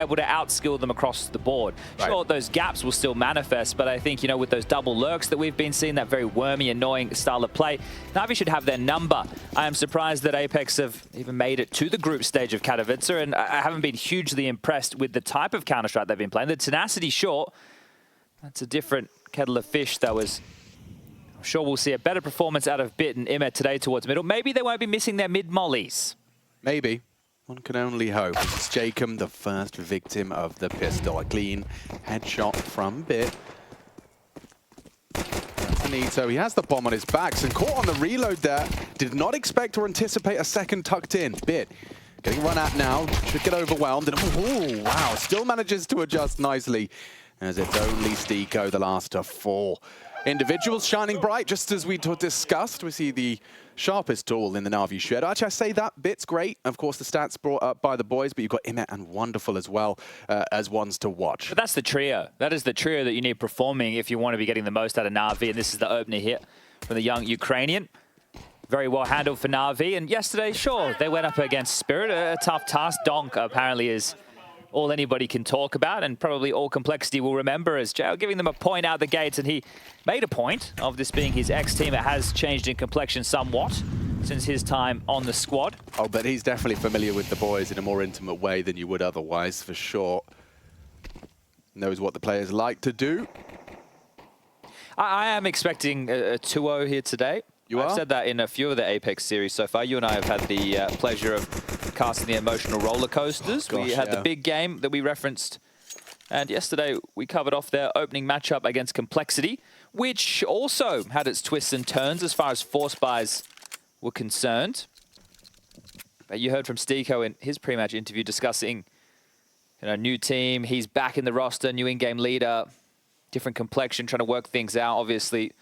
able to outskill them across the board. Sure, those gaps will still manifest, but I think, you know, with those double lurks that we've been seeing, that very wormy, annoying style of play, Navi should have their number. I am surprised that Apeks have even made it to the group stage of Katowice, and I haven't been hugely impressed with the type of Counter-Strike they've been playing. The tenacity, sure, that's a different kettle of fish. That was... I'm sure we'll see a better performance out of Bit and Imet today towards middle. Maybe they won't be missing their mid-mollies. Maybe. One can only hope. It's Jacob, the first victim of the pistol. A clean headshot from Bit. So he has the bomb on his back and caught on the reload there. Did not expect or anticipate a second tucked in. Bit getting run at now. Should get overwhelmed. And oh, wow. Still manages to adjust nicely as it's only csgo, the last of four individuals, shining bright, just as we discussed. We see the sharpest tool in the Navi shed. Actually, I say that Bit's great. Of course, the stats brought up by the boys, but you've got Imet and Wonderful as well as ones to watch. But that's the trio. That is the trio that you need performing if you want to be getting the most out of Navi. And this is the opener here from the young Ukrainian. Very well handled for Navi. And yesterday, sure, they went up against Spirit. A tough task. Donk apparently is all anybody can talk about, and probably all Complexity will remember, as JL giving them a point out the gates, and he made a point of this being his ex-team. It has changed in complexion somewhat since his time on the squad. Oh, but he's definitely familiar with the boys in a more intimate way than you would otherwise, for sure. Knows what the players like to do. I am expecting a 2-0 here today. I've said that in a few of the Apeks series so far. You and I have had the pleasure of casting the emotional roller coasters. Oh, gosh, we had the big game that we referenced, and yesterday we covered off their opening matchup against Complexity, which also had its twists and turns as far as force buys were concerned. But you heard from csgo in his pre-match interview discussing, you know, new team, he's back in the roster, new in-game leader, different complexion, trying to work things out. Obviously,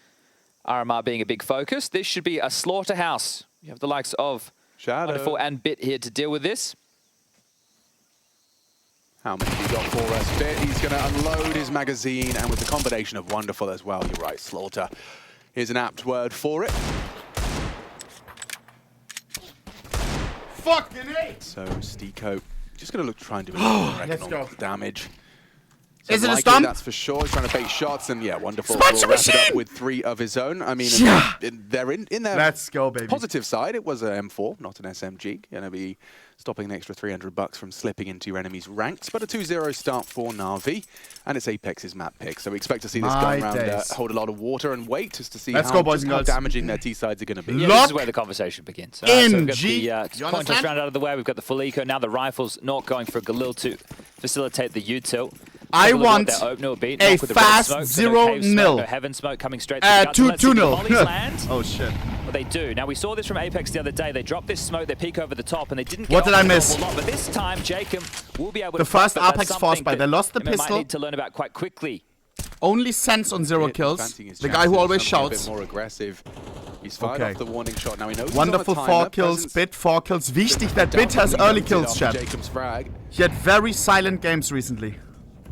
RMR being a big focus. This should be a slaughterhouse. You have the likes of Wonderful and Bit here to deal with this. How many he got for us? Bit, he's going to unload his magazine, and with the combination of Wonderful as well, you're right, slaughter is an apt word for it. Fucking eight! So csgo just going to try and do a little damage. So is it a stump? That's for sure. He's trying to bait shots, and yeah, Wonderful will wrap it up with 3 of his own. I mean, they're in their Let's go, baby. Positive side. It was an M4, not an SMG. Going to be stopping an extra $300 from slipping into your enemy's ranks. But a 2-0 start for Navi, and it's Apex's map pick. So we expect to see this gun round hold a lot of water and wait just to see how damaging their T sides are going to be. Yeah, this is where the conversation begins. So we've got the pointers round out of the way. We've got the full eco. Now the rifles not going for Galil to facilitate the util. I want a fast 0-0. No heaven smoke coming straight through the 2-0. Oh shit. Well, they do. Now we saw this from Apeks the other day. They dropped this smoke, they peek over the top, and they didn't get what did I miss? But this time, Jacob will be able to... The first Apeks force buy. They lost the pistol. Might need to learn about quite quickly. Only Sense on 0 kills. The guy who always shouts. A bit more aggressive. He's fired off the warning shot. Now he knows Wonderful 4 kills, Bit 4 kills. Wichtig that Bit has early kills, chat. He had very silent games recently.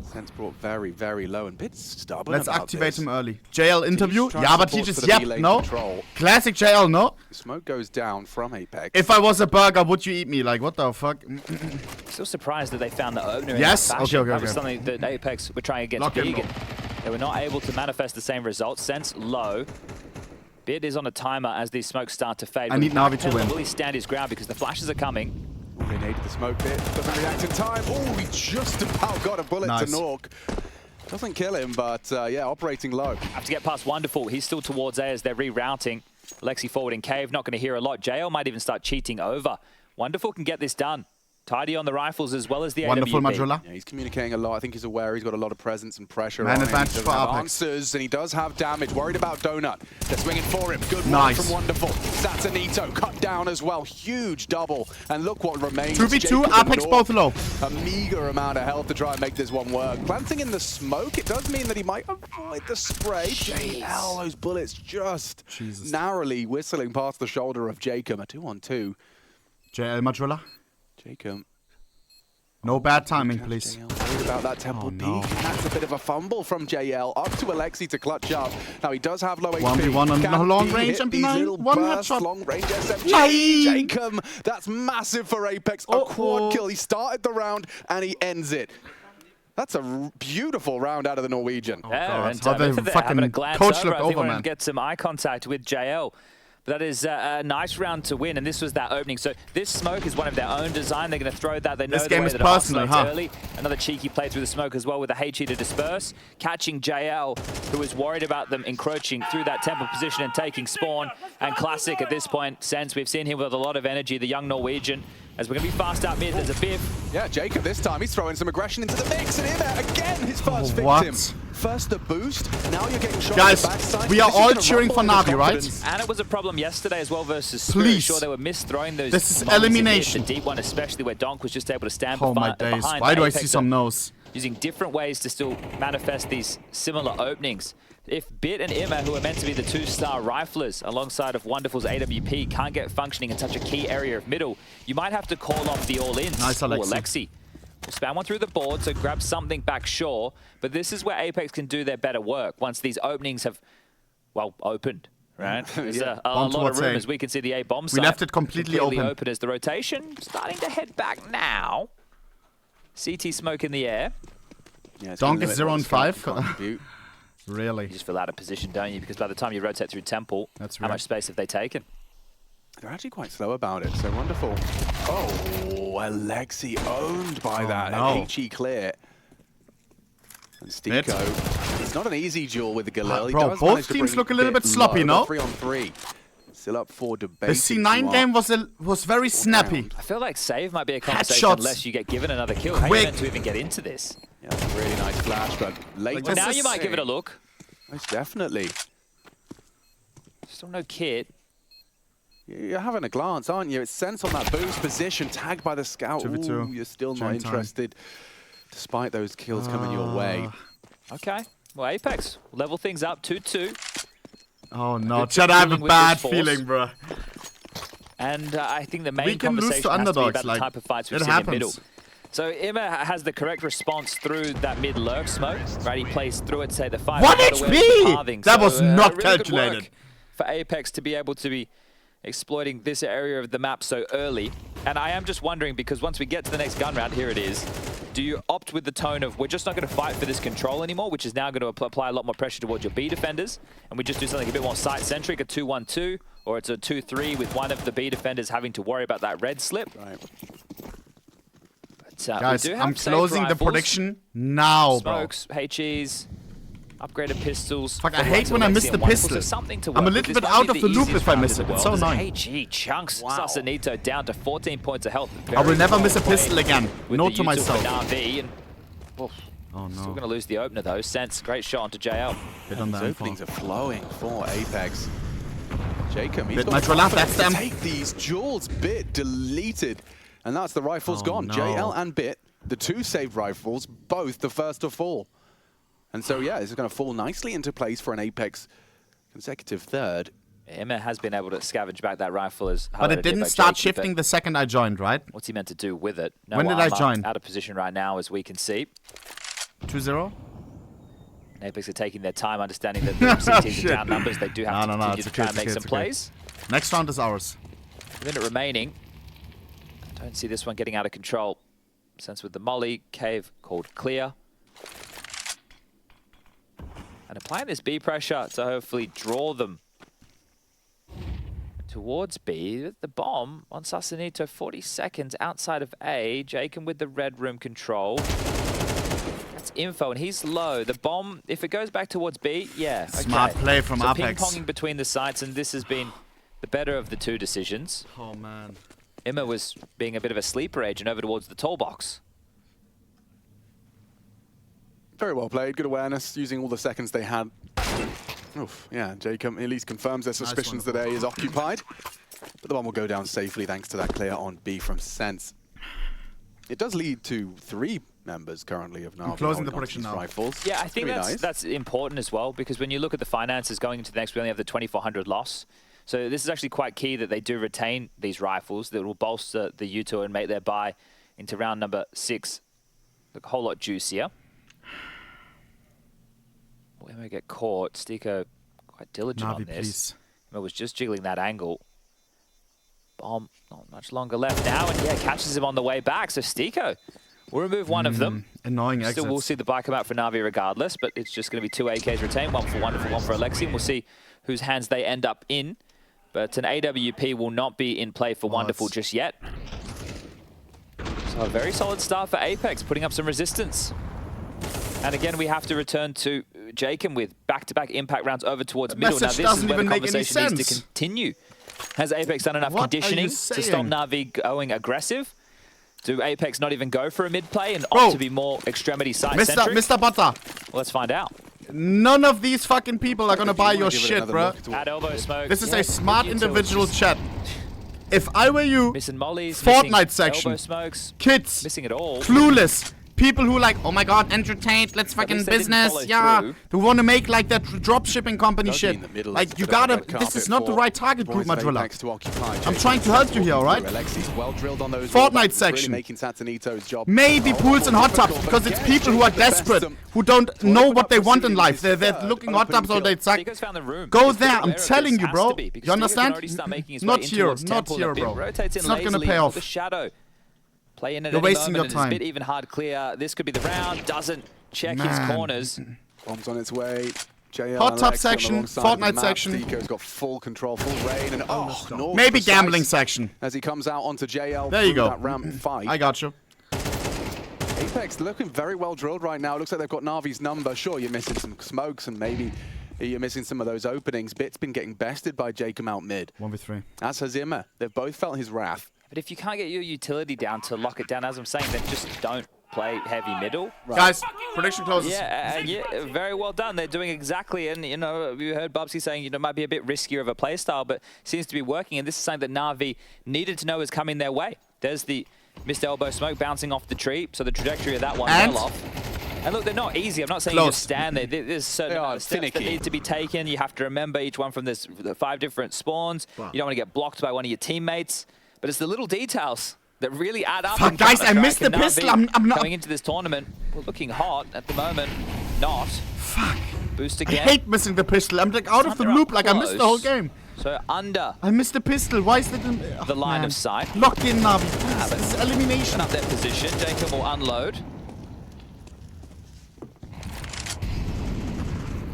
Sense brought very, very low, and Bit's stubborn. Let's activate him early. JL interview. Yeah, but he just no. Classic JL, no. Smoke goes down from Apeks. If I was a burger, would you eat me? Like, what the fuck? Still surprised that they found the opener. Yes. Okay. That was something that Apeks were trying against Big. They were not able to manifest the same results. Sense low. Bit is on a timer as these smokes start to fade. I need Navi to win. Will he stand his ground because the flashes are coming? Grenaded the smoke Bit. Doesn't react in time. Oh, he just about got a bullet to Nork. Doesn't kill him, but yeah, operating low. Have to get past Wonderful. He's still towards A as they're rerouting. Lexi forward in cave. Not going to hear a lot. JL might even start cheating over. Wonderful can get this done. Tidy on the rifles as well as the Wonderful Majula. Yeah, he's communicating a lot. I think he's aware he's got a lot of presence and pressure Man on advantage him. for Apeks. Answers, and he does have damage. Worried about Donut. They're swinging for him. Good one from Wonderful. Satanito cut down as well. Huge double. And look what remains. 2v2, Apeks both low. A meager amount of health to try and make this one work. Planting in the smoke, it does mean that he might avoid the spray. JL, those bullets just narrowly whistling past the shoulder of Jacob. A 2-on-2. JL Majula. Jacob. No bad timing, please. Worried about that temple peak. That's a bit of a fumble from JL. Up to Alexi to clutch up. Now he does have low HP. 1v1 on long range MP9. One headshot. Long range SMG. Jacob. That's massive for Apeks. A quad kill. He started the round and he ends it. That's a beautiful round out of the Norwegian. Yeah, and how they having a glance coach over, looked I think over, we're going man. to get some eye contact with JL. But that is a nice round to win, and this was that opening. So this smoke is one of their own design. They're going to throw that. They know This the game way is that it are personal, smoked huh? early. Another cheeky play through the smoke as well with the HE to disperse. Catching JL, who was worried about them encroaching through that temple position and taking spawn. And classic at this point, Sense, we've seen him with a lot of energy, the young Norwegian. As we're going to be fast out mid, there's a biff. Yeah, Jacob this time, he's throwing some aggression into the mix. And Ima, again, his first What? victim. First the boost, now you're getting shot Guys, on the backside. we are This is all gonna cheering for rumble his Navi, right? confidence. And it was a problem yesterday as well versus Spirit. Please. Sure, they were misthrowing those. This is bombs in mid, elimination. The deep one, especially where Donk was just able to stand Oh my days. behind. Why do I Apex see some nose? using different ways to still manifest these similar openings. If Bit and Ima, who are meant to be the two-star riflers alongside of Wonderful's AWP, can't get functioning in such a key area of middle, you might have to call off the all-ins. Nice, Ooh, Alexi. Alexi. We'll spam one through the board, so grab something back shore. But this is where Apeks can do their better work once these openings have, well, opened. Right? There's a lot of room, as we can see the A-bomb site. We left it completely open. As the rotation starting to head back now. CT smoke in the air. Yeah, Donk is 0 and 5. Contribute. Really? You just feel out of position, don't you? Because by the time you rotate through Temple, That's how right. much space have they taken? They're actually quite slow about it, so wonderful. Oh, Alexi owned by that. no. HE clear. And Stiko. It's not an easy duel with the Galil. He Bro, does both manage to teams bring look a little Bit bit sloppy, low. no? 3 on 3. Still up for debate. The C9 game was very snappy. I feel like save might be a conversation Headshots. unless you get given another kill. How are you Quick. meant to even get into this? Yeah, that's a really nice flash, but late. Like, Well, this now is you might give it a look. Most definitely. Still no kit. You're having a glance, aren't you? It's Sense on that boost position, tagged by the scout. 2v2. Ooh, you're still not Chain time. interested, despite those kills coming your way. Okay. Well, Apeks level things up 2-2. Oh no, Good Chad, I have a dealing with bad this force. feeling, bro. And I think the We main can lose conversation to has to be underdogs, about the like, type of fights we've it seen happens. in middle. So Ima has the correct response through that mid lurk smoke. Right, he plays through it, say the 5. 1 HP! That was not really calculated. Good work for Apeks to be able to be exploiting this area of the map so early. And I am just wondering, because once we get to the next gun round, here it is, do you opt with the tone of, we're just not going to fight for this control anymore, which is now going to apply a lot more pressure towards your B defenders, and we just do something a bit more site-centric, a 2-1-2, or it's a 2-3 with one of the B defenders having to worry about that red slip? Right. But, Guys, we do have I'm safe closing the rifles, prediction now, bro. smokes, HEs, upgraded pistols. Fuck, I for hate ones when I Alexi miss and the Wonderful, pistol. so something to I'm a work little with. bit This might out be of the loop easiest if I round miss in it. the It's world. so As annoying. HE chunks Wow. Sasanito down to 14 points of health. I will Very never well miss a played pistol again. with Note the to use of myself. NaVi, and Oh still no. going to lose the opener though. Sense, great shot onto JL. Bit on the These info. openings are flowing for Apeks. Jacob, he's Bit got nitro left, confidence that's to them. take these jewels. Bit deleted. And that's the rifles Oh, gone. no. JL and Bit, the two saved rifles, both the first to fall. And so, yeah, this is going to fall nicely into place for an Apeks consecutive third. Ima has been able to scavenge back that rifle as But it highlighted didn't by start Jakey, shifting the second I joined, right? but what's he meant to do with it? No When did I armor, join? Out of position right now, as we can see. 2-0? Apeks are taking their time, understanding that the CTs Shit. are down numbers. They do have to No, continue it's to okay, try it's and make okay, some it's okay. plays. Next round is ours. A minute remaining. Don't see this one getting out of control. Sense with the molly. Cave called clear. And applying this B pressure to hopefully draw them towards B. The bomb on Sasanito, 40 seconds outside of A. Jacob with the red room control. That's info, and he's low. The bomb, if it goes back towards B, yeah. Smart okay. play from so Apeks. ping-ponging between the sites, and this has been the better of the two decisions. Oh man. Ima was being a bit of a sleeper agent over towards the toll box. Very well played, good awareness, using all the seconds they had. Oof, yeah, Jacob at least confirms their suspicions that A is occupied. But the bomb will go down safely thanks to that clear on B from Sense. It does lead to 3 members currently of NaVi closing the holding onto prediction these now. rifles. Yeah, I think Very that's nice. that's important as well, because when you look at the finances going into the next, we only have the 2,400 loss. So this is actually quite key that they do retain these rifles that will bolster the U2 and make their buy into round number 6 look a whole lot juicier. When we get caught, Stiko quite diligent Navi, on this. please. It was just jiggling that angle. Bomb, not much longer left now, and yeah, catches him on the way back. So Stiko will remove one of them. Annoying exits. Still, we'll see the buy come out for Navi regardless, but it's just going to be 2 AKs retained, one for Wonderful, one for Alexi, and we'll see whose hands they end up in. But an AWP will not be in play for Wonderful just yet. So a very solid start for Apeks, putting up some resistance. And again, we have to return to Jacob with back-to-back impact rounds over towards middle. Now this is where the conversation needs to continue. Has Apeks done enough conditioning to stop Navi going aggressive? Do Apeks not even go for a mid play and opt to be more extremity side-centric? Mr. Butter. Well, let's find out. None of these fucking people are gonna buy your shit, bro. At elbow smoke. This is a smart individual chat. If I were you, missing mollies, Fortnite section, elbow smokes, kids, missing it all. clueless, people who like, oh my god, entertained, let's fucking business, yeah, who want to make like that drop shipping company shit. Like, you gotta, this is not the right target group, my driller. I'm trying to help you here, alright? Fortnite section. Maybe pools and hot tubs, because it's people who are desperate, who don't know what they want in life. They're looking hot tubs all day. It's like, go there, I'm telling you, bro. You understand? Not here, bro. It's not gonna pay off. Play in at You're any wasting moment, your time. and it's a bit even hard clear. This could be the round. Doesn't check his corners. Bomb's on its way. JL Hot tub Alex section, Fortnite section. Stiko's got full control, full reign, and North maybe precise gambling section. as he comes out onto JL. There you go. That ramp fight. I got you. Apeks looking very well drilled right now. Looks like they've got Navi's number. Sure, you're missing some smokes and maybe you're missing some of those openings. Bit's been getting bested by Jacob out mid. 1v3. As has Zimmer. They've both felt his wrath. But if you can't get your utility down to lock it down, as I'm saying, then just don't play heavy middle. Right. Guys, prediction closes. Yeah, very well done. They're doing exactly, and you know, we heard Bubsy saying, you know, it might be a bit riskier of a play style, but seems to be working. And this is something that Navi needed to know is coming their way. There's the missed elbow smoke bouncing off the tree, so the trajectory of that one fell off. And look, they're not easy. I'm not saying you just stand there. There's certain amount of steps that need to be taken. You have to remember each one from the 5 different spawns. Wow. You don't want to get blocked by one of your teammates. But it's the little details that really add up. Fuck, guys, I missed the pistol. I'm not coming into this tournament. We're looking hot at the moment. Not. Fuck. Boost again. I hate missing the pistol. I'm like out of the loop. Like I missed the whole game. So under. I missed the pistol. Why is that in the line of sight? Lock in, Navi. This is elimination. Up their position. Jacob will unload.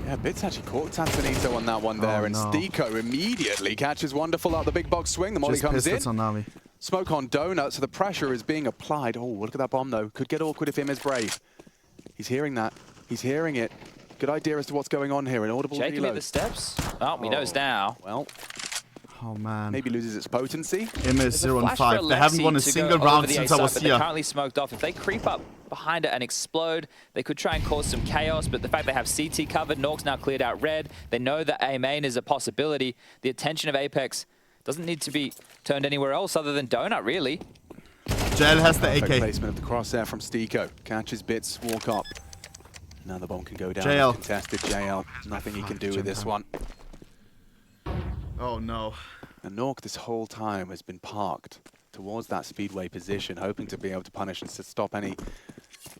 Yeah, Bit's actually caught Tantanito on that one there, and Stiko immediately catches Wonderful out the big box swing. The molly comes in. On Navi. Smoke on Donut, so the pressure is being applied. Oh, look at that bomb, though. Could get awkward if him is brave. He's hearing that. He's hearing it. Good idea as to what's going on here. An audible reload. Jacob hit the steps. Oh, he knows now. Well, oh man. Maybe loses its potency. Im is 0-5. They haven't won a single round since I was here. They're currently smoked off. If they creep up behind it and explode, they could try and cause some chaos, but the fact they have CT covered, Nork's now cleared out red, they know that A main is a possibility. The attention of Apeks doesn't need to be turned anywhere else other than Donut, really. JL has the Perfect AK. placement of the crosshair from Stiko. Catches Bits, walk up. Now the bomb can go down. JL. Contested JL. Nothing he can do with this one. Oh no. And Nork this whole time has been parked towards that speedway position, hoping to be able to punish and to stop any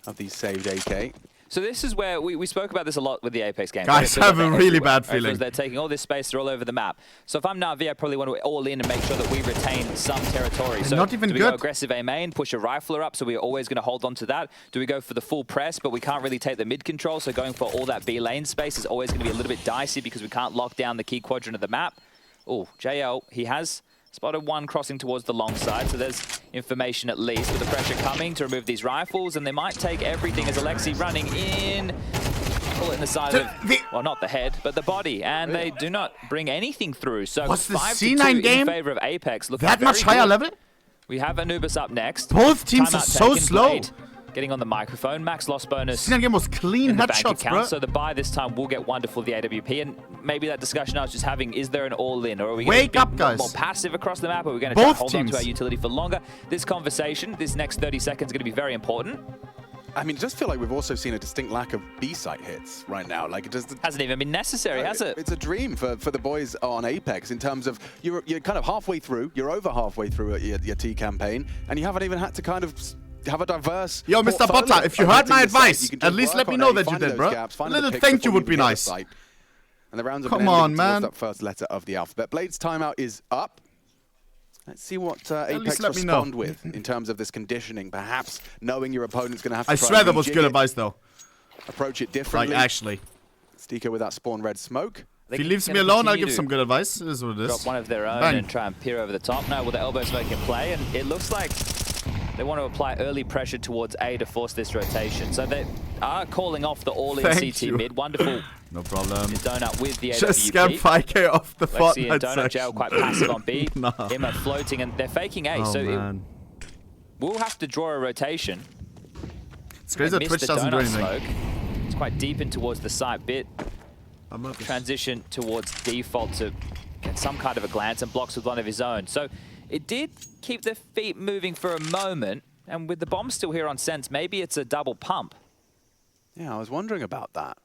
of these saved AK. So this is where we spoke about this a lot with the Apeks game. Guys, I have a really bad feeling. Because they're taking all this space, they're all over the map. So if I'm Navi, I probably want to all in and make sure that we retain some territory. So not even do we good. go aggressive A main, push a rifler up, so we're always going to hold on to that? Do we go for the full press, but we can't really take the mid control, so going for all that B lane space is always going to be a little bit dicey because we can't lock down the key quadrant of the map? Oh, JL, he has spotted one crossing towards the long side, so there's information at least with the pressure coming to remove these rifles, and they might take everything as Alexi running in. Pull it in the side of, well, not the head, but the body, and they do not bring anything through. So what's the 5-2 game in favor of Apeks. Looking that much higher level? We have Anubis up next. Both teams Timeout are so taken, slow. Blade getting on the microphone. Max loss bonus. This game was clean in the bank headshots, account, bro. so the buy this time will get Wonderful the AWP, and maybe that discussion I was just having, is there an all-in, or are we going to be more passive across the map, or are we going to try to hold on to our utility for longer? This conversation, this next 30 seconds is going to be very important. I mean, I just feel like we've also seen a distinct lack of B-site hits right now. Like, it just hasn't even been necessary, has it? It's a dream for the boys on Apeks in terms of you're kind of halfway through, you're over halfway through your T campaign, and you haven't even had to kind of have a diverse. Yo, Mr. Butter, if you heard my advice, at least let me know that you did, bro. A little thank you would be nice. And the rounds Come on, man. That first letter of the alphabet. Blade's timeout is up. Let's see what Apeks respond with in terms of this conditioning. Perhaps knowing your opponent's going to have to. I swear that was good advice, though. Approach it differently. Like, actually. Stiko with that spawn red smoke. If he leaves me alone, I'll give some good advice. This is what it is. Drop one of their own and try and peer over the top. No, well, the elbow smoke in play, and it looks like they want to apply early pressure towards A to force this rotation. So they are calling off the all-in CT mid. Wonderful. No problem. Donut with the AWP. Just scam 5k off the Lexi and Fortnite Donut jail quite passive on B. Nah. Emma floating, and they're faking A. So we'll have to draw a rotation. It's crazy that Twitch doesn't do anything. Smoke. It's quite deep in towards the site bit. Transition towards default to get some kind of a glance and blocks with one of his own. So it did keep the feet moving for a moment, and with the bomb still here on Sense, maybe it's a double pump. Yeah, I was wondering about that.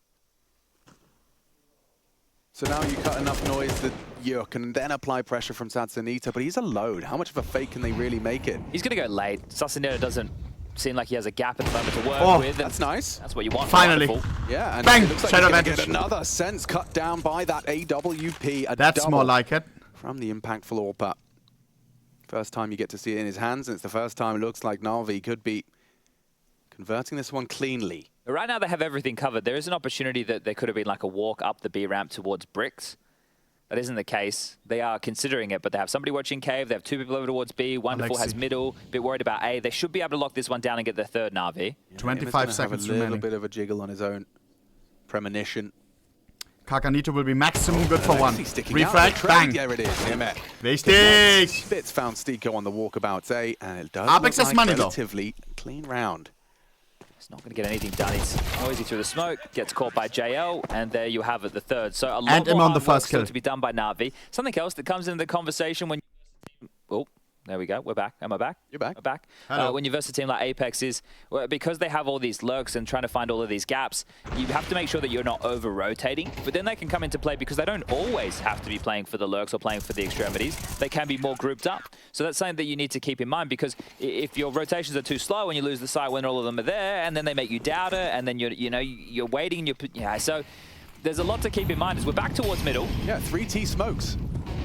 So now you cut enough noise that you can then apply pressure from Satsanita, but he's a load. How much of a fake can they really make it? He's going to go late. Satsanita doesn't seem like he has a gap at the moment to work with. That's nice. That's what you want. Finally. Wonderful. Yeah, and bang! It looks like Shadow he's gonna advantage. get another Sense cut down by that AWP. That's more like it. From the impactful AWP. First time you get to see it in his hands, and it's the first time it looks like Navi could be converting this one cleanly. Right now they have everything covered. There is an opportunity that there could have been like a walk up the B ramp towards bricks. That isn't the case. They are considering it, but they have somebody watching Cave. They have two people over towards B. Wonderful has middle. Bit worried about A. They should be able to lock this one down and get their third Navi. Yeah, 25 seconds remaining. A little bit of a jiggle on his own premonition. Kakanito will be maximum good for one. Refrag, bang. There it is. Wichtig! Bits found Stiko on the walkabouts, and it does Apeks has money, though. Relatively clean round. He's not going to get anything done. He's noisy through the smoke, gets caught by JL, and there you have it, the third. So a lot more hard work still to be done by Navi. Something else that comes into the conversation when... Oh, there we go. We're back. Am I back? You're back. We're back. When you verse a team like Apeks is, well, because they have all these lurks and trying to find all of these gaps, you have to make sure that you're not over-rotating. But then they can come into play because they don't always have to be playing for the lurks or playing for the extremities. They can be more grouped up. So that's something that you need to keep in mind, because if your rotations are too slow and you lose the sight when all of them are there, and then they make you doubter, and then you're waiting and so there's a lot to keep in mind as we're back towards middle. Yeah, 3T smokes.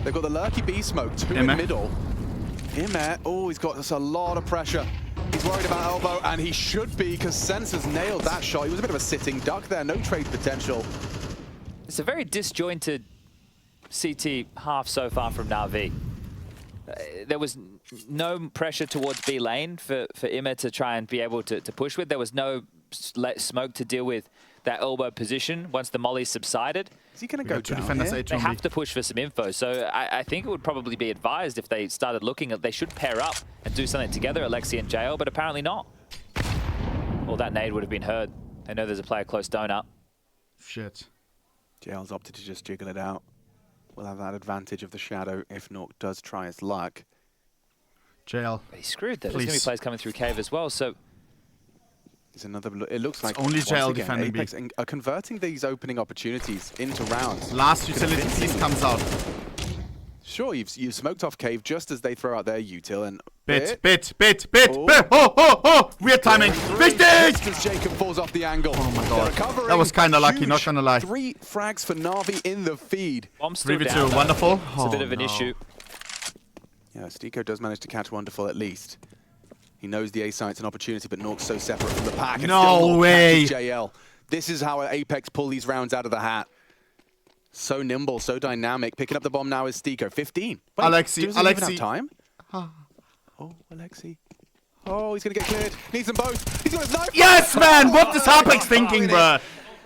They've got the lurky B smoke, 2 in middle. Imet, oh, he's got a lot of pressure. He's worried about elbow, and he should be, because Sense has nailed that shot. He was a bit of a sitting duck there, no trade potential. It's a very disjointed CT half so far from Navi. There was no pressure towards B lane for Imet to try and be able to push with. There was no smoke to deal with that elbow position once the molly subsided. Is he going to go down here? They have to push for some info, so I think it would probably be advised if they started looking at, they should pair up and do something together, Alexi and JL, but apparently not. Well, that nade would have been heard. I know there's a player close donut. Shit. JL's opted to just jiggle it out. We'll have that advantage of the shadow if Nork does try his luck. JL. But he's screwed there. There's going to be players coming through Cave as well, so... There's another. It looks like only JL defending Apeks are converting these opening opportunities into rounds. Last utility piece comes out. Sure, you've smoked off Cave just as they throw out their util and bit. Oh! Weird timing. Wichtig! As Jacob falls off the angle. Oh my god. That was kind of lucky, not gonna lie. 3 frags for Navi in the feed. 3v2, wonderful. It's a bit of an issue. Yeah, Stiko does manage to catch Wonderful at least. He knows the A site's an opportunity, but Nork's so separate from the pack. No way! JL. This is how Apeks pull these rounds out of the hat. So nimble, so dynamic. Picking up the bomb now is Stiko. 15. Wait, Alexi. Even have time? Oh, Alexi. Oh, he's going to get cleared. Needs them both. He's got his knife. Yes, man! What is Apeks thinking, bro?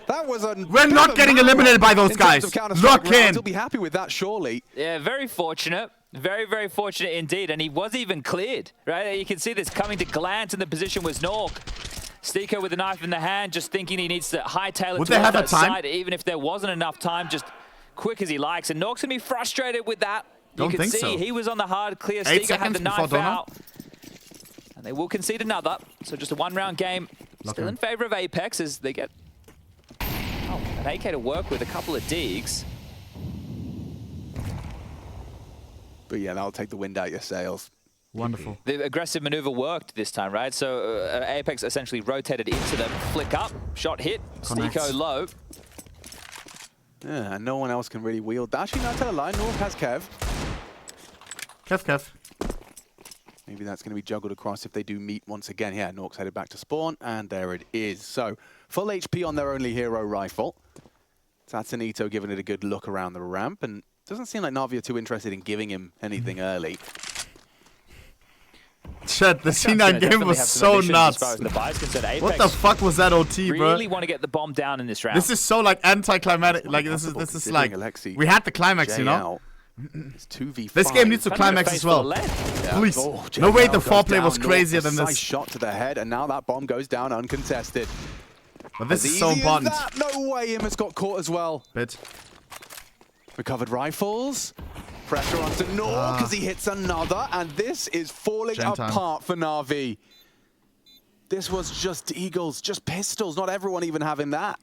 That was a... We're not getting eliminated by those guys. Lock in. He'll be happy with that, surely. Yeah, very fortunate. Very, very fortunate indeed, and he was even cleared, right? You can see this coming to glance, and the position was Nork. Stiko with the knife in the hand, just thinking he needs to hightail it towards that side, even if there wasn't enough time, just quick as he likes. And Nork's going to be frustrated with that. You can see he was on the hard clear. Stiko had the knife out. And they will concede another. So just a one-round game. Still in favor of Apeks as they get an AK to work with, a couple of digs. But yeah, that'll take the wind out your sails. Wonderful. The aggressive maneuver worked this time, right? So Apeks essentially rotated into them, flick up, shot hit, niko low. Yeah, and no one else can really wield. Actually, not to the line. North has Kev. Kev. Maybe that's going to be juggled across if they do meet once again. Yeah, Nork's headed back to spawn, and there it is. So, full HP on their only hero rifle. Tatsunito giving it a good look around the ramp, and doesn't seem like Navi are too interested in giving him anything early. Chat, the C9 game was so nuts. What the fuck was that OT, bro? Really want to get the bomb down in this round. This is so like anticlimactic. Like this is like we had the climax, you know. It's 2v5. This game needs to climax as well. Yeah. Please. Oh, no way the foreplay was crazier than nice this. Shot to the head, and now that bomb goes down uncontested. But this is so important. No way, Immer's got caught as well. Bit. Recovered rifles. Pressure onto Nor because he hits another, and this is falling apart for Navi. This was just eagles, just pistols, not everyone even having that.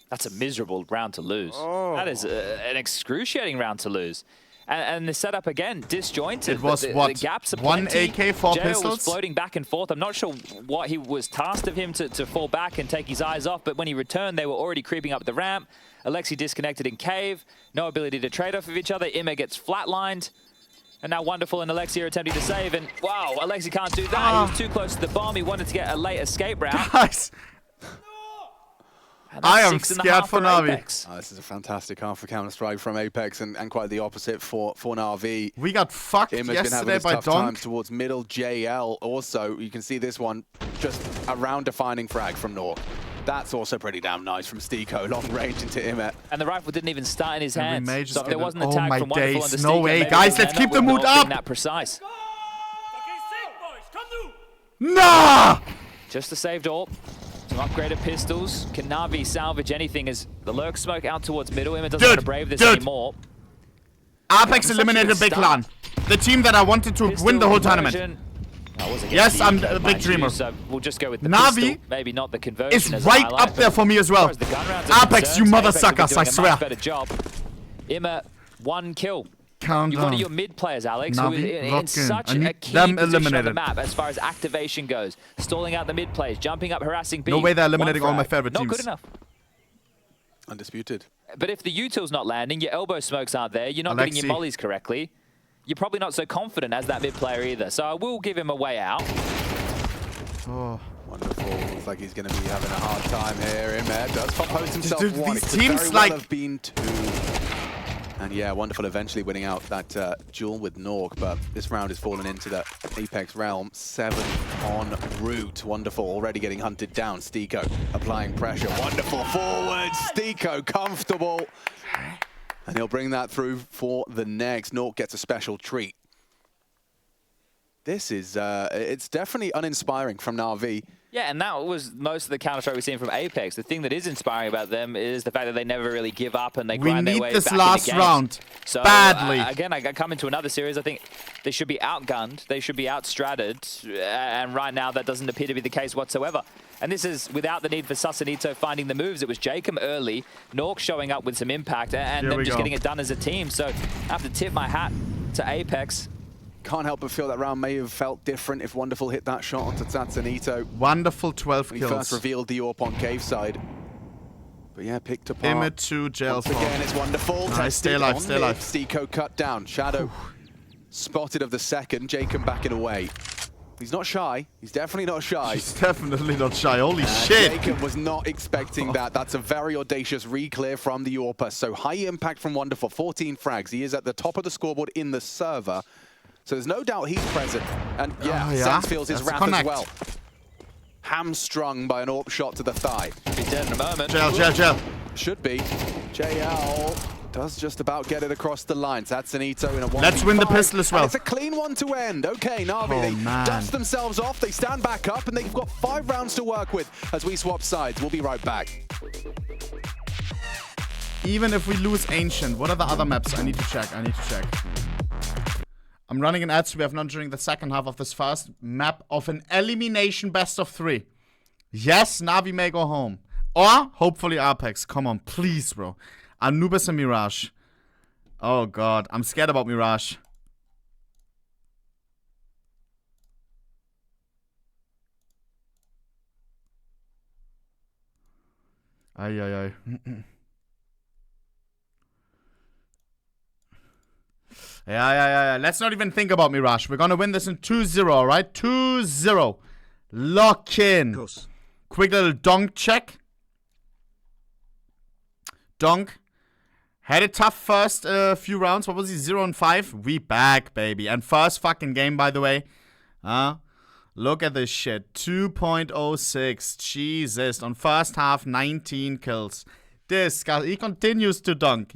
That's a miserable round to lose. That is an excruciating round to lose. And the setup again, disjointed. It was the gaps are one AK, 4 JL pistols? was floating back and forth. I'm not sure what he was tasked of him to fall back and take his eyes off, but when he returned, they were already creeping up the ramp. Alexi disconnected in cave, no ability to trade off of each other. Immer gets flatlined. And now Wonderful and Alexi are attempting to save, and wow, Alexi can't do that. He was too close to the bomb. He wanted to get a late escape route. Guys. I am scared for Navi. Oh, this is a fantastic half for Counter-Strike from Apeks, and quite the opposite for Navi. We got fucked yesterday by Donk. Towards middle JL also. You can see this one just a round defining frag from North. That's also pretty damn nice from Stiko, long range into Immer. And the rifle didn't even start in his hands. So if there wasn't a tag from Wonderful on the no Stiko, way, guys, let's keep the mood up. That precise. Nah! Just a saved AWP. Some upgraded pistols. Can Navi salvage anything as the lurk smoke out towards middle? Immer doesn't want to brave this anymore. Apeks eliminated Big Clan. The team that I wanted to win the whole tournament. Yes, I'm a big dreamer. So we'll just go with the Navi pistol, maybe not the conversion. It's right up there for me as well. Apeks, you mother suckers, I swear. Better job. Immer, 1 kill. Calm You've down. one of your mid players, Alex, Navi, who is in such a key them position eliminated. on the map as far as activation goes. Stalling out the mid players, jumping up, harassing B. No way they're eliminating all my favorite teams. Not good enough. Undisputed. But if the util's not landing, your elbow smokes aren't there, you're not getting your mollies correctly, you're probably not so confident as that mid player either. So I will give him a way out. Oh, wonderful. Looks like he's going to be having a hard time here. Immer does post himself one. These teams like have been 2. And yeah, Wonderful eventually winning out that duel with Nork, but this round is falling into the Apeks realm. 7 en route. Wonderful already getting hunted down. Stiko applying pressure. Wonderful forward. Stiko comfortable. And he'll bring that through for the next. Nork gets a special treat. This is, it's definitely uninspiring from Navi. Yeah, and that was most of the Counter-Strike we've seen from Apeks. The thing that is inspiring about them is the fact that they never really give up and they grind their way back into games. We need this last round so, badly. Again, I come into another series, I think they should be outgunned, they should be outstratted, and right now that doesn't appear to be the case whatsoever. And this is without the need for Susanito finding the moves. It was Jacob early, Nork showing up with some impact, and them just getting it done as a team. So I have to tip my hat to Apeks. Can't help but feel that round may have felt different if Wonderful hit that shot onto Tatsunito. Wonderful 12 kills. He first revealed the AWP on cave side. But yeah, picked apart. Immer 2 jails. Once again, it's Wonderful. Nice, stay alive, stay alive. Stiko cut down. Shadow spotted of the second. Jacob backing away. He's not shy. He's definitely not shy. He's definitely not shy. Holy shit. Jacob was not expecting that. That's a very audacious re-clear from the AWPer. So high impact from Wonderful. 14 frags. He is at the top of the scoreboard in the server. So there's no doubt he's present. And yeah, Sans feels his wrath as well. Hamstrung by an AWP shot to the thigh. He's dead in a moment. Jail. Should be. JL does just about get it across the line. Tatsunito in a 1v5. Let's win the pistol as well. And it's a clean one to end. Okay, Navi, they dust themselves off. They stand back up, and they've got 5 rounds to work with as we swap sides. We'll be right back. Even if we lose Ancient, what are the other maps? I need to check. I'm running an ads we have not during the second half of this first map of an elimination best of 3. Yes, Navi may go home. Or, hopefully, Apeks. Come on, please, bro. Anubis and Mirage. Oh, God. I'm scared about Mirage. Ay. Yeah. Let's not even think about Mirage. We're gonna win this in 2-0, alright? 2-0. Lock in. Quick little dunk check. Dunk. Had a tough first few rounds. What was he? 0-5. We back, baby. And first fucking game, by the way. Look at this shit. 2.06. Jesus. On first half, 19 kills. This guy, he continues to dunk.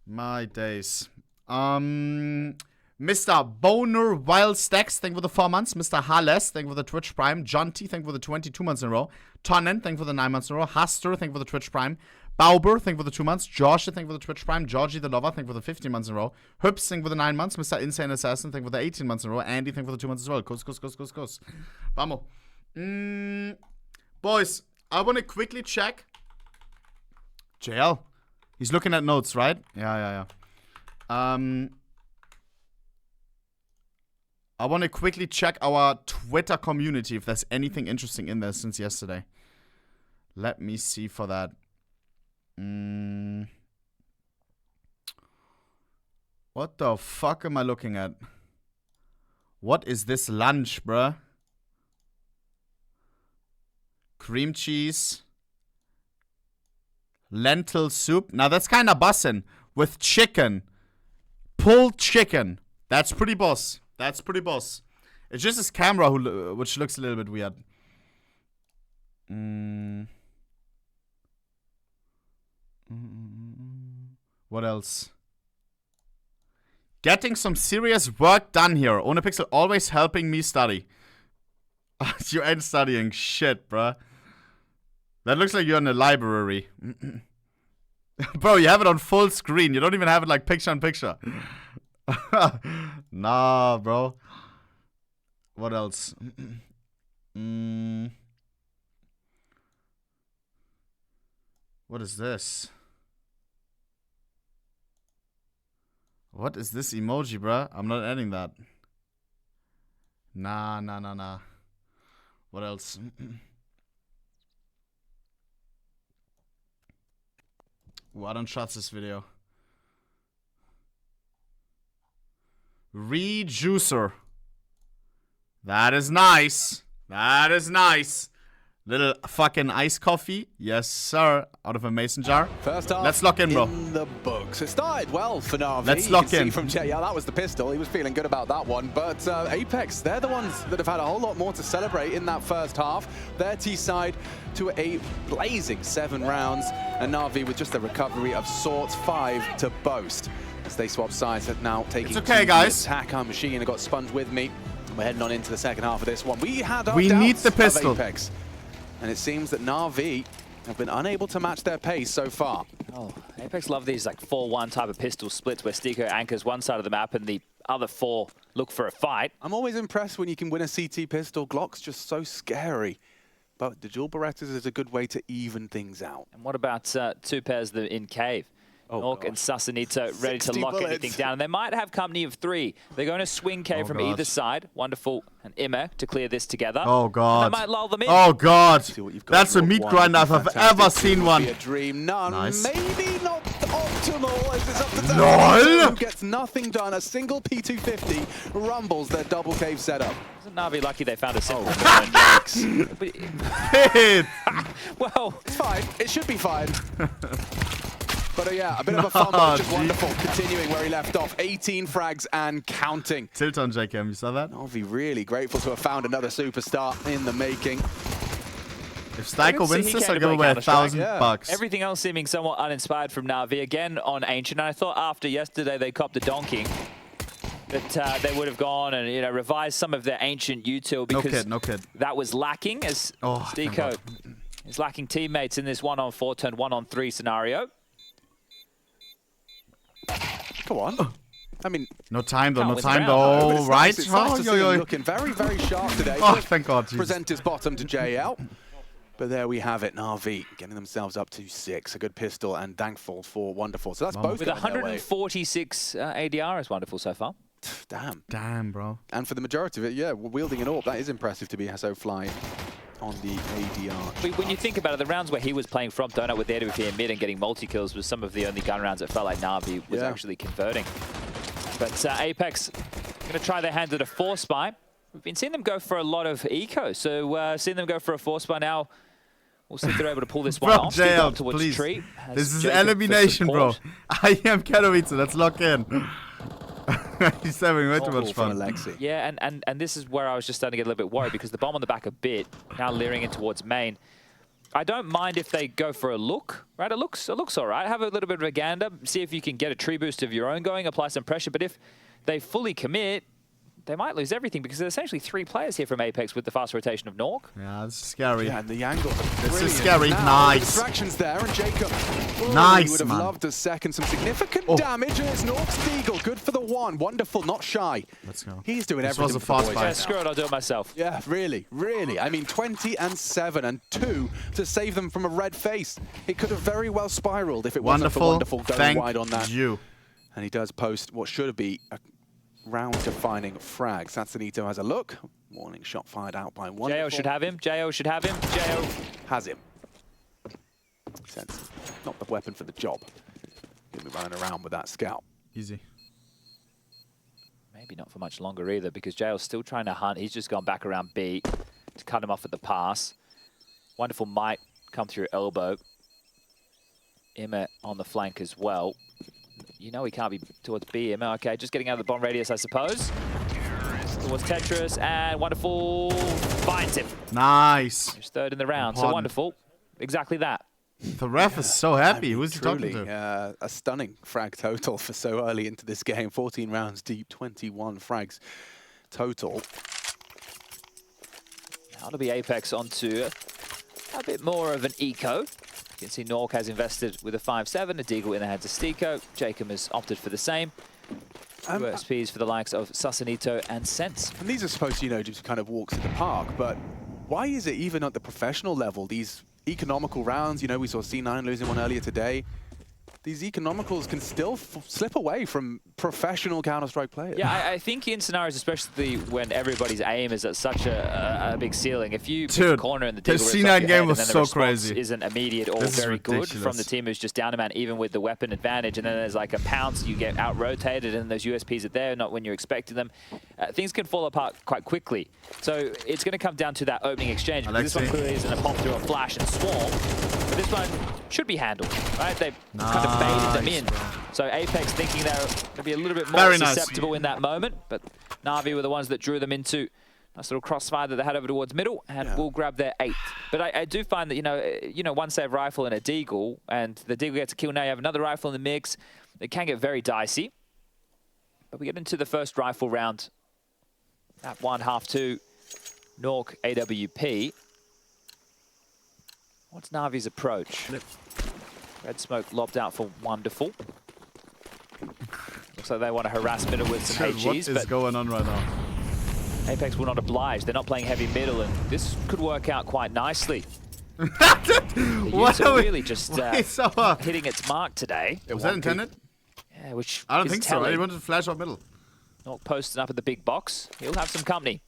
My days. Mr. Boner Wild Stacks, thank you for the 4 months. Mr. Hales, thank you for the Twitch Prime. Jonty, thank you for the 22 months in a row. Tonnen, thank you for the 9 months in a row. Haster, thank you for the Twitch Prime. Bauber, thank you for the 2 months. Josh, thank you for the Twitch Prime. Georgie the Lover, thank you for the 15 months in a row. Hoops, thank you for the 9 months. Mr. Insane Assassin, thank you for the 18 months in a row. Andy, thank you for the 2 months as well. Cos. Vamos. Boys, I want to quickly check. JL. He's looking at notes, right? Yeah. I want to quickly check our Twitter community if there's anything interesting in there since yesterday. Let me see for that. What the fuck am I looking at? What is this lunch, bruh? Cream cheese. Lentil soup. Now that's kind of bussin'. With chicken. Pulled chicken. That's pretty boss. It's just his camera which looks a little bit weird. What else? Getting some serious work done here. ohnePixel always helping me study. You ain't studying shit, bruh. That looks like you're in a library. Bro, you have it on full screen. You don't even have it like picture in picture. Nah, bro. What else? What is this? What is this emoji, bruh? I'm not adding that. Nah. What else? Ooh, I don't trust this video. Rejuicer. That is nice. Little fucking iced coffee. Yes, sir. Out of a mason jar. First half. Let's lock in, bro. In the books. It started well for Navi. Let's lock in. Yeah, that was the pistol. He was feeling good about that one. But Apeks, they're the ones that have had a whole lot more to celebrate in that first half. Their T side to a blazing 7 rounds. And Navi with just a recovery of sorts, 5 to boast. As they swap sides, are now taking guys. attack. Our machine have got Sponge with me. We're heading on into the second half of this one. We need the pistol. Apeks. And it seems that Navi have been unable to match their pace so far. Oh, Apeks love these like 4-1 type of pistol splits where Stiko anchors one side of the map and the other 4 look for a fight. I'm always impressed when you can win a CT pistol. Glock's just so scary. But the dual Berettas is a good way to even things out. And what about 2 pairs in cave? Orc and Sasanito ready to lock anything down. And they might have company of 3. They're going to swing cave from either side. Wonderful. And Immer to clear this together. Oh, God. And they might lull them in. Oh, God. That's a meat grinder if I've ever seen one. A dream. None. Nice. Maybe not optimal as it's up to LOL. who gets nothing done. A single P250 rumbles their double cave setup. Isn't Navi lucky they found a simple Well, it's fine. It should be fine. But yeah, a bit of a fumble, just wonderful. Continuing where he left off, 18 frags and counting. Tilt on JKM, you saw that? Navi really grateful to have found another superstar in the making. If Styko wins this, I'll give away $1,000. Everything else seeming somewhat uninspired from Navi. Again on Ancient, and I thought after yesterday they copped a donking that they would have gone and revised some of their Ancient util because no kid. That was lacking as Stiko is lacking teammates in this 1-on-4 turned 1-on-3 scenario. Come on. I mean, no time though, right? It's nice to see him looking very, very sharp today. Thank God. Present his bottom to JL. But there we have it. Navi getting themselves up to 6. A good pistol and Dankfall for wonderful. So that's both with 146 ADR is wonderful so far. Damn. Damn, bro. And for the majority of it, yeah, wielding an AWP, that is impressive to be so fly on the ADR. When you think about it, the rounds where he was playing from Donut with the AWP in mid and getting multi-kills was some of the only gun rounds that felt like Navi was actually converting. But Apeks going to try their hand at a force buy. We've been seeing them go for a lot of eco, so seeing them go for a force buy now. We'll see if they're able to pull this one off. JL, please. Tree. This is elimination, bro. I am katowice. Let's lock in. He's having way too much fun. Yeah, and this is where I was just starting to get a little bit worried because the bomb on the back a bit, now leering in towards main. I don't mind if they go for a look, right? It looks all right. Have a little bit of a gander, see if you can get a tree boost of your own going, apply some pressure. But if they fully commit, they might lose everything because there's essentially 3 players here from Apeks with the fast rotation of Nork. Yeah, this is scary. Yeah, and the angle. This is scary. Now, nice. Distractions there, and Jacob. Nice, would have loved a second. Some significant damage, and it's Nork's Deagle. Good for the one. Wonderful, not shy. Let's go. He's doing This everything was a for the fast boys. fight. Yeah, screw it, I'll do it myself. Yeah, really, really. I mean, 20 and 7 and 2 to save them from a red face. It could have very well spiraled if it wasn't for Wonderful going wide on that. And he does post what should be a round-defining frag. Satsanito has a look. Warning shot fired out by Wonderful. JO should have him. JO should have him. JO has him. Sense. Not the weapon for the job. He'll be running around with that scout. Easy. Maybe not for much longer either because JL's still trying to hunt. He's just gone back around B to cut him off at the pass. Wonderful might come through elbow. Emma on the flank as well. You know he can't be towards B, Emma. Okay, just getting out of the bomb radius, I suppose. Towards Tetris, and Wonderful finds him. Nice. He's third in the round, so Wonderful. Exactly that. The ref is so happy. Who's he talking to? A stunning frag total for so early into this game. 14 rounds deep, 21 frags total. Now to be Apeks onto a bit more of an eco. You can see Nork has invested with a 5-7, a Deagle in the hands of Stiko. Jacob has opted for the same. USPs for the likes of Sasanito and Sense. And these are supposed to, you know, just kind of walks in the park, but why is it even at the professional level, these economical rounds, you know, we saw C9 losing one earlier today, these economicals can still slip away from professional Counter-Strike players. Yeah, I think in scenarios, especially when everybody's aim is at such a big ceiling, if you pick a corner in the Deagle, the C9 game was so crazy. Isn't immediate or very good from the team who's just down a man, even with the weapon advantage, and then there's like a pounce, you get out-rotated, and those USPs are there, not when you're expecting them. Things can fall apart quite quickly. So it's going to come down to that opening exchange. This one clearly isn't a pop through a flash and swarm, but this one should be handled, right? They've kind of baited them in. So Apeks thinking they're going to be a little bit more susceptible in that moment, but Navi were the ones that drew them into nice little crossfire that they had over towards middle, and will grab their 8th. But I do find that, you know, one save rifle and a Deagle, and the Deagle gets a kill, now you have another rifle in the mix. It can get very dicey. But we get into the first rifle round at 1/2-2, Nork AWP. What's Navi's approach? Red smoke lobbed out for Wonderful. Looks like they want to harass middle with some HGs. What is going on right now? Apeks will not oblige. They're not playing heavy middle, and this could work out quite nicely. What are really just hitting its mark today. Was that intended? Yeah, which I don't think so. He wanted to flash up middle. Not posting up at the big box. He'll have some company.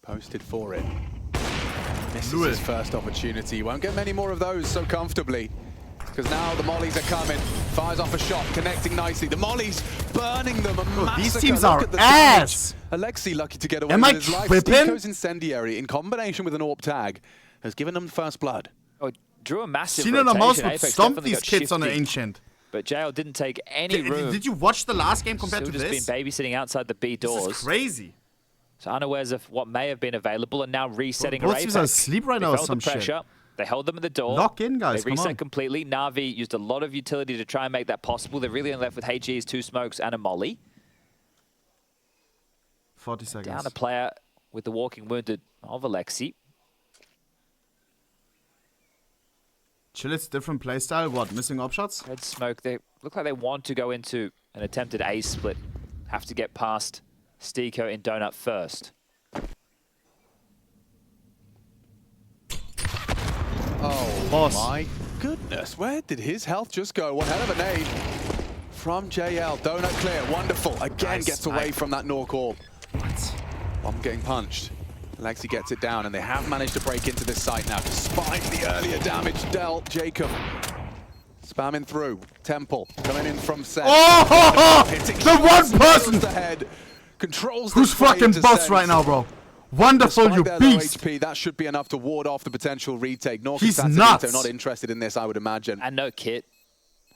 Posted for it. Misses his first opportunity. Won't get many more of those so comfortably. Because now the mollies are coming. Fires off a shot, connecting nicely. The mollies burning them. These teams are ass. Alexi lucky to get away with his life. Tripping? Stiko's incendiary in combination with an AWP tag has given them first blood. Oh, drew a massive Seen on the mouse would Apeks stomp these kids on the Ancient. But JL didn't take any room. Did you watch the last game compared to Still this? just been babysitting outside the B doors. This is crazy. So unawares of what may have been available and now resetting Both teams are asleep right now or some pressure. shit. They held them at the door. Lock in, guys. They reset completely. Navi used a lot of utility to try and make that possible. They're really only left with HGs, 2 smokes, and a molly. 40 seconds. Down a player with the walking wounded of Alexi. Chill, it's different playstyle. What, missing op shots? Red smoke. They look like they want to go into an attempted A split. Have to get past Stiko in Donut first. Oh my goodness, where did his health just go? One hell of a nade from JL. Donut clear. Wonderful. Again, Nice. gets away from that Nork orb. Bomb getting punched. Alexi gets it down, and they have managed to break into this site now, despite the earlier damage dealt. Jacob spamming through. Temple coming in from Seth. Oh! Hitting The one person the head. Controls the who's spray fucking into boss Sense. right now, bro. Wonderful, Despite you their low beast. HP, that should be enough to ward off the potential retake. Nork He's and nuts. Satanito not interested in this, I would imagine. And no kit.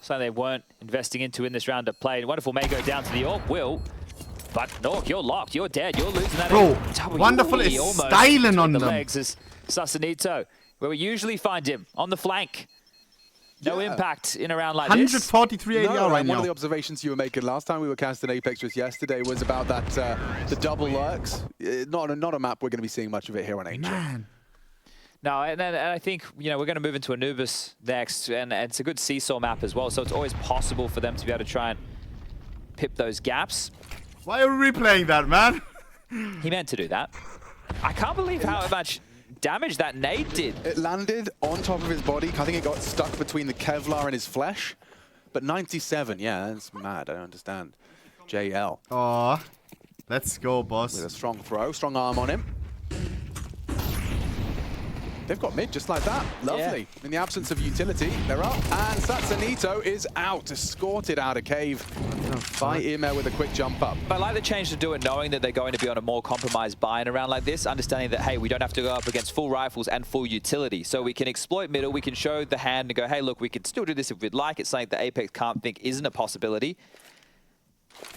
So they weren't investing into in this round of play. Wonderful may go down to the orb. Will. But Nork, you're locked. You're dead. You're losing that. Bro, W Wonderful is almost styling between on the them. legs as Sasanito, where we usually find him on the flank. No impact in a round like this. 143 ADR right One now. of the observations you were making last time we were casting Apex just yesterday was about that the double lurks. Not a map we're going to be seeing much of it here on Ancient. Man. No, and I think, you know, we're going to move into Anubis next, and it's a good seesaw map as well, so it's always possible for them to be able to try and pip those gaps. Why are we replaying that, man? He meant to do that. I can't believe how much damage that nade did. It landed on top of his body. I think it got stuck between the Kevlar and his flesh. But 97, yeah, that's mad. I don't understand. JL Aw. Let's go, with boss. a strong throw, strong arm on him. They've got mid just like that. Lovely. Yeah. In the absence of utility, they're up. And Satsanito is out, escorted out of cave by Ime with a quick jump up. But I like the change to do it knowing that they're going to be on a more compromised buy in a round like this, understanding that, hey, we don't have to go up against full rifles and full utility. So we can exploit middle, we can show the hand and go, hey, look, we can still do this if we'd like. It's something that Apex can't think isn't a possibility.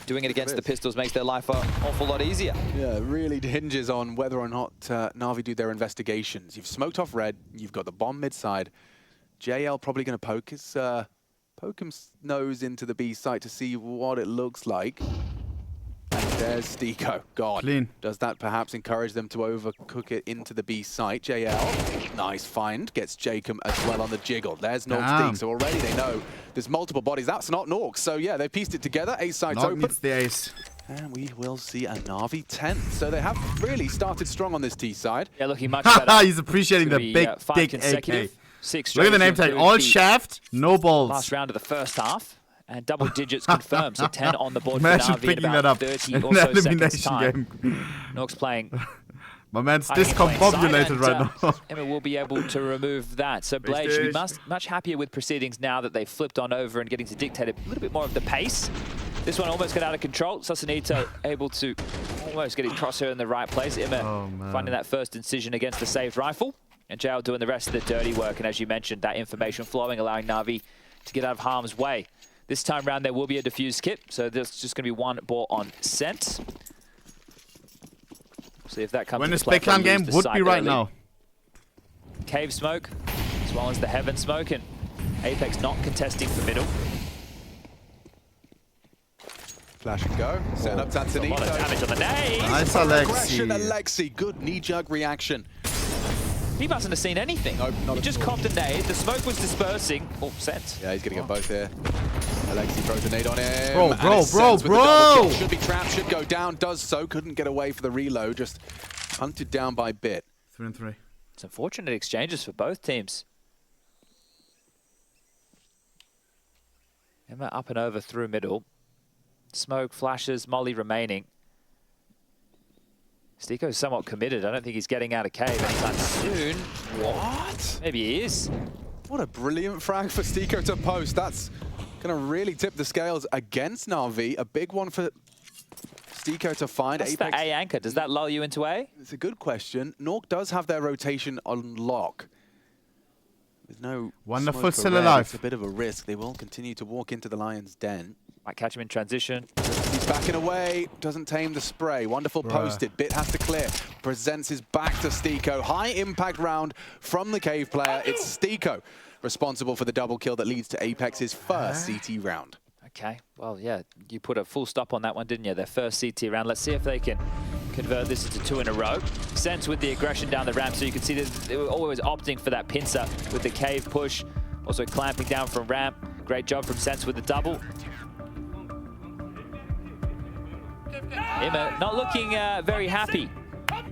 Doing it against the pistols makes their life an awful lot easier. Yeah, it really hinges on whether or not Navi do their investigations. You've smoked off red, you've got the bomb mid-side. JL probably going to poke his nose into the B site to see what it looks like. And there's Stiko, gone. Clean. Does that perhaps encourage them to overcook it into the B site? JL, nice find, gets Jacob as well on the jiggle. There's Nork's peak, so already they know there's multiple bodies. That's not Nork, so yeah, they pieced it together. Ace sites Nork open. needs the ace. And we will see a Navi 10. So they have really started strong on this T side. Yeah, looking much better. He's appreciating the Be, big, 5 dick consecutive. AK. 6 Look at the name straight tag. All the shaft, no balls. last round of the first half. And double digits confirmed, so 10 on the board for Imagine Navi in picking that about up 30 in or an so seconds elimination time. game. Nork's playing. My man's I think he's playing side, discombobulated and, right now. Emma will be able to remove that. So Blade should be much happier with proceedings now that they've flipped on over and getting to dictate a little bit more of the pace. This one almost got out of control. Sasanito able to almost get his crosshair in the right place. Emma finding that first incision against the saved rifle. And JL doing the rest of the dirty work. And as you mentioned, that information flowing, allowing Navi to get out of harm's way. This time round, there will be a diffused kit. So there's just going to be one ball on scent. See if that comes When into this play. big clan game would be right now. Cave smoke, as well as the heaven smoke, and Apex not contesting for middle. Flash and go. Set up Tanzanito. A lot of damage on the nade. Nice, Aggression, Alexi. Alexi. Good knee-jug reaction. He mustn't have seen anything. Nope, not he at just all. copped a nade. The smoke was dispersing. Oh, sense. Yeah, he's going to get both here. Alexi throws a nade on him. Bro, and bro, it's bro, Sense with the double bro. kill. Should be trapped, should go down. Does so. Couldn't get away for the reload. Just hunted down by Bit. 3 and 3. Some fortunate exchanges for both teams. Emma up and over through middle. Smoke, flashes, Molly remaining. Stiko's somewhat committed. I don't think he's getting out of cave anytime soon. What? Maybe he is. What a brilliant frag for Stiko to post. That's going to really tip the scales against Navi. A big one for Stiko to find. What's the A anchor? Does that lull you into A? It's a good question. Nork does have their rotation on lock. There's no Wonderful smoke for still red. alive. It's a bit of a risk. They will continue to walk into the Lion's Den. Might catch him in transition. He's backing away. Doesn't tame the spray. Wonderful posted. Bit has to clear. Presents his back to Stiko. High impact round from the cave player. It's Stiko responsible for the double kill that leads to Apex's first CT round. Okay, well, yeah, you put a full stop on that one, didn't you? Their first CT round. Let's see if they can convert this into 2 in a row. Sense with the aggression down the ramp, so you can see that they were always opting for that pincer with the cave push. Also clamping down from ramp. Great job from Sense with the double. Emma not looking very happy.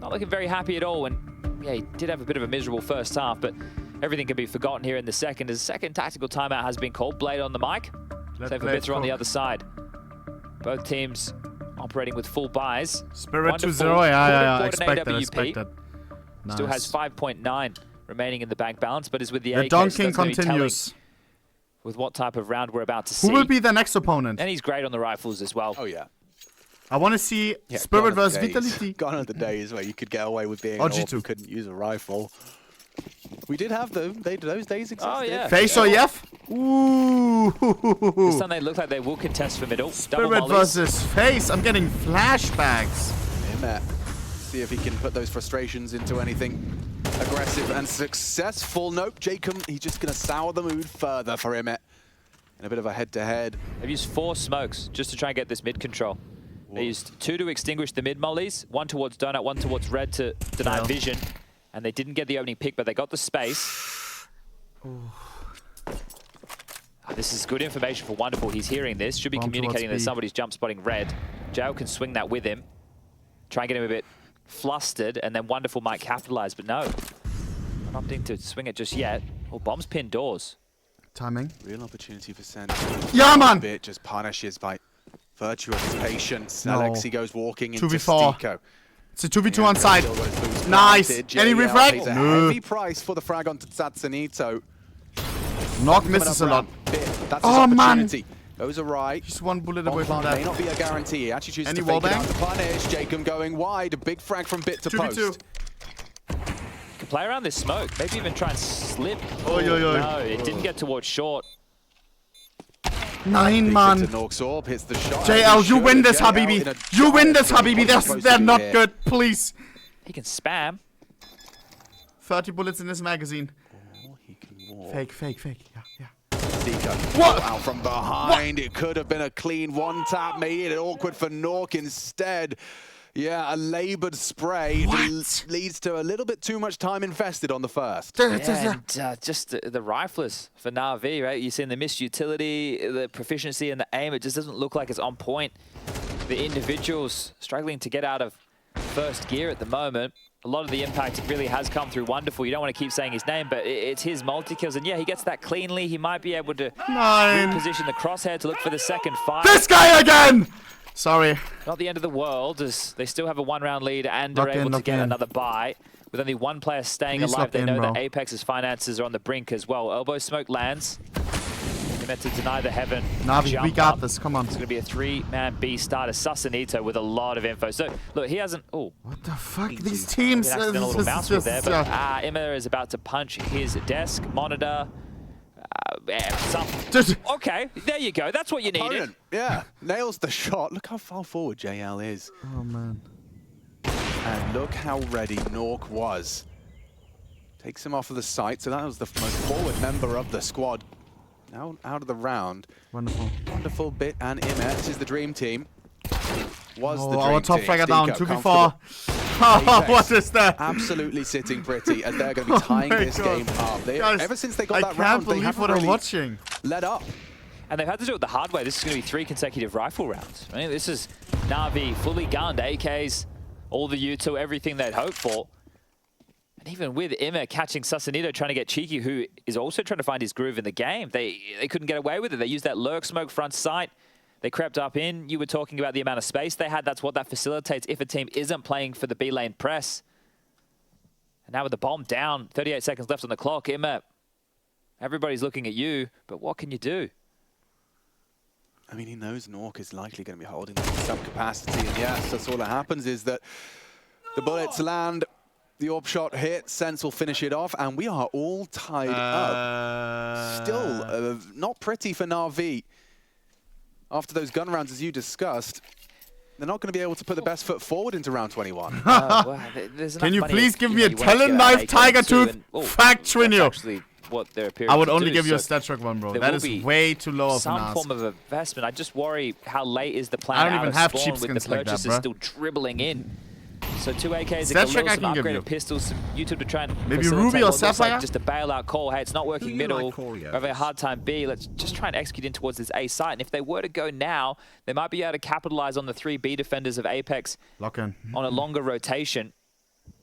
Not looking very happy at all. And yeah, he did have a bit of a miserable first half, but everything can be forgotten here in the second. As the second tactical timeout has been called. Blade on the mic. Save for bits are on the other side. Both teams operating with full buys. Spirit Wonderful. 2-0, yeah, Coordinate expected. AWP. Still has 5.9 remaining in the bank balance, but is with the The AK. donking So continues. with what type of round we're about to see. Who will be the next opponent? And he's great on the rifles as well. Oh, yeah. I want to see Yeah, Spirit gone are versus the days. Vitality. Gone are the days where you could get away with being Or an orc G2. who couldn't use a rifle. We did have them. Those days existed. Oh, yeah. FaZe or Yef? Ooh. This time they look like they will contest for middle. Double Spirit mollies. versus FaZe. I'm getting flashbacks. Imet. See if he can put those frustrations into anything aggressive and successful. Nope, Jacob, he's just going to sour the mood further for Imet. In a bit of a head-to-head. They've used 4 smokes just to try and get this mid control. They used 2 to extinguish the mid mollies, 1 towards donut, 1 towards red to deny vision. And they didn't get the opening pick, but they got the space. This is good information for Wonderful. He's hearing this. Should be Bomb communicating that towards B. somebody's jump spotting red. Jail can swing that with him. Try and get him a bit flustered, and then Wonderful might capitalize, but no. Not opting to swing it just yet. Oh, bombs pin doors. Timing. Real opportunity for Sen. Yeah, man. Bit just punishes by virtue of his patience. No. Alexi goes walking into 2v4. Stiko. It's a 2v2 on side. Still got his boost Nice. planted. Any Oh, JL refrag? pays a No. heavy price for the frag onto Tzatsanito. Knock misses a lot. That's Oh, his man. opportunity. Those are right. Just one bullet On away from plan may that. not be a guarantee. He actually chooses Any to fake it wallbang? out to punish. Jacob going wide. A big frag from Bit to 2v2. post. Can play around this smoke. Maybe even try and slip. Oi, oi, oi. No, it didn't get towards short. 9, Takes man. it to Norxorb, hits the shot. JL, you Should. win this, JL Habibi. in a You win this, giant Habibi. what's he They're supposed to not do here? good. Please. He can spam. 30 bullets in this magazine. Oh, he can walk. Fake. Yeah. Stiko. What? Out from behind. It could have been a clean one tap. Made it awkward for Nork instead. Yeah, a laboured spray leads to a little bit too much time invested on the first. Yeah, and just the riflers for Navi, right? You're seeing the missed utility, the proficiency, and the aim. It just doesn't look like it's on point. The individuals struggling to get out of first gear at the moment. A lot of the impact really has come through Wonderful. You don't want to keep saying his name, but it's his multi-kills. And yeah, he gets that cleanly. He might be able to 9. reposition the crosshair to look for the second fight. This guy again! Sorry. Not the end of the world, as they still have a 1-round lead and Lock are in, able to lock get in. another bye. With only 1 player staying Please alive, lock they in, know bro. that Apex's finances are on the brink as well. Elbow smoke lands. They meant to deny the heaven. Navi, we Jump got up. this. Come on. It's going to be a 3-man B starter. Susanito with a lot of info. So, look, he hasn't... Oh, What the fuck? These teams. an accidental little mouse with there. But Emma is about to punch his desk, monitor. Just Okay, there you go. That's what you needed. Opponent, yeah, nails the shot. Look how far forward JL is. Oh, man. And look how ready Nork was. Takes him off of the site, so that was the most forward member of the squad. Now out of the round. Wonderful. Wonderful Bit and Imet. This is the dream team. Was the Oh, dream our top team. fragger down. Stiko 2v4. Oh, Apex. what is that? Absolutely sitting pretty, as they're going to be tying Oh my this God. game up. Guys, Ever since they got I that can't round, they believe haven't what I'm really watching. let up. And they've had to do it the hard way. This is going to be 3 consecutive rifle rounds. I mean, this is Navi fully gunned, AKs, all the U2, everything they'd hoped for. And even with Emma catching Susanito trying to get cheeky, who is also trying to find his groove in the game, they couldn't get away with it. They used that lurk smoke front sight. They crept up in. You were talking about the amount of space they had. That's what that facilitates if a team isn't playing for the B lane press. And now with the bomb down, 38 seconds left on the clock, Emma, everybody's looking at you, but what can you do? I mean, he knows Nork is likely going to be holding in some capacity, and yes, that's all that happens is that the bullets land, the AWP shot hits, Sense will finish it off, and we are all tied up. Still not pretty for Navi. After those gun rounds, as you discussed, they're not going to be able to put the best foot forward into round 21. Well, Can you please give me a talent knife, tiger tooth, factory new? I would only give you a stat track one, bro. That is way too low of an some ask. form of investment. I just worry how late is the plan I don't out even of have spawn cheap with skins the like that, purchases bruh. still dribbling in. So 2 AKs, Stat a check I some can give upgraded you. pistols, some YouTube to try and Maybe facilitate Ruby or what looks like Sapphire? just a bailout call. Hey, it's not working middle. like Korea? We're having a hard time B. Let's just try and execute in towards this A site. And if they were to go now, they might be able to capitalize on the 3 B defenders of Apex Lock in. on a longer rotation.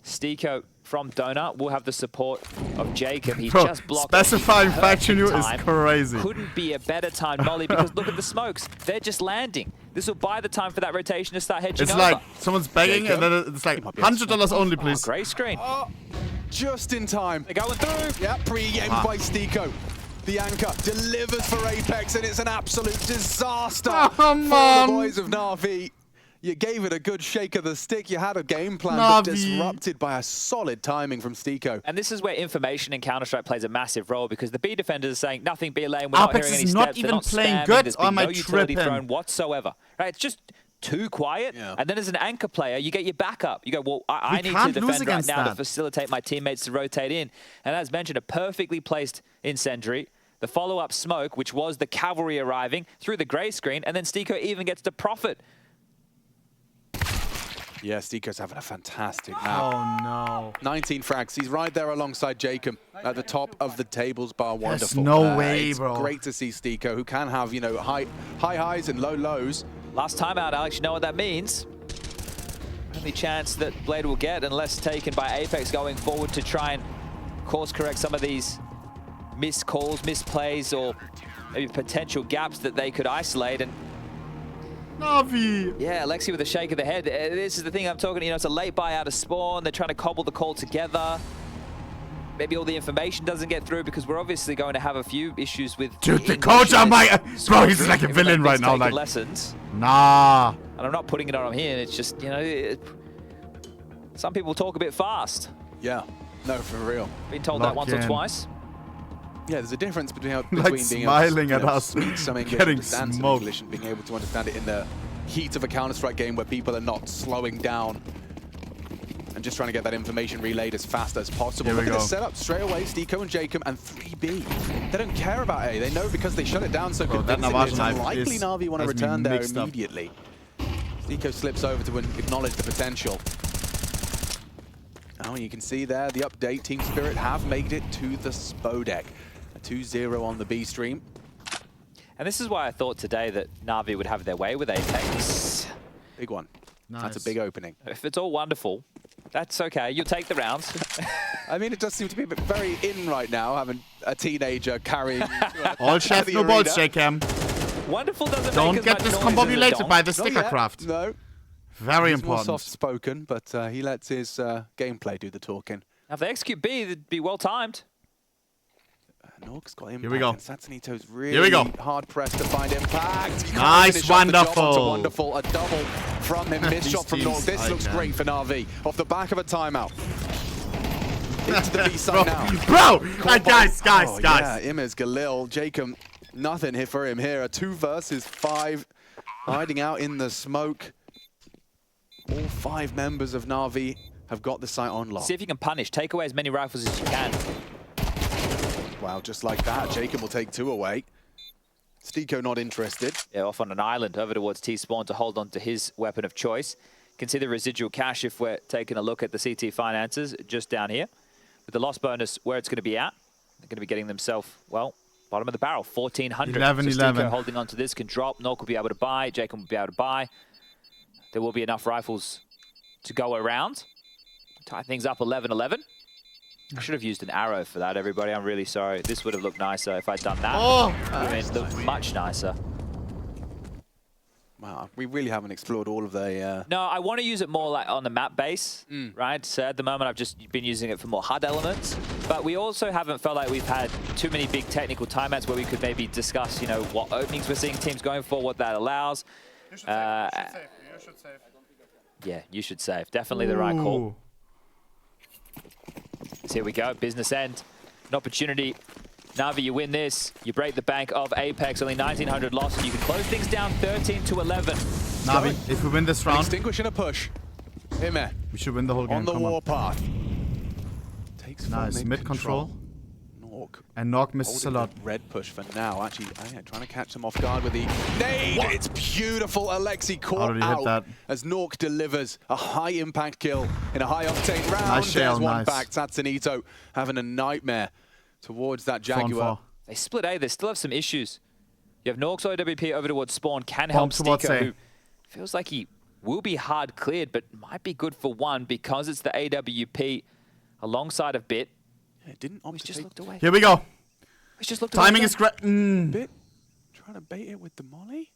Stiko from Donut will have the support of Jacob. He Bro, just blocked. specifying faction you is crazy. Couldn't be a better time, Molly, because look at the smokes. They're just landing. This will buy the time for that rotation to start hedging It's over. like someone's begging and then it's like $100 only, please. Grey screen. Oh, just in time. They're going through. Yeah, pre-game by Stiko. The anchor delivers for Apeks, and it's an absolute disaster for the boys of NaVi. You gave it a good shake of the stick. You had a game plan, but disrupted by a solid timing from Stiko. And this is where information in Counter-Strike plays a massive role, because the B defenders are saying nothing B lane. We're not hearing any steps. Apeks is not even playing good on my utility thrown whatsoever. Right? It's just too quiet. Yeah. And then as an anchor player, you get your backup. You go, well, I need to defend right now to facilitate my teammates to rotate in. And as mentioned, a perfectly placed incendiary. The follow-up smoke, which was the cavalry arriving through the grey screen, and then Stiko even gets to profit. Yeah, Stiko's having a fantastic map. Oh, no. 19 frags. He's right there alongside Jacob at the top of the tables bar. Wonderful. There's no way, it's bro. Great to see Stiko, who can have, you know, high highs and low lows. Last time out, Alex, you know what that means? Only chance that Blade will get, unless taken by Apeks going forward to try and course correct some of these missed calls, misplays, or maybe potential gaps that they could isolate. And NaVi. yeah, Alexi with a shake of the head. This is the thing I'm talking, you know, it's a late buy out of spawn. They're trying to cobble the call together. Maybe all the information doesn't get through, because we're obviously going to have a few issues with... Dude, the coach on my... Bro, he's like a villain right now. Like, lessons. Nah. And I'm not putting it on him here. It's just, you know, some people talk a bit fast. Yeah, no, for real. Been told that once or twice. Yeah, there's a difference between like being smiling able to at us, speak some English, getting understand some smoked. English, and being able to understand it in the heat of a Counter-Strike game where people are not slowing down and just trying to get that information relayed as fast as possible. Look at the setup straight away. Stiko and Jacob and 3B. They don't care about A. They know because they shut it down so convincingly. It's unlikely NaVi want to return there immediately. Stiko slips over to acknowledge the potential. Oh, you can see there the update. Team Spirit have made it to the Spodek. A 2-0 on the B stream. And this is why I thought today that NaVi would have their way with Apeks. Big one. Nice. That's a big opening. If it's all wonderful, that's okay. You'll take the rounds. I mean, it does seem to be a bit very in right now, having a teenager carrying... All chef, no balls, J-Cam. Wonderful doesn't Don't make get as much noise as discombobulated by the sticker craft. No. Very He's important. more soft-spoken, but he lets his gameplay do the talking. Now, if they execute B, they'd be well timed. Nork's got impact. Here we go. And Satanito's really hard-pressed to find impact. Nice, wonderful. Wonderful. A double from him. Mid shot from Nork. This looks great for NaVi. Off the back of a timeout. Into the B side now. Bro! Guys. Yeah, Imez, Galil, Jacob, nothing here for him here. A 2 versus 5. Hiding out in the smoke. All 5 members of NaVi have got the site on lock. See if you can punish. Take away as many rifles as you can. Wow, just like that, Jacob will take 2 away. Stiko not interested. Yeah, off on an island over towards T-Spawn to hold on to his weapon of choice. You can see the residual cash if we're taking a look at the CT finances just down here. With the loss bonus where it's going to be at, they're going to be getting themselves, well, bottom of the barrel, 1,400. 11. Stiko holding on to this can drop. Nork will be able to buy. Jacob will be able to buy. There will be enough rifles to go around. Tie things up 11-11. I should have used an arrow for that, everybody. I'm really sorry. This would have looked nicer if I'd done that. Oh! It looked much nicer. Wow, we really haven't explored all of the... No, I want to use it more like on the map base, right? So at the moment, I've just been using it for more HUD elements. But we also haven't felt like we've had too many big technical timeouts where we could maybe discuss, you know, what openings we're seeing teams going for, what that allows. You should save. You should save. Yeah, you should save. Definitely the right call. So here we go, business end. An opportunity. NaVi, you win this. You break the bank of Apeks, only 1,900 lost, and you can close things down 13-11. NaVi, if we win this round... Extinguishing a push. Hime. We should win the whole game. On the warpath. Takes nice, mid control. Nork. And Nork misses a lot. Red push for now. Actually, trying to catch them off guard with the nade. What? It's beautiful. Alexi caught out hit that. as Nork delivers a high impact kill in a high octane round. Nice shell, There's one nice. back. Tatsunito having a nightmare towards that Jaguar. They split A. They still have some issues. You have Nork's OWP over towards spawn. Can help Stiko, who feels like he will be hard cleared, but might be good for one because it's the AWP alongside of Bit. Yeah, it didn't He's just looked away. Here we go. He's just looked Timing away. is great. Bit trying to bait it with the molly.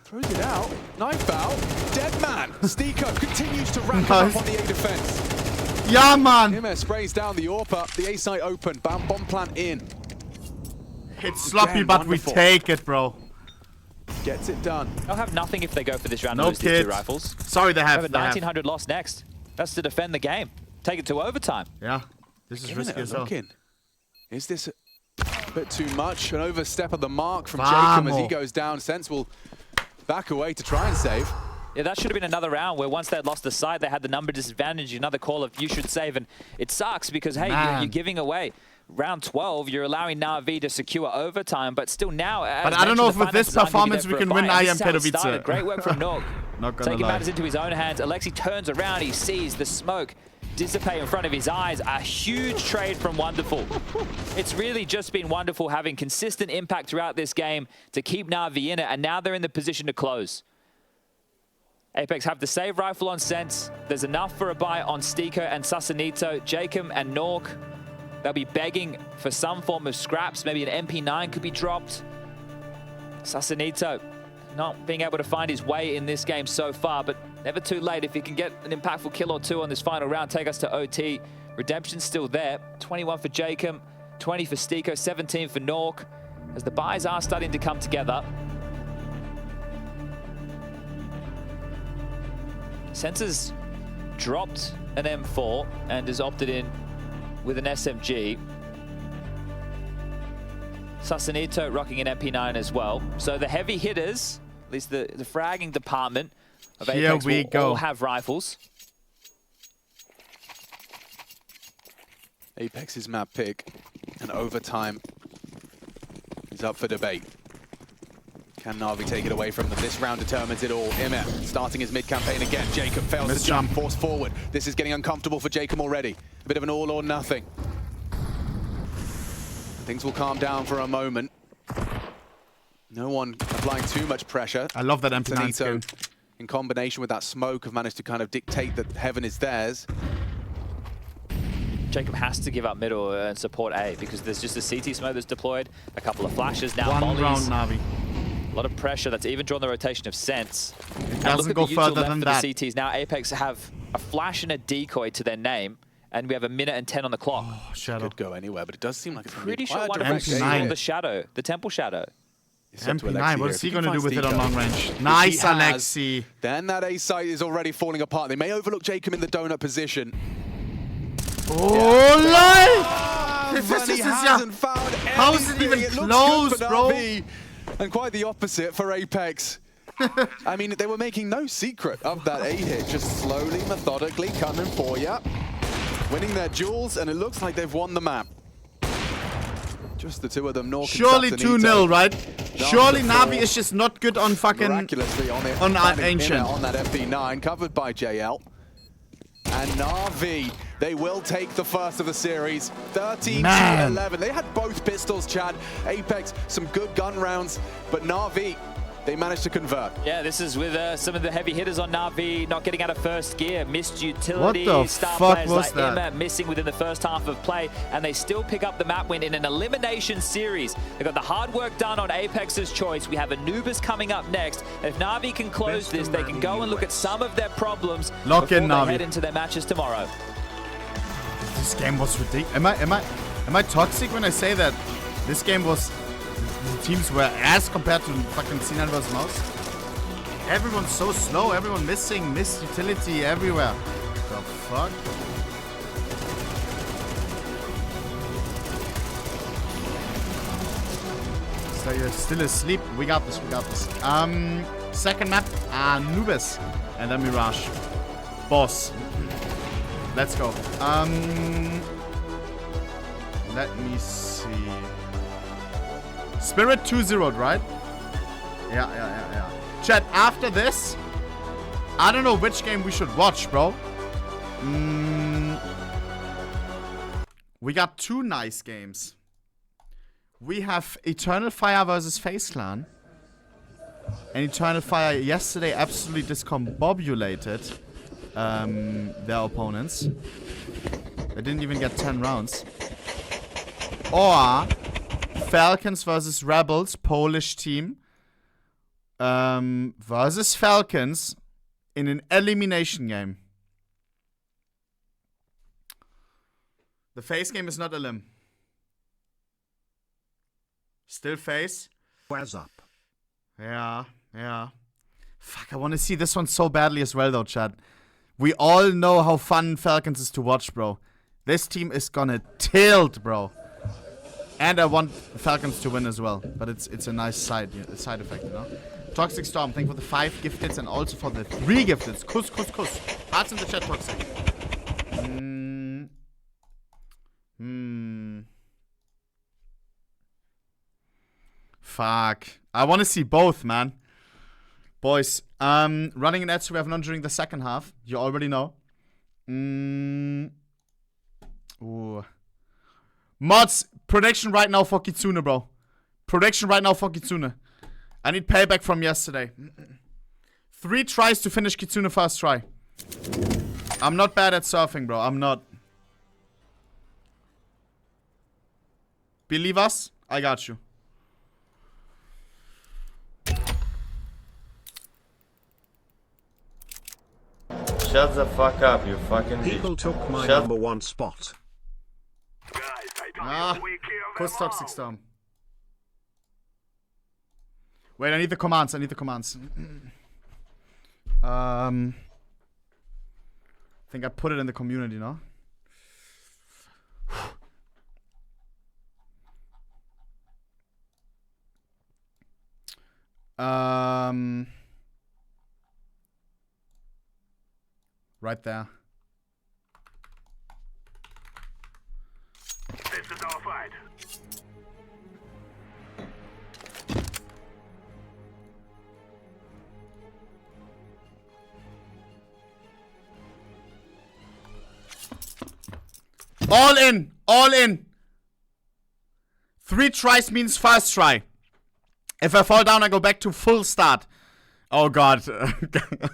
Throws it out. Knife out. Dead man. Stiko continues to rack up on the A defense. Yeah, man. Himmer sprays down the AWP. The A site open. Bomb plant in. It's sloppy, Again, but wonderful. we take it, bro. Gets it done. They'll have nothing if they go for this round No and lose these kids. 2 rifles. Sorry, they They have. have a 1900 loss next. That's to defend the game. Take it to overtime. Yeah, this is Giving risky it a as well. look in. Is this a bit too much? An overstep of the mark from Vamos. Jacob as he goes down. Ence will back away to try and save. Yeah, that should have been another round where once they'd lost the site, they had the number disadvantage, another call of you should save. And it sucks because, hey, you're giving away. Round 12, you're allowing NaVi to secure overtime, but still now... But I don't know if with this performance we can win IM Katowice. Great work from Nok. Not gonna Taking lie. matters into his own hands. Alexi turns around, he sees the smoke dissipate in front of his eyes. A huge trade from Wonderful. It's really just been Wonderful having consistent impact throughout this game to keep NaVi in it, and now they're in the position to close. Apeks have the save rifle on Sense. There's enough for a buy on Stiko and Sasanito. Jacob and Nork, they'll be begging for some form of scraps. Maybe an MP9 could be dropped. Sasanito not being able to find his way in this game so far, but never too late. If he can get an impactful kill or two on this final round, take us to OT. Redemption's still there. 21 for Jacob, 20 for Stiko, 17 for Nork, as the buys are starting to come together. Sense's dropped an M4 and has opted in with an SMG. Sasanito rocking an MP9 as well. So the heavy hitters, at least the fragging department of Apeks will all have rifles. Apex's map pick and overtime is up for debate. Can NaVi take it away from them? This round determines it all. Immer starting his mid-campaign again. Jacob fails to jump, forced forward. This is getting uncomfortable for Jacob already. A bit of an all or nothing. Things will calm down for a moment. No one applying too much pressure. I love that MP9 skin. In combination with that smoke, have managed to kind of dictate that heaven is theirs. Jacob has to give up middle and support A because there's just a CT smoke that's deployed, a couple of flashes, now One mollies. round Navi. A lot of pressure. That's even drawn the rotation of Sense. It doesn't go further than that. The CTs. Now Apeks have a flash and a decoy to their name, and we have a minute and 10 on the clock. Oh, Shadow. Could go anywhere, but it does seem like it's Pretty sure quite a one of direct them MP9. saw the shadow, the temple shadow. MP9, what is he going to do with it on long range? Nice, Alexi. Then that A site is already falling apart. They may overlook Jacob in the donut position. Oh, Yeah. This is hasn't found How is it even anything. close, looks good for bro? NaVi, and quite the opposite for Apeks. I mean, they were making no secret of that A hit, just slowly, methodically coming for you, winning their duels, and it looks like they've won the map. Just the two of them. Nork Surely and 2-0, right? Surely before. Navi is just not good on fucking... Miraculously on finding Ancient. Inner on that MP9, covered by JL. And NaVi, they will take the first of the series, 13-11. They had both pistols, Chad. Apeks, some good gun rounds, but NaVi, they managed to convert. Yeah, this is with some of the heavy hitters on NaVi not getting out of first gear. Missed utility. What the Star fuck players was like that? Emma missing within the first half of play, and they still pick up the map win in an elimination series. They got the hard work done on Apex's choice. We have Anubis coming up next. If NaVi can close this, they can go and look at some of their problems Lock before in, they NaVi. head into their matches tomorrow. This game was ridiculous. Am I toxic when I say that this game was... The teams were ass compared to fucking C9 vs Mouse? Everyone's so slow, everyone missing, missed utility everywhere. The fuck? So you're still asleep. We got this, we got this. Second map, Anubis. And then Mirage. Boss. Let's go. Let me see. Spirit 2-0'd, right? Yeah. Chat, after this, I don't know which game we should watch, bro. We got two nice games. We have Eternal Fire versus FaZe Clan. And Eternal Fire yesterday absolutely discombobulated their opponents. They didn't even get 10 rounds. Or Falcons versus Rebels, Polish team, versus Falcons in an elimination game. The FaZe game is not a limb. Still FaZe. Where's up? Yeah. Fuck, I want to see this one so badly as well, though, Chad. We all know how fun Falcons is to watch, bro. This team is gonna tilt, bro. And I want Falcons to win as well. But it's a nice side effect, you know? Toxic Storm, thank you for the 5 gifteds and also for the 3 gifteds. Kuss. Hearts in the chat, Toxic. Fuck. I want to see both, man. Boys, running an ads we have none during the second half. You already know. Ooh. Mods, prediction right now for Kitsune, bro. Prediction right now for Kitsune. I need payback from yesterday. 3 tries to finish Kitsune first try. I'm not bad at surfing, bro. I'm not. Believe us? I got you. Shut the fuck up, you fucking People bitch. took my Shut #1 spot. Kuss Toxic Storm. Wait, I need the commands. I think I put it in the community, no? Right there. This is our fight. All in. 3 tries means first try. If I fall down, I go back to full start. Oh god.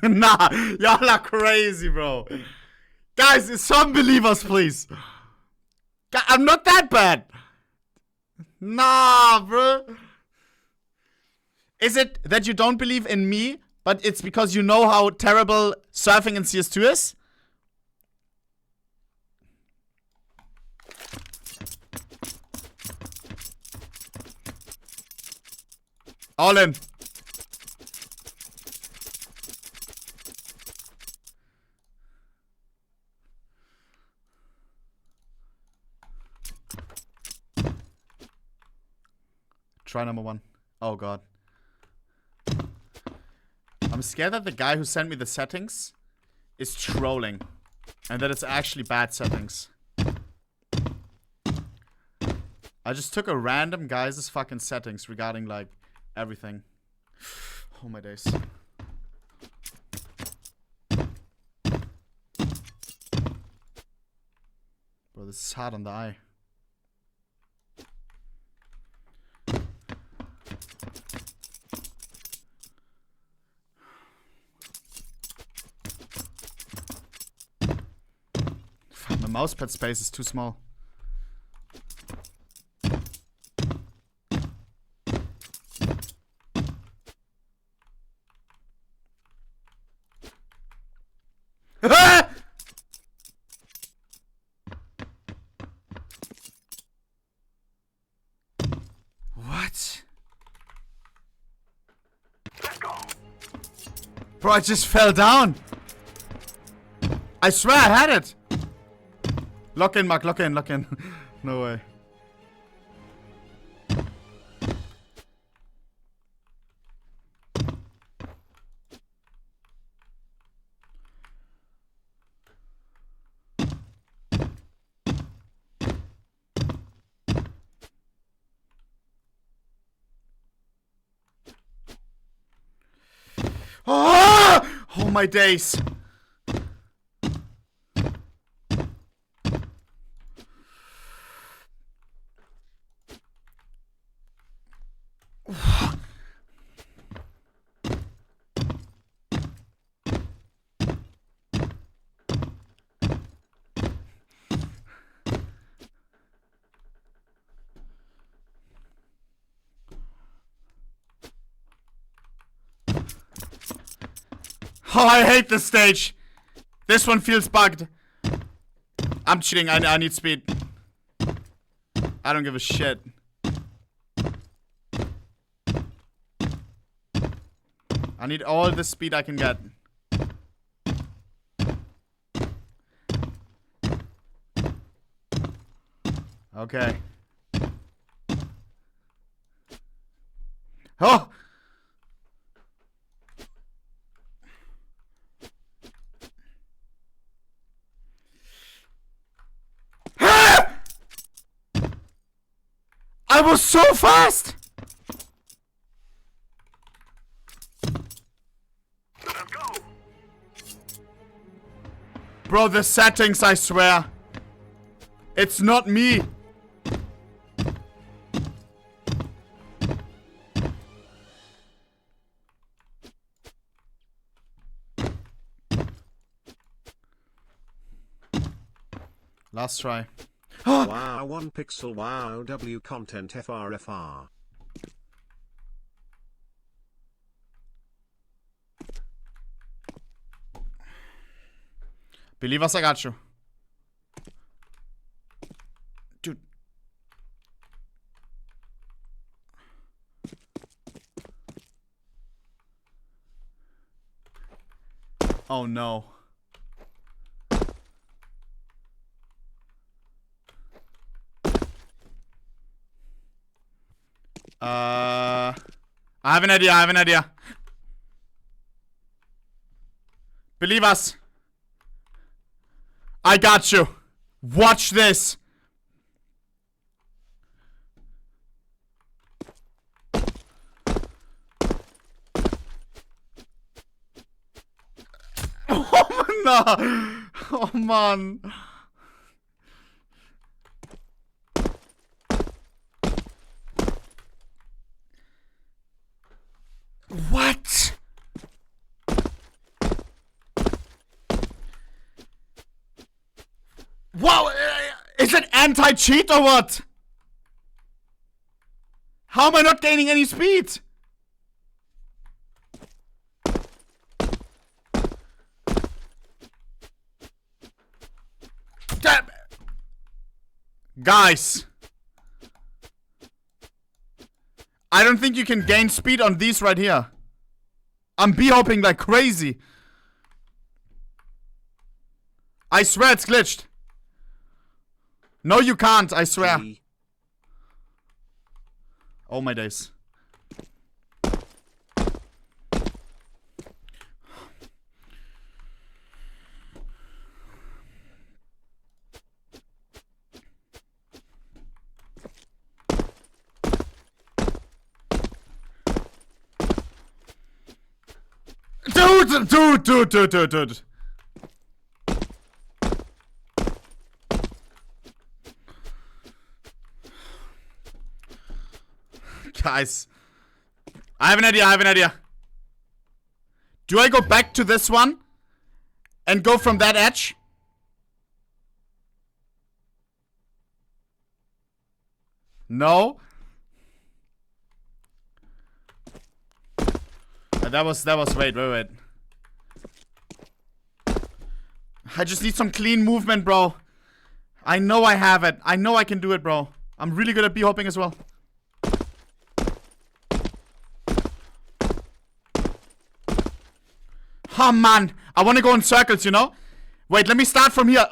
Nah, y'all are crazy, bro. Guys, some believers, please. I'm not that bad. Nah, bro. Is it that you don't believe in me, but it's because you know how terrible surfing in CS2 is? All in. Try number 1. Oh god. I'm scared that the guy who sent me the settings is trolling. And that it's actually bad settings. I just took a random guy's fucking settings regarding like everything. Oh my days. Bro, this is hard on the eye. Fuck, my mousepad space is too small. What? Bro, I just fell down. I swear I had it. Lock in, Mark. Lock in. No way. Oh my days. Oh, I hate this stage. This one feels bugged. I'm cheating. I need speed. I don't give a shit. I need all the speed I can get. Okay. Oh! I was so fast! Bro, the settings, I swear. It's not me. Last try. Wow, ohnePixel, wow, W content FRFR. Believe us, I got you. Dude. Oh no. I have an idea. Believe us. I got you. Watch this. Oh no. Oh man. What? Wow, is it anti-cheat or what? How am I not gaining any speed? Damn. Guys. I don't think you can gain speed on these right here. I'm b-hopping like crazy. I swear it's glitched. No, you can't, I swear. Oh my days. Dude. Guys, I have an idea. Do I go back to this one and go from that edge? No. That was wait. I just need some clean movement, bro. I know I have it. I know I can do it, bro. I'm really good at b-hopping as well. Oh man, I want to go in circles, you know? Wait, let me start from here.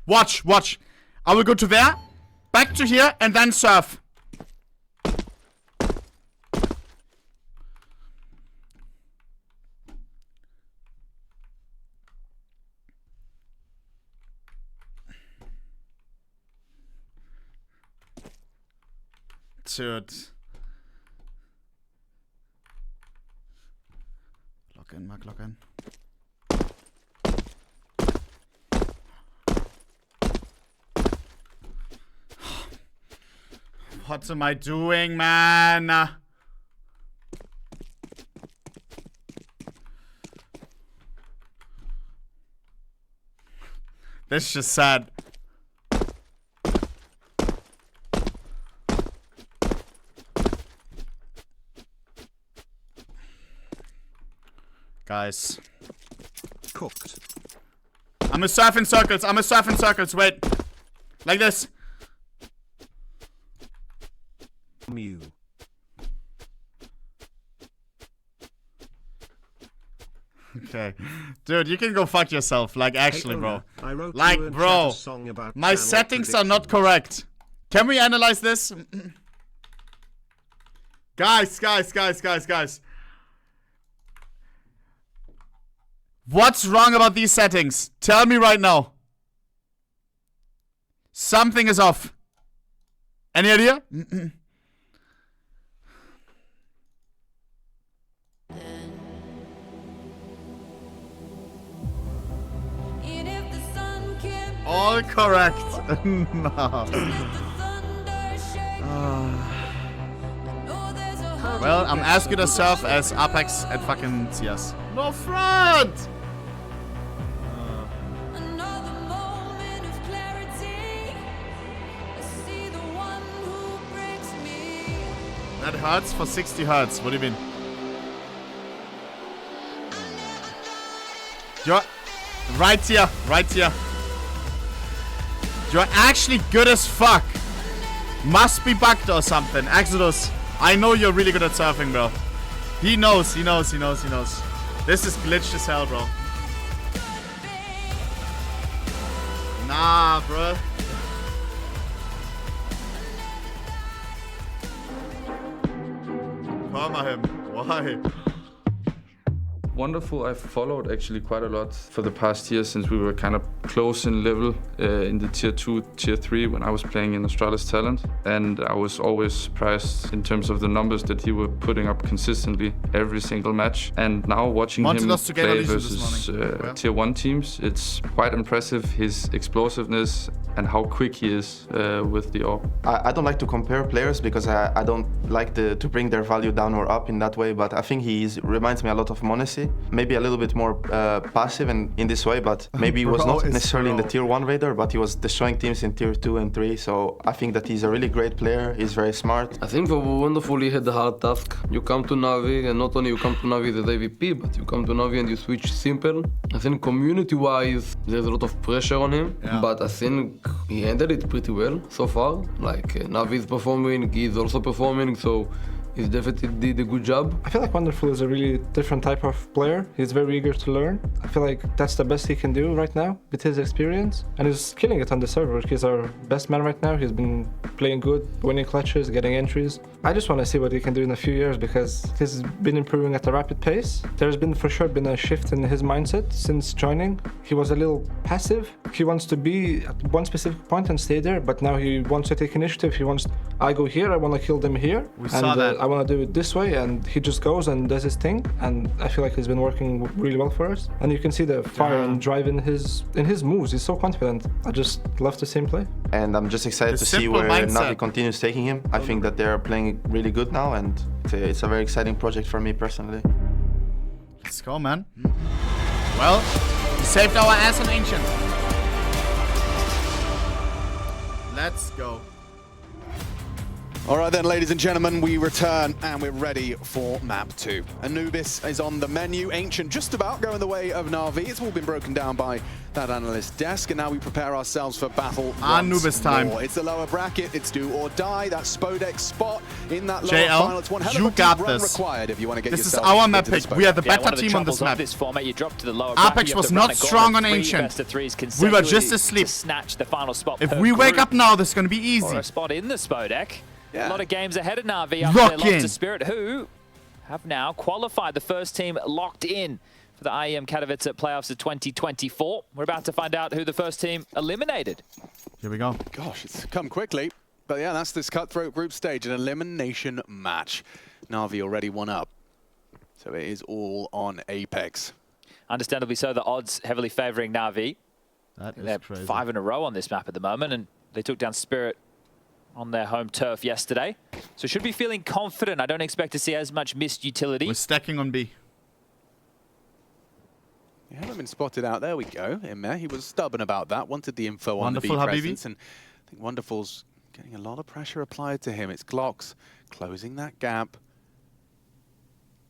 Watch. I will go to there, back to here, and then surf. Dude. Lock in. What am I doing, man? This is just sad. Guys. Cooked. I'm a surf in circles. I'm a surf in circles. Wait. Like this. Mew. Okay. Dude, you can go fuck yourself. Like, actually, bro. I wrote Like, you and bro. Chat a song about My channel settings are not predictions. correct. Can we analyze this? Guys. What's wrong about these settings? Tell me right now. Something is off. Any idea? All correct. No. Well, I'm asking to serve as Apeks and fucking CS. No front! That hurts for 60 hertz. What do you mean? You're right here. You're actually good as fuck. Must be bugged or something. Exodus, I know you're really good at surfing, bro. He knows. This is glitched as hell, bro. Nah, bro. Farmer him. Why? Wonderful. I've followed actually quite a lot for the past year since we were kind of close in level in the tier 2, tier 3 when I was playing in Astralis Talent. And I was always surprised in terms of the numbers that he were putting up consistently every single match. And now watching him play versus tier 1 teams, it's quite impressive, his explosiveness and how quick he is with the orb. I don't like to compare players because I don't like to bring their value down or up in that way, but I think he reminds me a lot of Monesy. Maybe a little bit more passive in this way, but maybe he was not necessarily in the tier 1 radar, but he was destroying teams in tier 2 and 3, so I think that he's a really great player, he's very smart. I think for Wonderful he had the hard task. You come to Navi, and not only you come to Navi the AVP, but you come to Navi and you switch simple. I think community-wise, there's a lot of pressure on him, but I think he handled it pretty well so far. Like, Navi is performing, he's also performing, so he definitely did a good job. I feel like Wonderful is a really different type of player. He's very eager to learn. I feel like that's the best he can do right now with his experience. And he's killing it on the server. He's our best man right now. He's been playing good, winning clutches, getting entries. I just want to see what he can do in a few years because he's been improving at a rapid pace. There's been for sure been a shift in his mindset since joining. He was a little passive. He wants to be at one specific point and stay there, but now he wants to take initiative. He wants, I go here, I want to kill them here. We saw that. I want to do it this way, and he just goes and does his thing, and I feel like he's been working really well for us. And you can see the fire and drive in his moves. He's so confident. I just love to see him play. And I'm just excited to see where Navi continues taking him. I think that they're playing really good now, and it's a very exciting project for me personally. Let's go, man. Well, we saved our ass on Ancient. Let's go. All right then, ladies and gentlemen, we return and we're ready for map 2. Anubis is on the menu. Ancient just about going the way of Navi. It's all been broken down by that analyst desk, and now we prepare ourselves for battle. Anubis time. It's the lower bracket. It's do or die. That Spodek spot in that lower JL, final. It's one hell you of a got deep run this. required if you want to get This is yourself our map into pick. the We are the Spodek. better team on this map. This format, you drop to the lower Apeks was not strong on Ancient. We were just asleep. Snatch the final spot. If we wake up now, this is going to be easy. Or a spot in the Spodek. Yeah. A lot of games ahead of Navi after their loss to Spirit, who have now qualified. The first team locked in for the IEM Katowice playoffs of 2024. We're about to find out who the first team eliminated. Here we go. Gosh, it's come quickly. But yeah, that's this cutthroat group stage, an elimination match. Navi already won up. So it is all on Apeks. Understandably so, the odds heavily favoring Navi. They're crazy. 5 in a row on this map at the moment, and they took down Spirit on their home turf yesterday. So should be feeling confident. I don't expect to see as much missed utility. We're stacking on B. He hasn't been spotted out. There we go. In there. He was stubborn about that. Wanted the info Wonderful, on the B Habibi. presence. And I think Wonderful's getting a lot of pressure applied to him. It's Glocks closing that gap.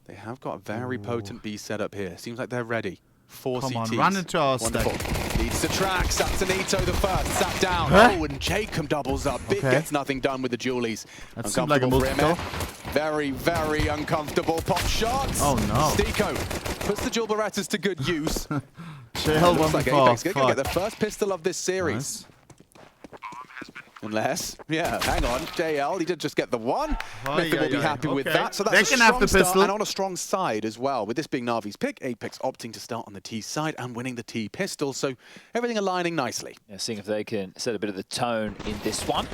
They have got a very potent B setup here. Seems like they're ready. 4 Come CTs. on, run into our Wonderful. stack. Leads the track. Satanito the first. Sat down. Huh? Oh, and Jacob doubles up. Bit Okay. gets nothing done with the Julies. That seemed like a Uncomfortable for him, multi-kill. Very, very uncomfortable. Pop shots. Oh, no. Stiko puts the Jewel Berettas to good use. Chill, Looks like 1v4. Apeks gonna get the first pistol of this series. Nice. Unless, yeah, hang on, JL, he did just get the one. Mythic will be happy with Okay. that. So They that's can a have strong the start pistol. and on a strong side as well. With this being Navi's pick, Apeks opting to start on the T side and winning the T pistol. So everything aligning nicely. Yeah, seeing if they can set a bit of the tone in this one.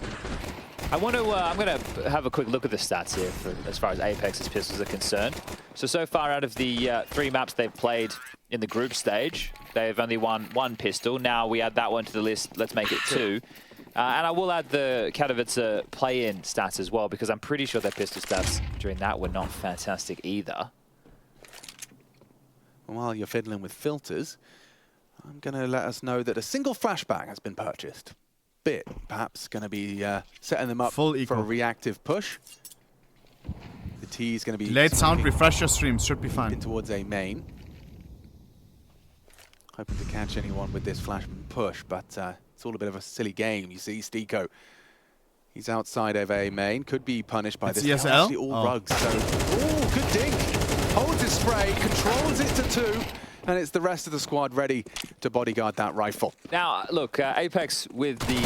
I'm going to have a quick look at the stats here as far as Apex's pistols are concerned. So far out of the 3 maps they've played in the group stage, they've only won 1 pistol. Now we add that one to the list. Let's make it 2. And I will add the Katowice play-in stats as well, because I'm pretty sure their pistol stats during that were not fantastic either. While you're fiddling with filters, I'm going to let us know that a single flashbang has been purchased. Bit, perhaps, going to be setting them up for a reactive push. The T is going to be... Late sound, refresh your stream, should be fine. In towards A main. Hoping to catch anyone with this flash push, but it's all a bit of a silly game. You see Stiko, he's outside of A main, could be punished by this. ESL? Actually all rugs, so... Oh, good dink! Holds his spray, controls it to 2, and it's the rest of the squad ready to bodyguard that rifle. Now, look, Apeks with the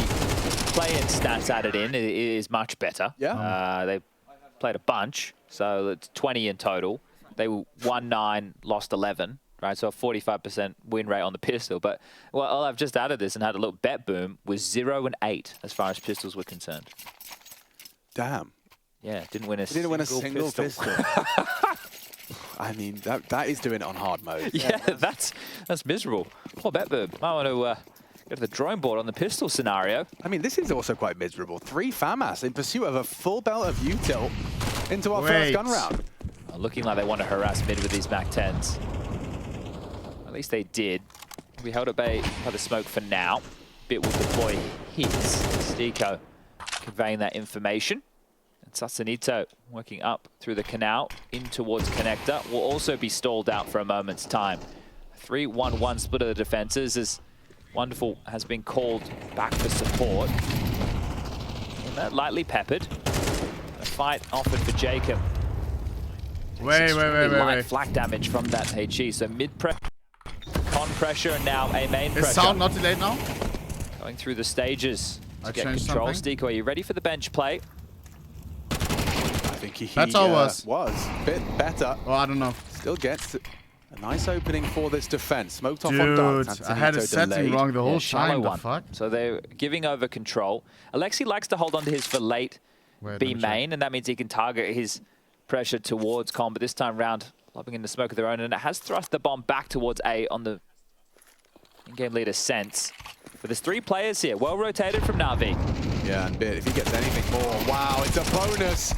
play-in stats added in is much better. Yeah. They played a bunch, so it's 20 in total. They won 9, lost 11. Right, so a 45% win rate on the pistol. But well, I've just added this and had a little bet boom, was 0 and 8 as far as pistols were concerned. Damn. Yeah, didn't win a single pistol. I mean, that is doing it on hard mode. Yeah, that's miserable. Poor bet boom. I want to go to the drawing board on the pistol scenario. I mean, this is also quite miserable. 3 FAMAS in pursuit of a full belt of util into our first gun round. Looking like they want to harass mid with these Mac 10s. At least they did. We held at bay by the smoke for now. Bit will deploy his. Stiko conveying that information. And Sasanito working up through the canal in towards connector. Will also be stalled out for a moment's time. 3-1-1 split of the defenses as Wonderful has been called back for support. And that lightly peppered. A fight offered for Jacob. Wait. Light flak damage from that HE. So mid pressure. Con pressure and now A main pressure. Is sound not delayed now? Going through the stages to get changed control. something. Stiko, are you ready for the bench play? I think he That's all was a bit better. Oh, I don't know. Still gets a nice opening for this defense. Smoked off on Dude, darts. I had a setting wrong the whole time. The one. fuck? So they're giving over control. Alexi likes to hold on to his for late B main, and that means he can target his pressure towards Con, but this time round, lobbing in the smoke of their own, and it has thrust the bomb back towards A on the in-game leader Sense. But there's 3 players here, well rotated from Navi. Yeah, and Bit, if he gets anything more, wow, it's a bonus.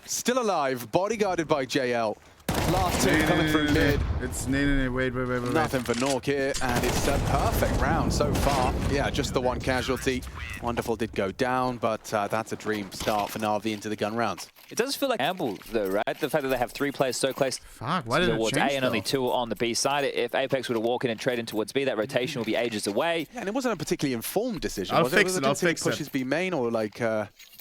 Still alive, bodyguarded by JL. Last 2 coming through mid. It's wait. Nothing for Nork here, and it's a perfect round so far. Yeah, just the 1 casualty. Wonderful did go down, but that's a dream start for Navi into the gun rounds. It does feel like amble though, right? The fact that they have 3 players so close towards A and only 2 on the B side. If Apeks were to walk in and trade in towards B, that rotation will be ages away. Yeah, and it wasn't a particularly informed decision. I'll was fix it? it, I'll fix it. Pushes B main or like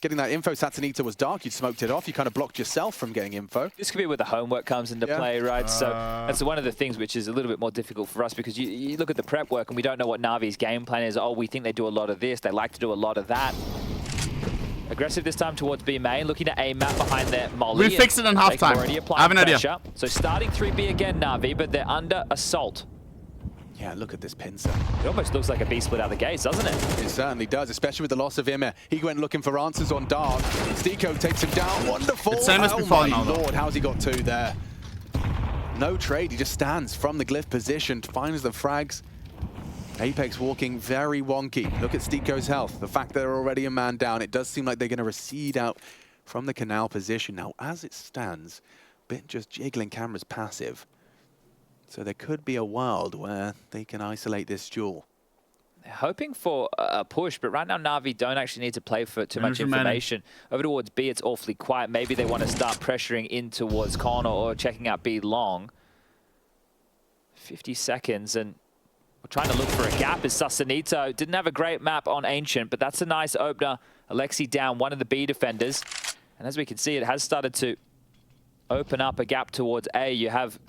getting that info. Satanito was dark, you smoked it off, you kind of blocked yourself from getting info. This could be where the homework comes into play, right? So that's one of the things which is a little bit more difficult for us because you look at the prep work and we don't know what Navi's game plan is. Oh, we think they do a lot of this, they like to do a lot of that. Aggressive this time towards B main, looking at A map behind their molly. We fixed it in halftime. I have an idea. So starting 3B again, Navi, but they're under assault. Yeah, look at this pincer. It almost looks like a B split out the gates, doesn't it? It certainly does, especially with the loss of Immer. He went looking for answers on Dark. Stiko takes him down. Wonderful. It's same as before now, Lord, how's he got 2 there? No trade. He just stands from the glyph position, finds the frags. Apeks walking very wonky. Look at Stiko's health. The fact they're already a man down, it does seem like they're going to recede out from the canal position. Now, as it stands, Bit just jiggling cameras passive. So there could be a world where they can isolate this duel. hoping for a push, but right now Navi don't actually need to play for too much information. Over towards B, it's awfully quiet. Maybe they want to start pressuring in towards corner or checking out B long. 50 seconds, and we're trying to look for a gap. Is Susanito didn't have a great map on Ancient, but that's a nice opener. Alexi down one of the B defenders, and as we can see, it has started to open up a gap towards A. You have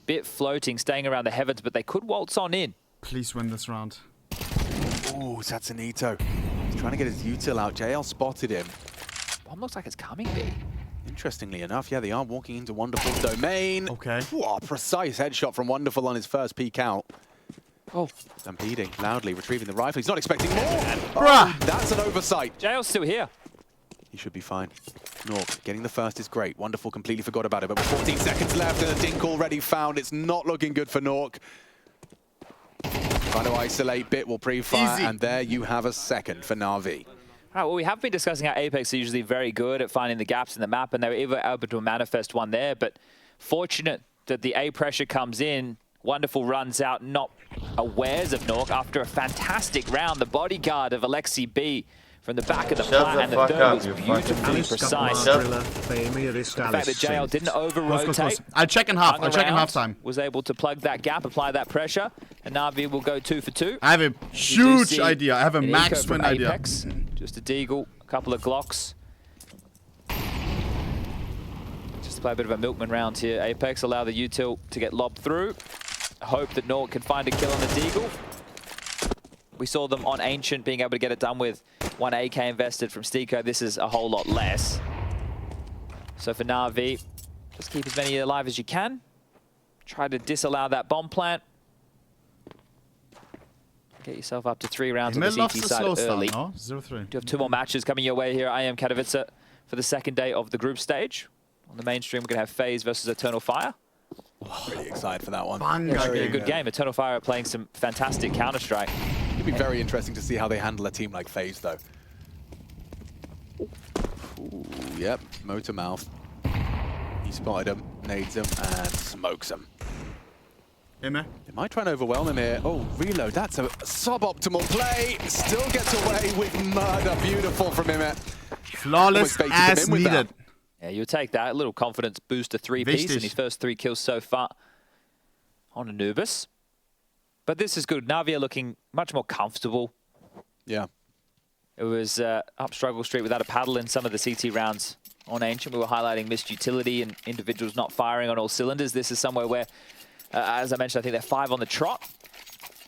Bit floating, staying around the heavens, but they could waltz on in. Please win this round. Ooh, Satsanito. He's trying to get his util out. JL spotted him. Bomb looks like it's coming, B. Interestingly enough, yeah, they are walking into Wonderful's domain. Okay. Whoa, precise headshot from Wonderful on his first peek out. Oh. Stampeding loudly, retrieving the rifle. He's not expecting more. Bruh. Oh, that's an oversight. JL's still here. He should be fine. Nork getting the first is great. Wonderful completely forgot about it, but with 14 seconds left and a dink already found, it's not looking good for Nork. Trying to isolate, Bit will pre-fire, and there you have a second for Navi. All right, well, we have been discussing how Apeks are usually very good at finding the gaps in the map, and they were able to manifest one there, but fortunate that the A pressure comes in. Wonderful runs out, not awares of Nork after a fantastic round. The bodyguard of Alexi B from the back of the plat, and the third was beautifully precise. The fact that JL didn't over-rotate. I'll check in half. I'll check in half time. Was able to plug that gap, apply that pressure, and Navi will go 2 for 2. I have a huge idea. I have a max win idea. Apex, just a deagle, a couple of Glocks. Just to play a bit of a milkman round here. Apex allow the util to get lobbed through. Hope that Nork can find a kill on the deagle. We saw them on Ancient being able to get it done with 1 AK invested from Stiko. This is a whole lot less. So for Navi, just keep as many alive as you can. Try to disallow that bomb plant. Get yourself up to 3 rounds on the CT side early. No? 0-3. Do have 2 more matches coming your way here. I am Katowice for the second day of the group stage. On the main stream, we're going to have FaZe versus Eternal Fire. Really excited for that one. Yeah, should be a good game. Eternal Fire are playing some fantastic Counter-Strike. It'd be very interesting to see how they handle a team like FaZe, though. Ooh, yep, motor mouth. He spotted him, nades him, and smokes him. They might try and overwhelm him here. Oh, reload. That's a suboptimal play. Still gets away with murder. Beautiful from him. Flawless as needed. Yeah, you'll take that. A little confidence booster 3-piece in his first 3 kills so far on Anubis. But this is good. Navi are looking much more comfortable. Yeah. It was up struggle street without a paddle in some of the CT rounds on Ancient. We were highlighting missed utility and individuals not firing on all cylinders. This is somewhere where, as I mentioned, I think they're 5 on the trot.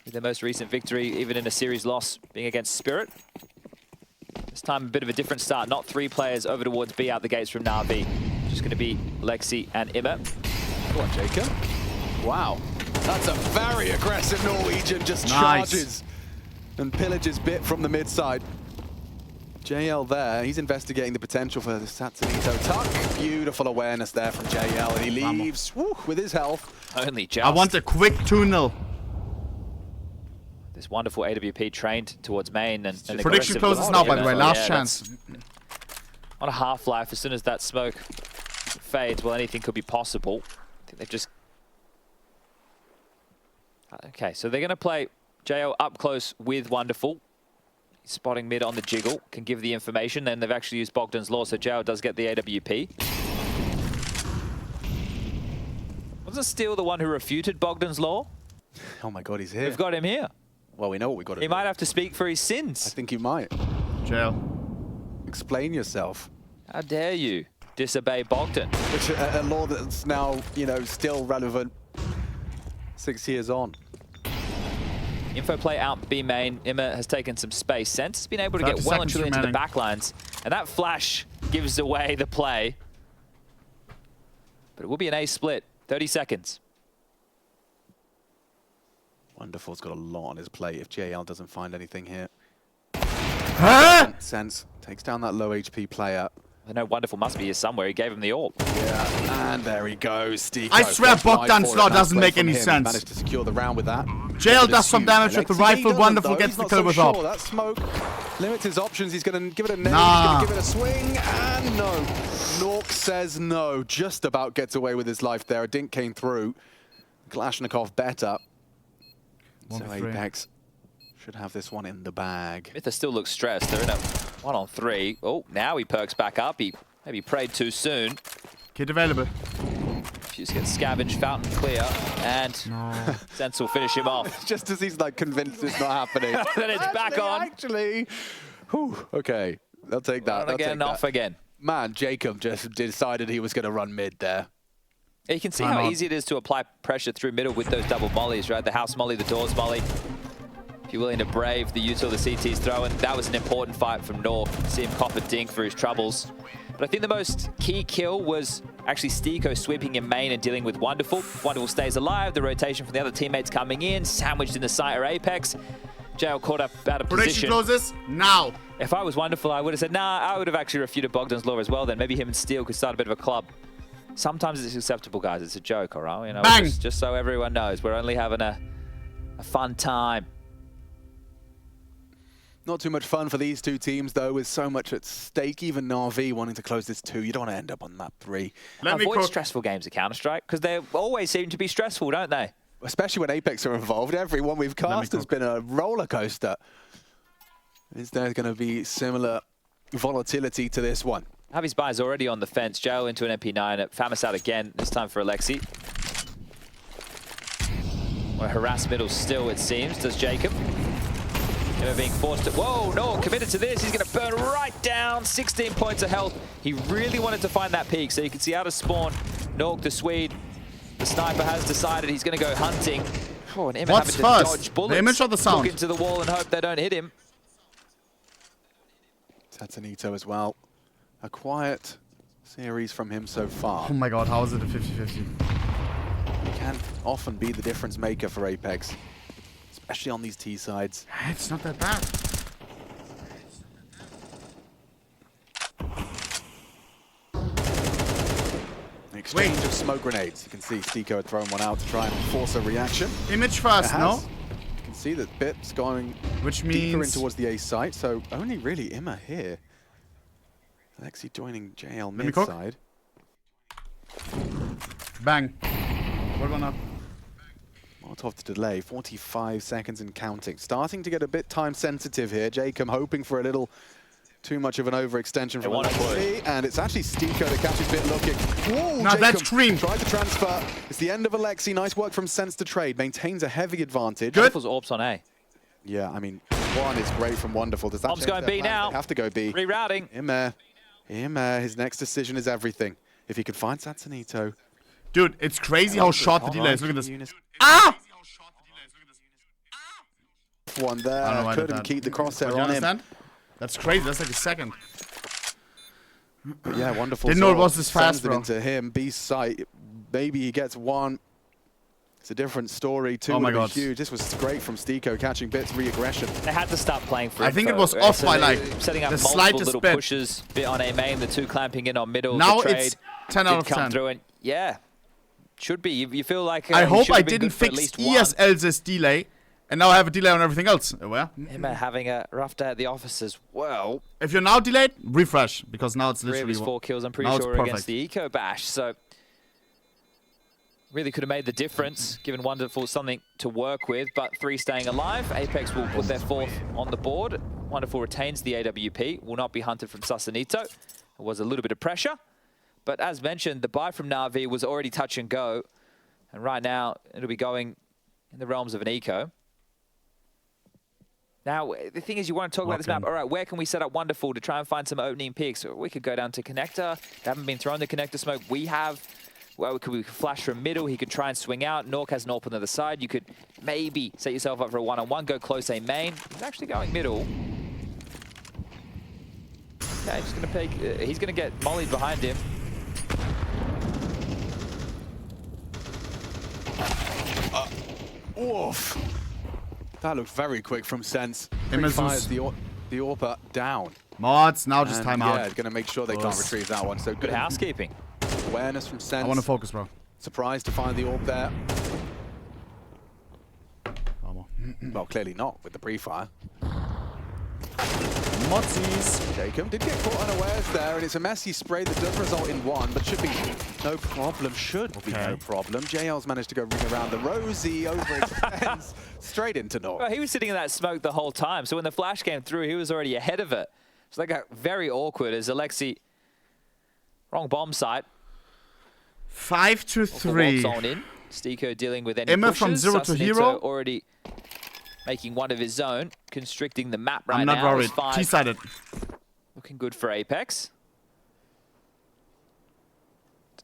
With their most recent victory, even in a series loss, being against Spirit. This time, a bit of a different start. Not 3 players over towards B out the gates from Navi. Just going to be Lexi and Imma. Go on, Jacob. Wow. That's a very aggressive Norwegian. Just charges and pillages Bit from the mid side. JL there. He's investigating the potential for the Satsanito tuck. Beautiful awareness there from JL. And he leaves with his health. Only just. I want a quick 2-0. This wonderful AWP trained towards main and prediction closes now, by the way. Last chance. On a half-life, as soon as that smoke fades, well, anything could be possible. I think they've just... Okay, so they're going to play JL up close with Wonderful. He's spotting mid on the jiggle, can give the information. Then they've actually used Bogdan's Law, so JL does get the AWP. Wasn't Steele the one who refuted Bogdan's Law? Oh my god, he's here. We've got him here. Well, we know what we got to do. He might have to speak for his sins. I think you might. Jail. Explain yourself. How dare you disobey Bogdan? Which a law that's now, you know, still relevant 6 years on. Info play out B main. Imma has taken some space. Sense has been able to get well and truly into the backlines. And that flash gives away the play. But it will be an A split. 30 seconds. Wonderful's got a lot on his plate if JL doesn't find anything here. Huh? Sense takes down that low HP player. I know Wonderful must be here somewhere. He gave him the AWP. Yeah, and there he goes. Steve. I swear Bogdan's Law doesn't make any sense. Managed to secure the round with that. JL does some damage with the rifle. Wonderful gets the kill with AWP. That smoke limits his options. He's going to give it a name. He's going to give it a swing. And no. Nork says no. Just about gets away with his life there. A dink came through. Kalashnikov better. So Apex should have this one in the bag. Mytha still looks stressed. They're in a 1-on-3. Oh, now he perks back up. He maybe prayed too soon. Kid available. Just get scavenged, fountain clear, and Ence will finish him off. Just as he's like convinced it's not happening. Then it's back on. Actually, whew, okay, they'll take that. On again, off again. Man, Jacob just decided he was going to run mid there. You can see how easy it is to apply pressure through middle with those double mollies, right? The house molly, the doors molly. If you're willing to brave the util the CT's throwing, that was an important fight from Nork. See him cop a dink for his troubles. But I think the most key kill was actually stiko sweeping in main and dealing with Wonderful. Wonderful stays alive, the rotation from the other teammates coming in, sandwiched in the site or Apeks. JL caught up out of position. Prediction closes now. If I was Wonderful, I would have said, nah, I would have actually refuted Bogdan's law as well then. Maybe him and Steel could start a bit of a club. Sometimes it's acceptable, guys. It's a joke, all right? You know, Bang! Just so everyone knows, we're only having a fun time. Not too much fun for these two teams, though, with so much at stake. Even NaVi wanting to close this 2. You don't want to end up on map 3. Avoid stressful games at Counter-Strike, because they always seem to be stressful, don't they? Especially when Apeks are involved. Everyone we've cast has been a roller coaster. Is there going to be similar volatility to this one? Navi's buy is already on the fence. Jail into an MP9. Famus out again, this time for Alexi. Well, harass middle still, it seems, does Jacob. Never being forced to... Whoa, no, committed to this. He's going to burn right down. 16 points of health. He really wanted to find that peak. So you can see out of spawn, Nork, the Swede, the sniper has decided he's going to go hunting. Oh, and Emma having to dodge bullets. The image or the sound? Look into the wall and hope they don't hit him. Tatanito as well. A quiet series from him so far. Oh my god, how is it a 50-50? He can often be the difference maker for Apeks, especially on these T sides. It's not that bad. An exchange of smoke grenades. You can see stiko had thrown one out to try and force a reaction. Image first, no? You can see that Bit's going Which deeper in means towards the A site, so only really Imma here. Alexi joining JL mid side. Bang. What one up? Molotov to delay, 45 seconds and counting. Starting to get a bit time sensitive here. Jacob hoping for a little too much of an overextension from Alexi, and it's actually stiko that catches Bit looking. Whoa, now that's cream. Tried to transfer. It's the end of Alexi. Nice work from Sense to trade. Maintains a heavy advantage. Good. Orbs on A. Yeah, I mean, one is great from Wonderful. Does that Orbs going B now. They have to go B. Rerouting. Imma, his next decision is everything. If he could find Satanito. Dude, it's crazy how short the delay is. Look at this. Ah! One there. Couldn't keep the crosshair on him. That's crazy. That's like a second. But yeah, Wonderful. Didn't know it was this fast, bro. Into him. B site. Maybe he gets one. It's a different story. Two would be huge. This was great from stiko catching Bit's re-aggression. They had to stop playing for I think it was off by like setting up the multiple slightest little bit. pushes. Bit on A main, the 2 clamping in on middle. Now the trade it's 10 out of 10. Through and yeah, should be. You feel like I hope I didn't fix ESL's delay, and now I have a delay on everything else. Where? Emma having a rough day at the office as well. If you're now delayed, refresh, because now it's literally 4 kills. I'm pretty sure against the eco bash. So really could have made the difference, given Wonderful something to work with, but 3 staying alive. Apeks will put their 4th on the board. Wonderful retains the AWP, will not be hunted from Sasanito. It was a little bit of pressure, but as mentioned, the buy from NaVi was already touch and go, and right now it'll be going in the realms of an eco. Now, the thing is, you want to talk about this map. All right, where can we set up Wonderful to try and find some opening picks? We could go down to connector. They haven't been thrown the connector smoke. We have. Well, we could flash from middle. He could try and swing out. Nork has an AWP on the other side. You could maybe set yourself up for a one-on-one, go close A main. He's actually going middle. Okay, just gonna pick. He's gonna get mollied behind him. Oof. That looked very quick from Sense. Fires the AWP down. Mods, now just time out. Yeah, gonna make sure they can't retrieve that one. So good housekeeping. Awareness from Sense. I want to focus, bro. Surprised to find the AWP there. Well, clearly not with the pre-fire. Mozzies. Jacob did get caught unawares there, and it's a messy spray that does result in one, but should be no problem. Should be no problem. JL's managed to go ring around the Rosie, overextends, straight into North. Well, he was sitting in that smoke the whole time, so when the flash came through, he was already ahead of it. So that got very awkward as Alexi, wrong bomb site. 5-3. On in. Stiko dealing with any Emma pushes. from 0 to Sassanito hero. Already making one of his own, constricting the map right I'm now. not worried. T-sided. Looking good for Apeks.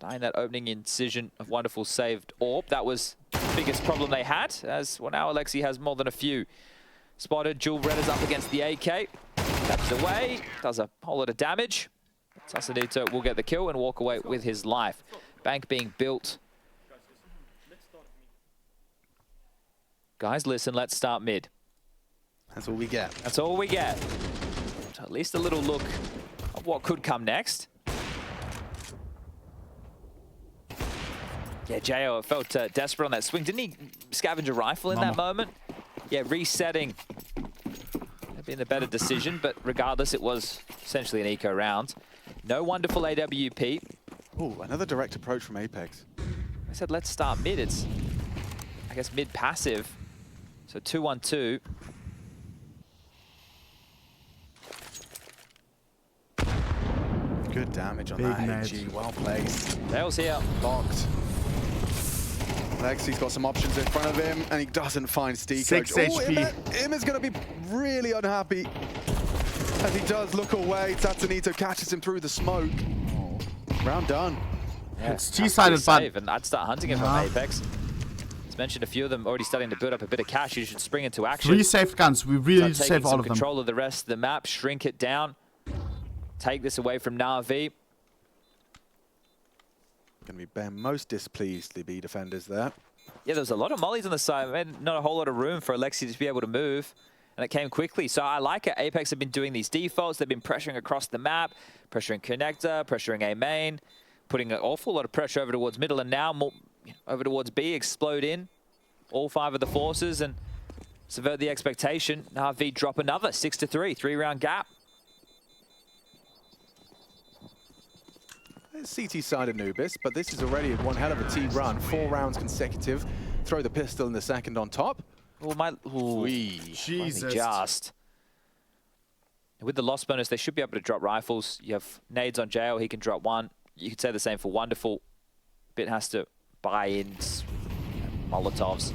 Denying that opening incision of wonderful saved AWP. That was the biggest problem they had, as well now Alexi has more than a few. Spotted, Jewel Redders up against the AK. Taps away, does a whole lot of damage. Sassanito will get the kill and walk away with his life. Bank being built. Guys, listen, let's start mid. That's all we get. That's all we get. So at least a little look of what could come next. Yeah, Jo felt desperate on that swing. Didn't he scavenge a rifle in that moment? Yeah, resetting. That'd been a better decision, but regardless, it was essentially an eco round. No wonderful AWP. Ooh, another direct approach from Apeks. I said, let's start mid. It's, I guess, mid passive. So 2-1-2. Good damage on Big that nade. AG. Well placed. Dale's here. Locked. Lexi's got some options in front of him, and he doesn't find Stiko. 6 HP. Im is going to be really unhappy as he does look away. Tatsunito catches him through the smoke. Oh. Round done. Yeah, It's T-sided, but... And I'd start hunting him from Apeks. As mentioned, a few of them already starting to build up a bit of cash. You should spring into action. 3 saved guns. We really need to Taking save all some of them. control of the rest of the map, shrink it down. Take this away from Navi. Going to be most displeased, the B defenders there. Yeah, there's a lot of mollies on the side. Man, not a whole lot of room for Alexi to be able to move. And it came quickly. So I like it. Apeks have been doing these defaults. They've been pressuring across the map, pressuring connector, pressuring A main, putting an awful lot of pressure over towards middle, and now more over towards B, explode in all 5 of the forces and subvert the expectation. Navi drop another 6-3, 3-round gap. CT side Anubis, but this is already one hell of a T run. 4 rounds consecutive. Throw the pistol in the second on top. Oh my! Ooh, Jesus. Just. With the loss bonus, they should be able to drop rifles. You have nades on JL, he can drop 1. You could say the same for Wonderful. Bit has to buy in Molotovs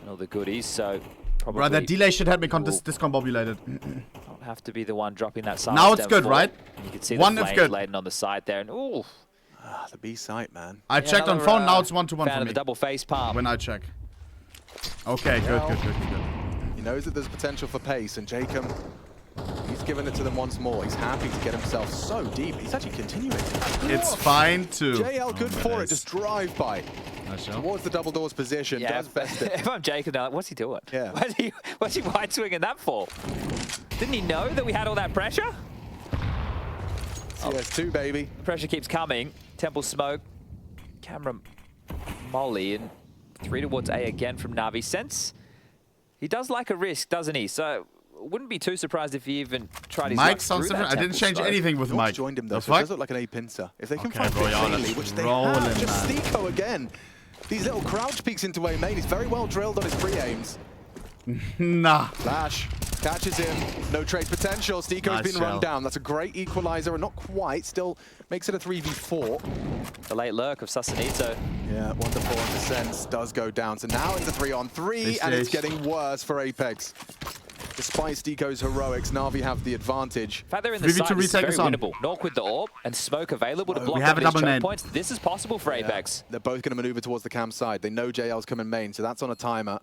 and all the goodies, so probably... Right, that delay should have become discombobulated. Don't have to be the one dropping that side. Now it's good, right? You can see One the is flames good. laden on the side there, and ooh. The B site, man. I checked on phone, now it's 1-1 Fan for of me. the double face palm. When I check. Okay, good. He knows that there's potential for pace, and Jacob, he's given it to them once more. He's happy to get himself so deep. He's actually continuing. It's fine too. JL good for it, just drive by. Towards the double doors position, Yeah, does best it. if I'm Jacob now, like, what's he doing? Yeah. What's he wide swinging that for? Didn't he know that we had all that pressure? CS2, baby. Pressure keeps coming. Temple smoke. Camera molly, and 3 towards A again from Navi. Sense he does like a risk, doesn't he? So wouldn't be too surprised if he even tried his Mike luck sounds through that different. I didn't Temple change smoke. anything with North Mike. joined him though, The so it fuck? does look like an A-pincer. If they can Okay, find bro, yeah, Bailey, let's which they roll have, him, just man. Stiko again. These little crouch peeks into A main. He's very well drilled on his pre-aims. Nah. Flash catches him. No trade potential. Stiko's Nice been run shell. down. That's a great equalizer, and not quite. Still makes it a 3v4. The late lurk of Sassanito. Yeah, wonderful. And the sense does go down. So now it's a 3-on-3, and it's getting worse for Apeks. Despite Stiko's heroics, Navi have the advantage. In fact, they're in the 3v2 side. This is retake very is on. winnable. Nork with the AWP and smoke available to block we have up a these double choke nade. points. This is possible for Apeks. They're both going to maneuver towards the cam side. They know JL's coming main, so that's on a timer.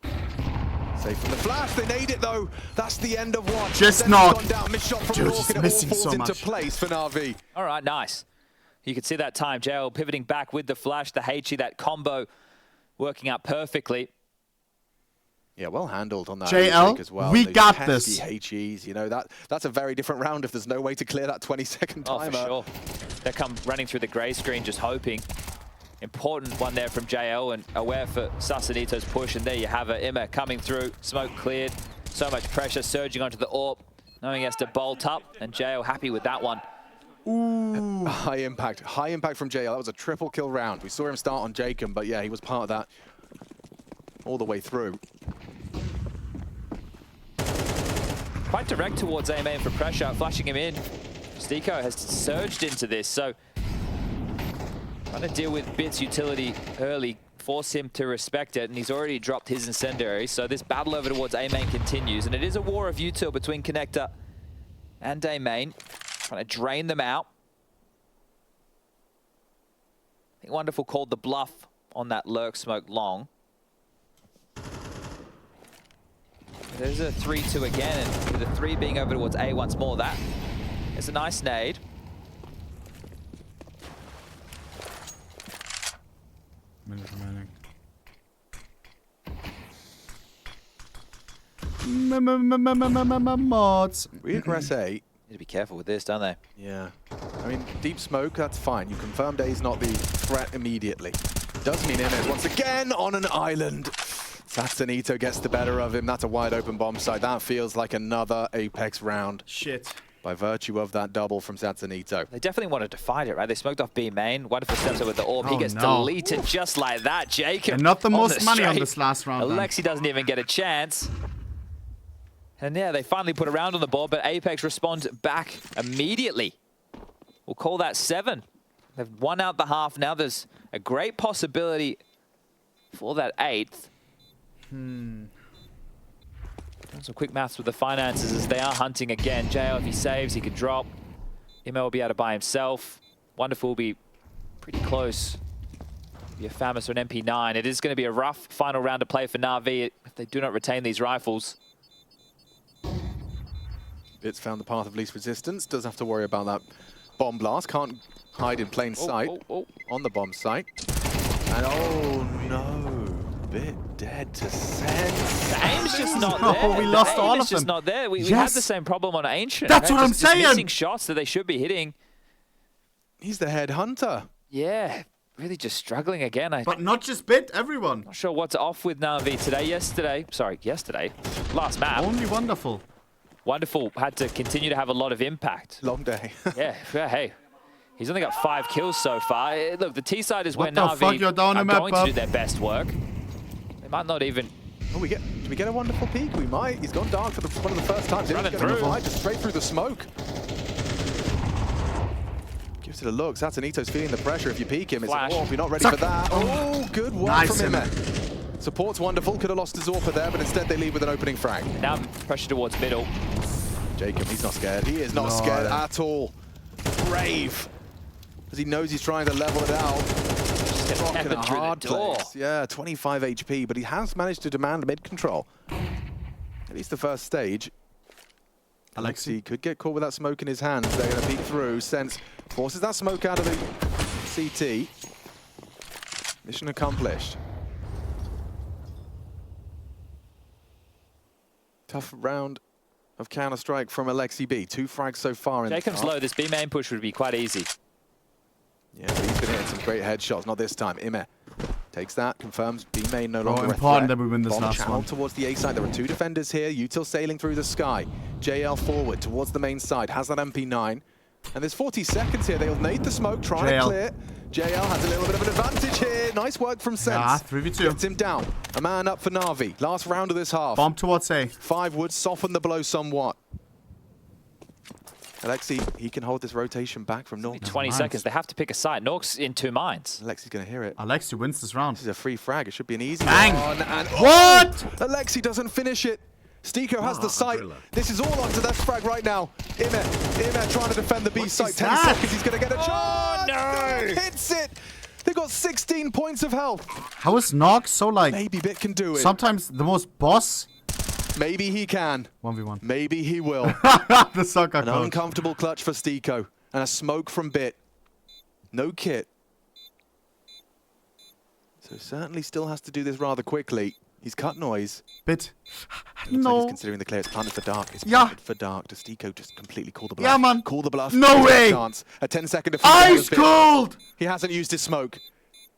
Safe from the flash. They need it though. That's the end of one. Just Then knock. it's gone down. Missed shot from Dude, Nork, he's and it all missing falls so into much. place for Navi. All right, nice. You can see that time. JL pivoting back with the flash, the HE, that combo working out perfectly. Yeah, well handled on that JL, retake as well. we Those got pesky this. HEs, you know, that's a very different round if there's no way to clear that 20-second Oh, timer. for sure. They come running through the grey screen, just hoping. Important one there from JL, and aware for Sassanito's push, and there you have it. Emma coming through, smoke cleared. So much pressure surging onto the AWP, knowing he has to bolt up, and JL happy with that one. Ooh. High impact from JL. That was a triple kill round. We saw him start on Jacob, but yeah, he was part of that all the way through. Quite direct towards A main for pressure, flashing him in. niko has surged into this, so trying to deal with Bit's utility early, force him to respect it, and he's already dropped his incendiary, so this battle over towards A main continues, and it is a war of util between Connector and A main, trying to drain them out. I think Wonderful called the bluff on that lurk smoke long. There's a 3-2 again, and with the 3 being over towards A once more, that is a nice nade. Minute remaining. Mods. Regress A. Need to be careful with this, don't they? Yeah. I mean, deep smoke, that's fine. You confirmed A's not the threat immediately. Does mean Ence once again on an island. Satsanito gets the better of him. That's a wide open bomb site. That feels like another Apex round. Shit. By virtue of that double from Satsanito. They definitely wanted to fight it, right? They smoked off B main. Wonderful steps over with the AWP. He gets deleted just like that. Jacob. And not the most money on this last round. Alexi doesn't even get a chance. And yeah, they finally put a round on the board, but Apex responds back immediately. We'll call that 7. They've won out the half. Now there's a great possibility for that 8th. Some quick maths with the finances as they are hunting again. JL, if he saves, he could drop. Imo will be able to buy himself. Wonderful will be pretty close. Be a Famis or an MP9. It is going to be a rough final round to play for Navi if they do not retain these rifles. Bit's found the path of least resistance. Does have to worry about that bomb blast. Can't hide in plain sight on the bomb site. And oh no, Bit dead to sense. The aim's just not there. We lost all of them. It's just not there. We had the same problem on Ancient. That's what I'm saying. Missing shots that they should be hitting. He's the head hunter. Yeah, really just struggling again. But not just Bit, everyone. Not sure what's off with Navi today. Yesterday, last map. Only Wonderful. Wonderful had to continue to have a lot of impact. Long day. yeah, hey. He's only got 5 kills so far. Look, the T side is where Navi are going to do their best work. They might not even... Oh, do we get a Wonderful peek? We might. He's gone dark for one of the first times. Running through. Just straight through the smoke. Gives it a look. Satsanito's feeling the pressure. If you peek him, it's a warp. You're not ready for that. Oh, good work from him. Support's Wonderful. Could have lost his Zorpa there, but instead they leave with an opening frag. Now pressure towards middle. Jacob, he's not scared. He is not scared at all. Brave. Because he knows he's trying to level it out. Rock in a hard place. Yeah, 25 HP, but he has managed to demand mid control. At least the first stage. Alexi could get caught with that smoke in his hands. They're going to peek through. Sense forces that smoke out of the CT. Mission accomplished. Tough round of Counter-Strike from Alexi B. 2 frags so far in the Jacob's low. This B main push would be quite easy. Yeah, but he's been hitting some great headshots. Not this time. Ime takes that, confirms B main no longer a threat. Important that we win this Bomb last channel one. towards the A side. There are 2 defenders here. Util sailing through the sky. JL forward towards the main side. Has that MP9. And there's 40 seconds here. They'll nade the smoke, trying to clear. JL has a little bit of an advantage here. Nice work from Sense. Yeah, 3v2. Gets him down. A man up for Navi. Last round of this half. Bomb towards A. 5 would soften the blow somewhat. Alexi, he can hold this rotation back from Nork. 20 seconds. They have to pick a side. Nork's in 2 mines. Alexi's going to hear it. Alexi wins this round. This is a free frag. It should be an easy Bang. one. And What? Alexi doesn't finish it. niko has the sight. This is all onto that frag right now. Ime trying to defend the B site. 10 seconds. He's going to get a chance. No. Hits it. They got 16 points of health. How is Nog so like... Maybe Bit can do it. Sometimes the most boss... Maybe he can. 1v1. Maybe he will. The soccer An coach. uncomfortable clutch for niko. And a smoke from Bit. No kit. So certainly still has to do this rather quickly. He's cut noise. Bit. Looks like he's considering the clear. It's planted for dark. It's planted for dark. Does niko just completely call the bluff? Yeah, man. Call the bluff. No way. Chance. A 10-second defense. Ice cold. He hasn't used his smoke.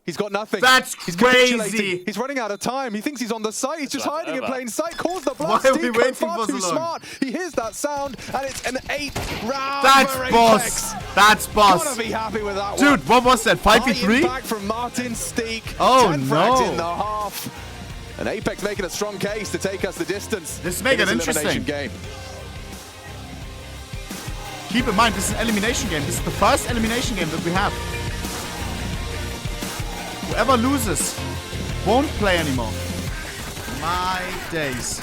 He's got nothing. That's He's crazy. capitulating. He's running out of time. He thinks he's on the site. He's just hiding in plain sight. Calls the Why blast. are we Niko waiting far for too so long? smart. He hears that sound, and it's an 8-round. That's for boss. Apeks. That's boss. Gotta be happy with that one. Dude, what was that? 5v3? Back from Martin Steek. Oh, 10 no. frags in the half. And Apeks making a strong case to take us the distance. This is making it interesting. Game. Keep in mind, this is an elimination game. This is the first elimination game that we have. Whoever loses won't play anymore. My days.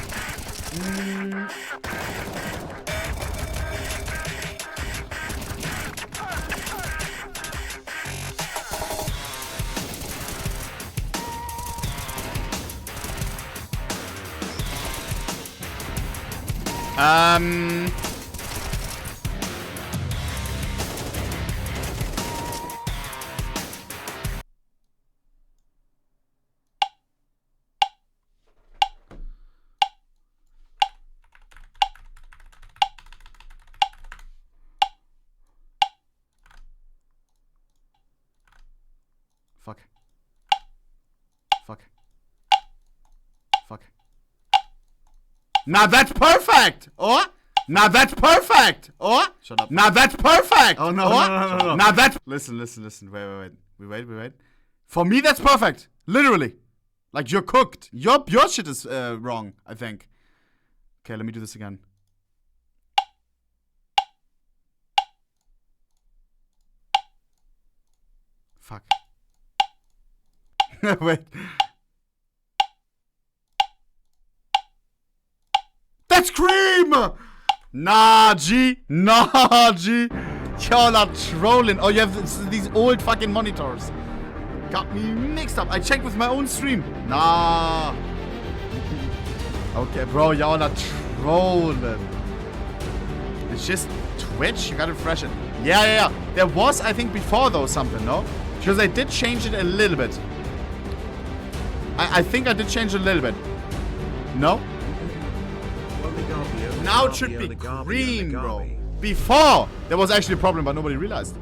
Fuck. Fuck. Fuck. Now that's perfect! Or? Now that's perfect! Or? Shut up. Now that's perfect! Oh no, no. Now that's... Listen. Wait. We wait. For me, that's perfect. Literally. Like, you're cooked. Your shit is wrong, I think. Okay, let me do this again. Fuck. Wait. That's cream! Nah, G. Y'all are trolling. Oh, you have these old fucking monitors. Got me mixed up. I checked with my own stream. Nah. Okay, bro, y'all are trolling. It's just Twitch? You gotta refresh it. Yeah. There was, I think, before though something, no? Because I did change it a little bit. I think I did change it a little bit. No? Now it should be green, bro. Before, there was actually a problem, but nobody realized.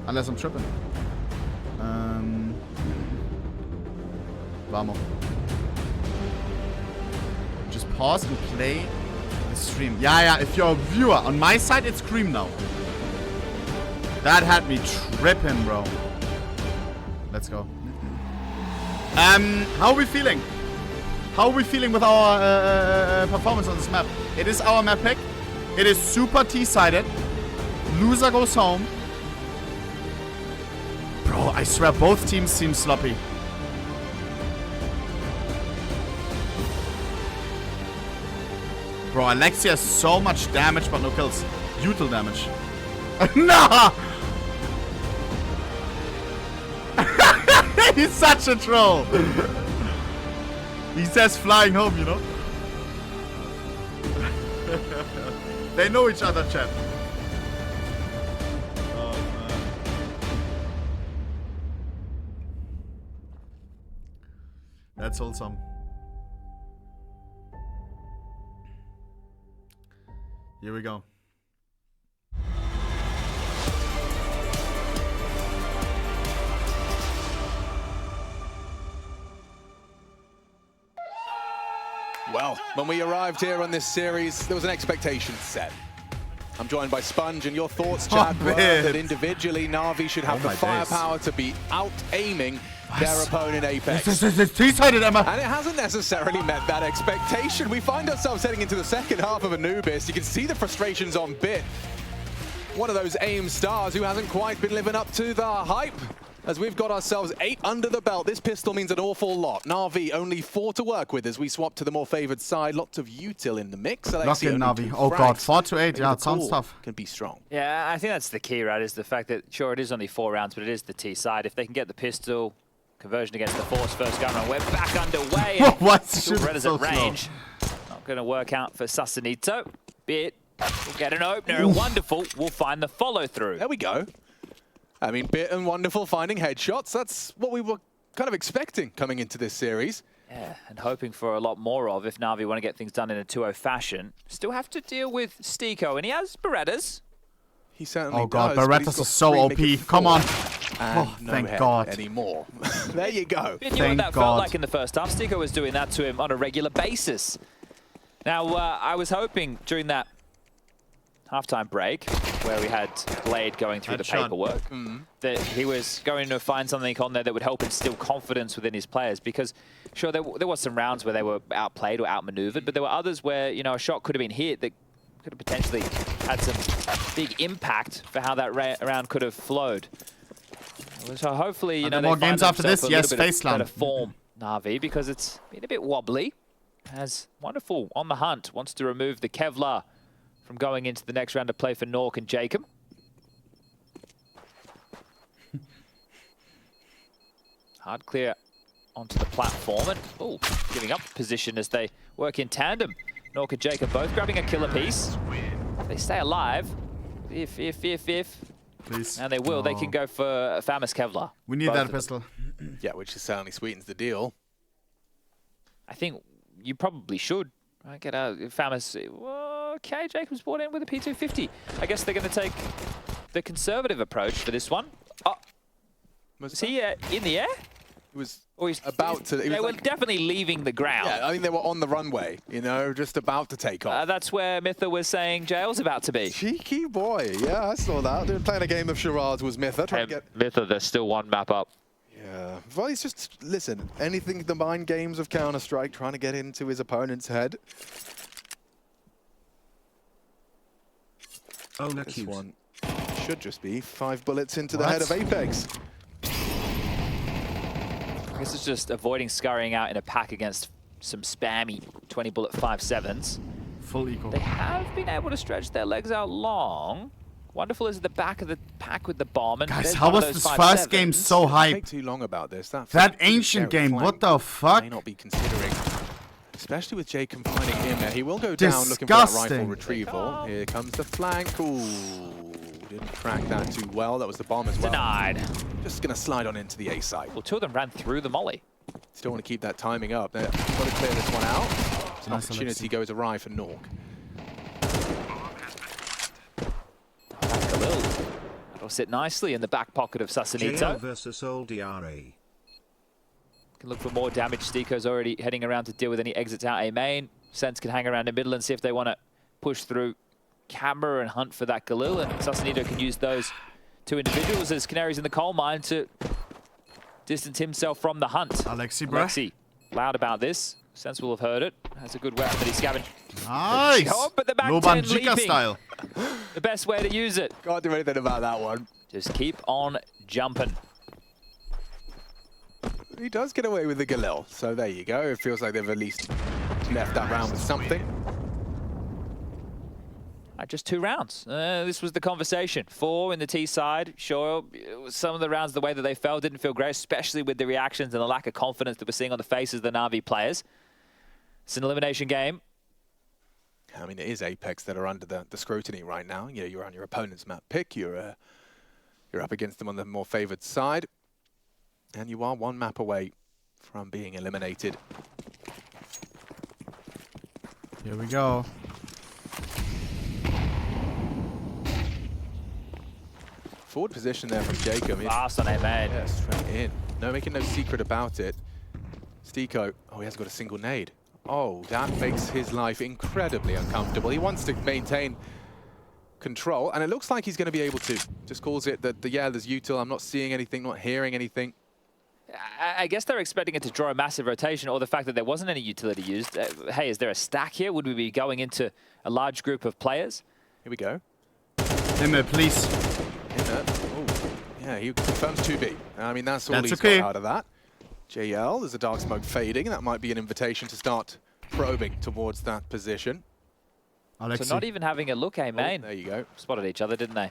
Unless I'm tripping. Vamos. Just pause and play the stream. Yeah, if you're a viewer. On my side, it's cream now. That had me tripping, bro. Let's go. How are we feeling? How are we feeling with our performance on this map? It is our map pick. It is super T-sided. Loser goes home. Bro, I swear both teams seem sloppy. Bro, Alexia has so much damage but no kills. Util damage. Nah! He's such a troll. He says flying home, you know? They know each other, chat. Oh, man. That's wholesome. Here we go. Well, when we arrived here on this series, there was an expectation set. I'm joined by Sponge, and your thoughts, Chad, were that individually Navi should have the firepower to be out-aiming their opponent Apeks. It's T-sided, Emma. And it hasn't necessarily met that expectation. We find ourselves heading into the second half of Anubis. You can see the frustrations on Bit. One of those AIM stars who hasn't quite been living up to the hype. As we've got ourselves 8 under the belt, this pistol means an awful lot. Navi only 4 to work with as we swap to the more favored side. Lots of util in the mix. Lock in Navi. Oh god, 4 to 8. Yeah, it sounds tough. Can be strong. Yeah, I think that's the key, right? Is the fact that sure it is only 4 rounds, but it is the T side. If they can get the pistol, conversion against the Force first gun run, we're back underway. What? Redder's at range. Not going to work out for Sasanito. Bit will get an opener. Wonderful. We'll find the follow through. There we go. I mean, Bit and Wonderful finding headshots. That's what we were kind of expecting coming into this series. Yeah, and hoping for a lot more of if Navi want to get things done in a 2-0 fashion. Still have to deal with Stiko, and he has Berettas. He certainly does. Oh god, Berettas are so OP. Come on. and no thank head God. anymore. There you go. You knew what that felt like in the first half. niko was doing that to him on a regular basis. Now, I was hoping during that halftime break, where we had Blade going through the paperwork, that he was going to find something on there that would help instill confidence within his players. Because, sure, there was some rounds where they were outplayed or outmaneuvered, but there were others where, you know, a shot could have been hit that could have potentially had some big impact for how that round could have flowed. So hopefully, you know, they more find games after this. themselves Yes, a little bit FaZe of Clan. better form, Navi, because it's been a bit wobbly. Has wonderful on the hunt. Wants to remove the Kevlar from going into the next round of play for Nork and Jacob. Hard clear onto the platform and giving up position as they work in tandem. Nork and Jacob both grabbing a killer piece. If they stay alive, if, Please. and they will, they can go for a famous Kevlar. We need that pistol. Yeah, which certainly sweetens the deal. I think you probably should. Right, get a famous. Okay, Jacob's brought in with a P250. I guess they're going to take the conservative approach for this one. Oh, is he in the air? He was Or about to. They were definitely leaving the ground. Yeah, I think they were on the runway, you know, just about to take off. That's where Mytha was saying Jail's about to be. Cheeky boy. Yeah, I saw that. They were playing a game of charades was Mytha. Trying to get... Mytha, there's still one map up. Yeah. Well, he's just, listen, anything the mind games of Counter-Strike, trying to get into his opponent's head. Oh, no, This one should just be 5 bullets into the head of Apeks. I guess it's just avoiding scurrying out in a pack against some spammy 20 bullet 5.7s. Full eco. They have been able to stretch their legs out long. Wonderful is at the back of the pack with the bomb. And Guys, how was this first game so hype? Take too long about this. That ancient game, what the fuck? May not be considering, especially with Jacob finding him there. He will go down looking for that rifle retrieval. Here comes the flank. Ooh, didn't crack that too well. That was the bomb as well. Denied. Just going to slide on into the A side. Well, two of them ran through the molly. Still want to keep that timing up. Got to clear this one out. It's an opportunity goes awry for Nork. That'll sit nicely in the back pocket of Sasanito. versus old DRA. Can look for more damage. Stiko's already heading around to deal with any exits out A main. Sense can hang around the middle and see if they want to push through camera and hunt for that Galil. And Sasanito can use those two individuals as canaries in the coal mine to distance himself from the hunt. Alexi, loud about this. Sense will have heard it. Has a good weapon that he's scavenged. Nice! Oh, but the back 10 leaping. Style. The best way to use it. Can't do anything about that one. Just keep on jumping. He does get away with the Galil, so there you go. It feels like they've at least left that round with something. Just 2 rounds. This was the conversation. 4 in the T side. Sure, some of the rounds, the way that they fell didn't feel great, especially with the reactions and the lack of confidence that we're seeing on the faces of the Navi players. It's an elimination game. I mean, it is Apeks that are under the scrutiny right now. You know, you're on your opponent's map pick. You're up against them on the more favored side. And you are 1 map away from being eliminated. Here we go. Forward position there from Jacob. Fast on A main. Yeah, straight in. No, making no secret about it. Stiko, he has got a single nade. Oh, that makes his life incredibly uncomfortable. He wants to maintain control, and it looks like he's going to be able to. Just calls it that, yeah, there's util. I'm not seeing anything, not hearing anything. I guess they're expecting it to draw a massive rotation, or the fact that there wasn't any utility used. Hey, is there a stack here? Would we be going into a large group of players? Here we go. Himmer, please. Oh, yeah, he confirms 2B. I mean, that's all he's got out of that. JL, there's a dark smoke fading. That might be an invitation to start probing towards that position. Alexi. So not even having a look, A main. There you go. Spotted each other, didn't they?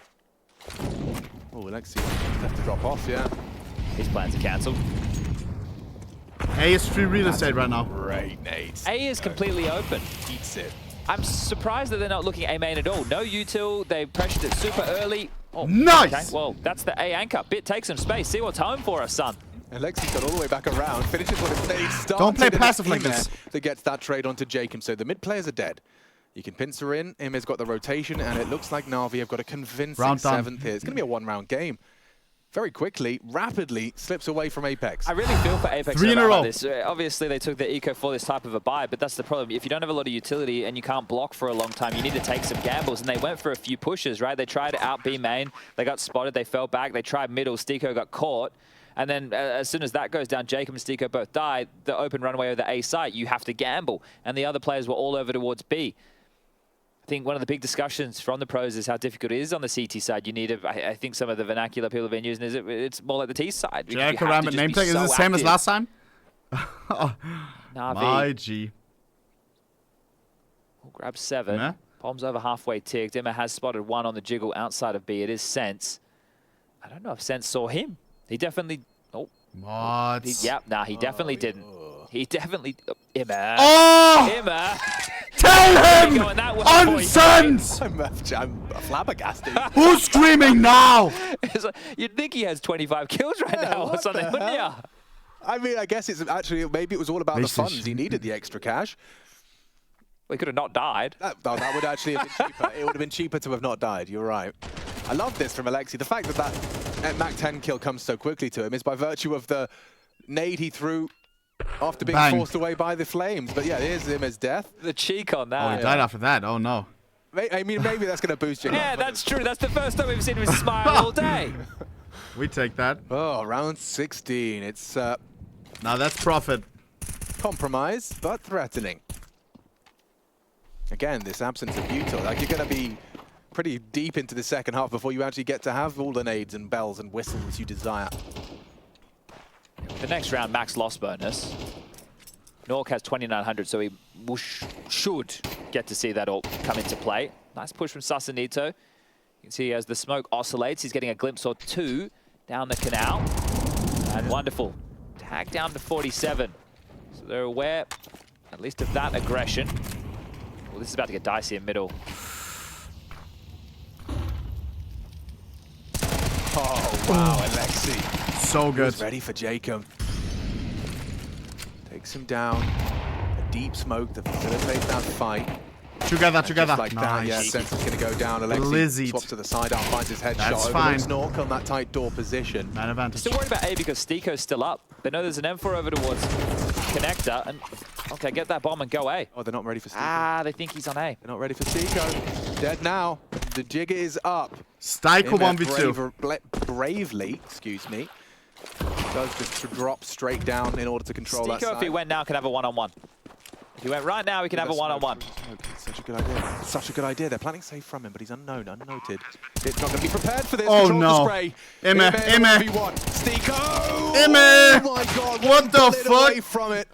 Oh, Alexi have to drop off, yeah. His plans are cancelled. A is free real estate right now. Great nades. A is completely open. Eats it. I'm surprised that they're not looking A main at all. No util. They pressured it super early. Oh, nice! Okay. Well, that's the A anchor. Bit, take some space. See what's home for us, son. Alexi's got all the way back around, finishes what it needs, starts. Don't play passive like this. That gets that trade onto Jacob, so the mid players are dead. You can pincer in, Imir's got the rotation, and it looks like Navi have got a convincing 7th here. It's going to be a 1-round game. very quickly, rapidly slips away from Apeks. I really feel for Apeks 3 in a row. this. Obviously, they took the eco for this type of a buy, but that's the problem. If you don't have a lot of utility and you can't block for a long time, you need to take some gambles. And they went for a few pushes, right? They tried to out B main. They got spotted. They fell back. They tried middle. Stiko got caught. And then as soon as that goes down, Jacob and Stiko both die. The open runway of the A site, you have to gamble. And the other players were all over towards B. I think one of the big discussions from the pros is how difficult it is on the CT side. You need I think some of the vernacular people have been using is it's more like the T side. Jacob Rabbit name tag is the same as last time? Navi. My G. We'll grab 7. Yeah. Bomb's over halfway ticked. Emma has spotted 1 on the jiggle outside of B. It is Sense. I don't know if Sense saw him. He definitely... Oh. What? He definitely didn't. He definitely... Emma. Oh! Emma. Tell him! Nonsense! I'm flabbergasted. Who's screaming now? You'd think he has 25 kills right now or something, wouldn't you? I mean, I guess it's actually, maybe it was all about the funds. He needed the extra cash. Well, he could have not died. That would actually have been cheaper. It would have been cheaper to have not died. You're right. I love this from Alexi. The fact that Mac 10 kill comes so quickly to him is by virtue of the nade he threw after being forced away by the flames. But yeah, here's him as death. The cheek on that. Oh, he died after that. Oh, no. I mean, maybe that's going to boost you. Yeah, that's true. That's the first time we've seen him smile all day. We take that. Oh, round 16. It's now that's profit. Compromise, but threatening. Again, this absence of util. Like, you're going to be pretty deep into the second half before you actually get to have all the nades and bells and whistles you desire. The next round, max loss bonus. Nork has 2,900, so he should get to see that all come into play. Nice push from Sasanito. You can see as the smoke oscillates, he's getting a glimpse or 2 down the canal. And wonderful. Tag down to 47. So they're aware, at least, of that aggression. Well, this is about to get dicey in middle. Oh, wow, Alexi. So good. He's ready for Jacob. Takes him down. A deep smoke to facilitate that fight. Together. Just like nice. that, yeah, Sense is going to go down. Alexi swaps to the sidearm, finds his headshot. That's fine. Nork on that tight door position. Man advantage. Still worried about A because Stiko's still up. They know there's an M4 over towards Connector. And okay, get that bomb and go A. Oh, they're not ready for Stiko. Ah, they think he's on A. They're not ready for Stiko. Dead now. The jig is up. Stiko 1v2. Bravely, excuse me, does just drop straight down in order to control that side. Stiko, if he went now, can have a one-on-one. If he went right now, he can have a one-on-one. Such a good idea. Such a good idea. They're planning safe from him, but he's unknown, unnoted. It's not going to be prepared for this. Oh, Control no. the spray. Emma. Stiko! Emma! Oh, my God. What the fuck? Away from it.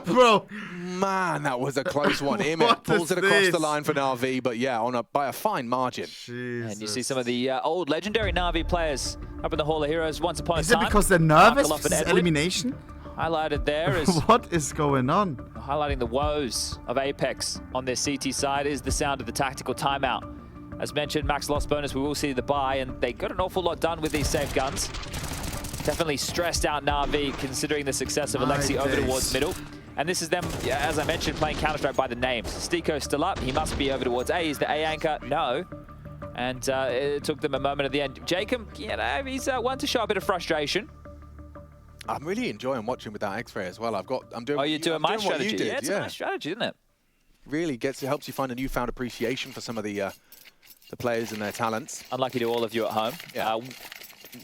Bro. Man, that was a close one. Emma pulls it across the line for Navi, but yeah, by a fine margin. Jesus. And you see some of the old legendary Navi players up in the Hall of Heroes once upon a time. Is it because they're nervous? This is elimination? Highlighted there is... What is going on? Highlighting the woes of Apeks on their CT side is the sound of the tactical timeout. As mentioned, max loss bonus, we will see the buy, and they got an awful lot done with these safe guns. Definitely stressed out Navi, considering the success of Alexi over towards middle. And this is them, as I mentioned, playing Counter-Strike by the names. Stiko's still up. He must be over towards A. Is the A anchor? No. And it took them a moment at the end. Jacob, you know, he's one to show a bit of frustration. I'm really enjoying watching with that X-ray as well. I'm doing. Oh, you're doing my strategy. Did. Yeah, it's a nice strategy, isn't it? Really helps you find a newfound appreciation for some of the players and their talents. Unlucky to all of you at home. Yeah.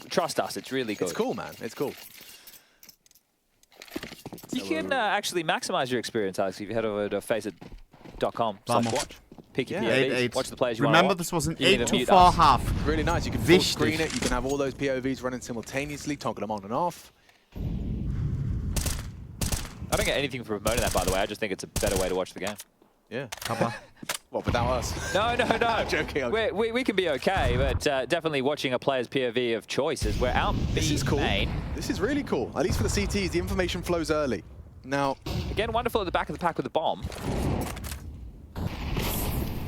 Trust us, it's really good. It's cool, man. It's cool. You can actually maximize your experience, Alex, if you head over to FaZe.com/watch. Pick your POVs, watch the players you want to watch. Remember, this was an 8-4 half. Really nice. You can full screen it. You can have all those POVs running simultaneously, toggle them on and off. I don't get anything for promoting that, by the way. I just think it's a better way to watch the game. Yeah. What, without us? No. I'm joking. We can be okay, but definitely watching a player's POV of choice is we're out B This is cool. main. This is really cool. At least for the CTs, the information flows early. Now, again, wonderful at the back of the pack with the bomb.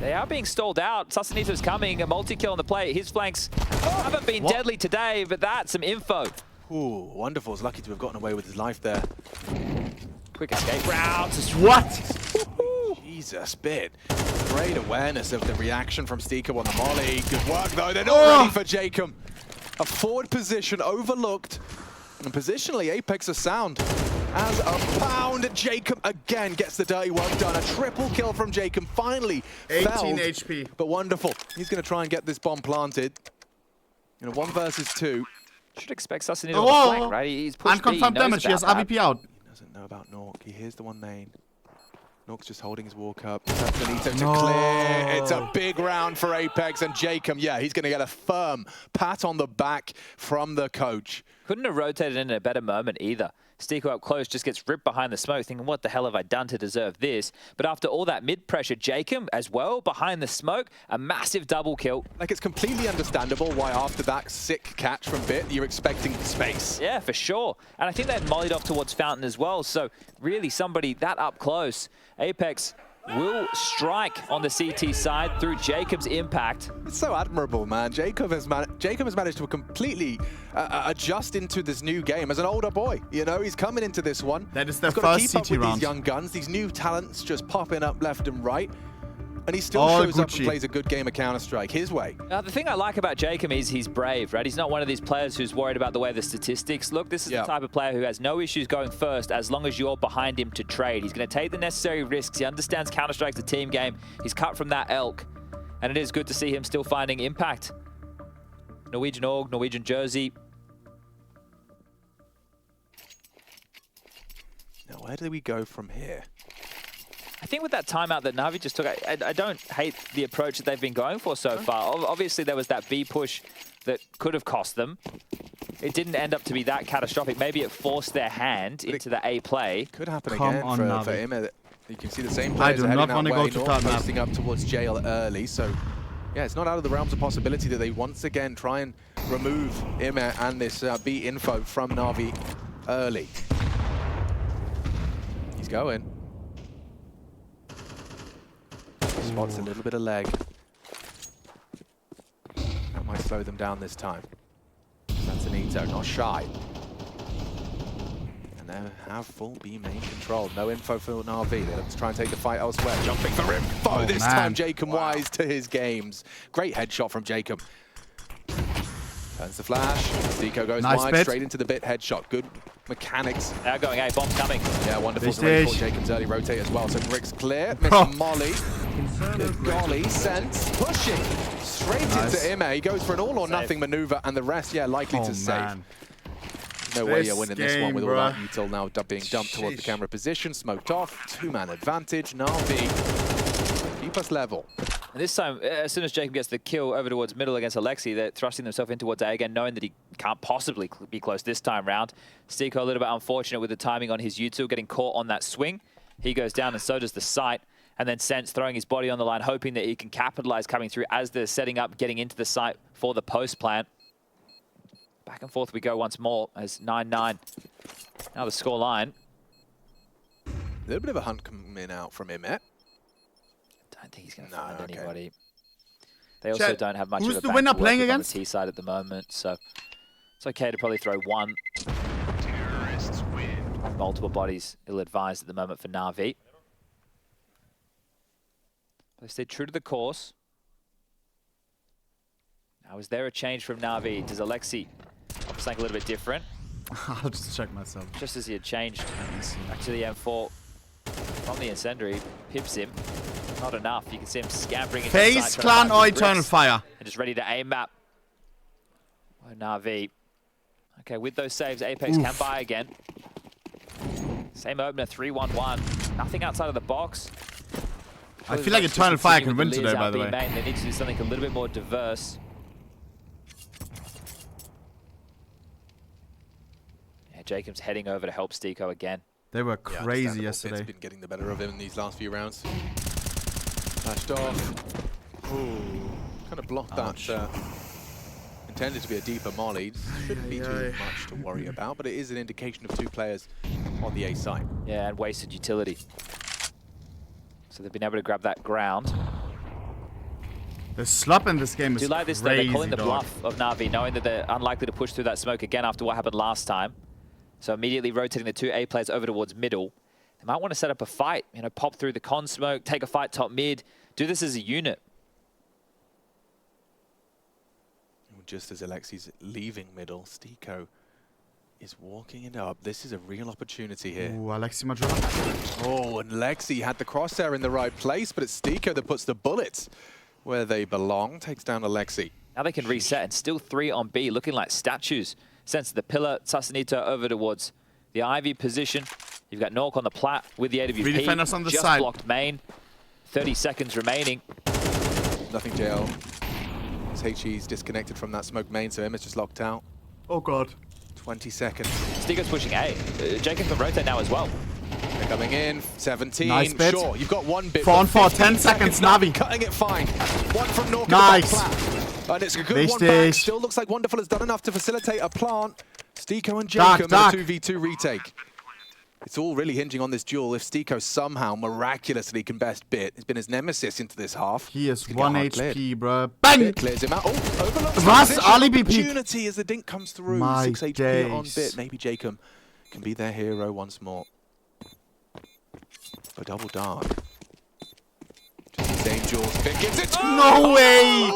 They are being stalled out. Sasanito's coming, a multi-kill on the play. His flanks haven't been deadly today, but that's some info. Ooh, wonderful. He's lucky to have gotten away with his life there. Quick escape route. What? Jesus, bit. Great awareness of the reaction from Stiko on the molly. Good work, though. They're not ready for Jacob. A forward position overlooked. And positionally, Apeks are sound. As a pound, Jacob again gets the dirty work done. A triple kill from Jacob. Finally 18 felled, HP. but wonderful. He's going to try and get this bomb planted. In a 1 versus 2. Should expect Sussin on the flank, right? He's pushed B, Unconfirmed damage. He has AVP out. He doesn't know about Nork. He hears the one main. Nork's just holding his walk up. That's Benito to clear. It's a big round for Apeks, and Jacob, yeah, he's going to get a firm pat on the back from the coach. Couldn't have rotated in a better moment either. Stiko up close just gets ripped behind the smoke, thinking, what the hell have I done to deserve this? But after all that mid-pressure, Jacob as well, behind the smoke, a massive double kill. Like, it's completely understandable why after that sick catch from Bit, you're expecting space. Yeah, for sure. And I think they had mollied off towards Fountain as well. So really somebody that up close. Apeks will strike on the CT side through Jacob's impact. It's so admirable, man. Jacob has managed to completely adjust into this new game as an older boy. You know, he's coming into this one. That is their He's got to first keep up CT with round. these young guns, these new talents just popping up left and right. And he still All shows up Gucci. and plays a good game of Counter-Strike his way. Now, the thing I like about Jacob is he's brave, right? He's not one of these players who's worried about the way the statistics look. This is the type of player who has no issues going first as long as you're behind him to trade. He's going to take the necessary risks. He understands Counter-Strike's a team game. He's cut from that elk. And it is good to see him still finding impact. Norwegian org, Norwegian jersey. Now, where do we go from here? I think with that timeout that Navi just took, I don't hate the approach that they've been going for so far. Obviously, there was that B push that could have cost them. It didn't end up to be that catastrophic. Maybe it forced their hand into the A play. Could happen again for him. You can see the same players I do not want to go to North posting up towards jail early. So, yeah, it's not out of the realms of possibility that they once again try and remove Ime and this B info from Navi early. He's going. Spots a little bit of leg. That might slow them down this time. That's Anito, not shy. And they have full B main control. No info for Navi. Let's try and take the fight elsewhere. Jumping for info this time. Jacob Wise to his games. Great headshot from Jacob. Turns the flash. Zico goes wide, straight into the bit headshot. Good mechanics. Now going A, bomb's coming. Yeah, wonderful to ready for Jacob's early rotate as well. So Rick's clear. Missed Molly. Good golly. Sense pushing straight into Ime. He goes for an all or nothing maneuver, and the rest, yeah, likely to save. No way you're winning this one with all that util now being dumped towards the camera position. Smoked off. 2-man advantage. Navi. Keep us level. And this time, as soon as Jacob gets the kill over towards middle against Alexi, they're thrusting themselves in towards A again, knowing that he can't possibly be close this time round. Stiko a little bit unfortunate with the timing on his util, getting caught on that swing. He goes down, and so does the site. And then Sense throwing his body on the line, hoping that he can capitalize coming through as they're setting up, getting into the site for the post plant. Back and forth we go once more as 9-9. Now the score line. A little bit of a hunt coming out from Ime. I don't think he's going to find anybody. They also don't have much of a Who's the winner playing against? On the T side at the moment, so it's okay to probably throw one. Terrorists win. Multiple bodies ill-advised at the moment for Navi. They stayed true to the course. Now, is there a change from Navi? Does Alexi offer something a little bit different? I'll just check myself. Just as he had changed back to the M4 from the incendiary, pips him. Not enough. You can see him scampering into the FaZe Clan or Eternal Fire? And just ready to aim map. Oh, Navi. Okay, with those saves, Apeks can buy again. Same opener, 3-1-1. Nothing outside of the box. I feel like Eternal Fire can win today, by the way. They need to do something a little bit more diverse. Yeah, Jacob's heading over to help Stiko again. They were crazy yesterday. It's been getting the better of him in these last few rounds. Flashed off. Ooh, kind of blocked that. Intended to be a deeper molly. Shouldn't be too much to worry about, but it is an indication of 2 players on the A side. Yeah, and wasted utility. So they've been able to grab that ground. The slop in this game is like this, crazy, they're calling the bluff of Navi, knowing that they're unlikely to push through that smoke again after what happened last time. So immediately rotating the 2 A players over towards middle. They might want to set up a fight, you know, pop through the con smoke, take a fight top mid, do this as a unit. just as Alexi's leaving middle, stiko is walking it up. This is a real opportunity here. Ooh, Alexi Majora. Oh, and Lexi had the crosshair in the right place, but it's stiko that puts the bullets where they belong. Takes down Alexi. Now they can reset, and still 3 on B, looking like statues. Sense the pillar, Sasanito over towards the Ivy position. You've got Nork on the plat with the AWP. Three defenders on the just side. Blocked main. 30 seconds remaining. Nothing JL. HE's disconnected from that smoke main, so Emma's just locked out. Oh god. 20 seconds. Stiko's pushing A. Jacob can rotate now as well. They're coming in. 17. Nice bit. Sure, you've got 1 bit. 4 on 4, 10 seconds, Navi. Cutting it fine. 1 from Nork. Nice. And it's a good one back. Still looks like Wonderful has done enough to facilitate a plant. Stiko and Jacob in a 2v2 retake. It's all really hinging on this duel. If Stiko somehow miraculously can best bit, it's been his nemesis into this half. He is 1 HP, bro. Bang! Bit clears him out. Oh, overlooks Was Ali BP. opportunity as the dink comes through. My 6 HP days. on bit. Maybe Jacob can be their hero once more. A double dart. Just the same duels. Bit gets it. No way!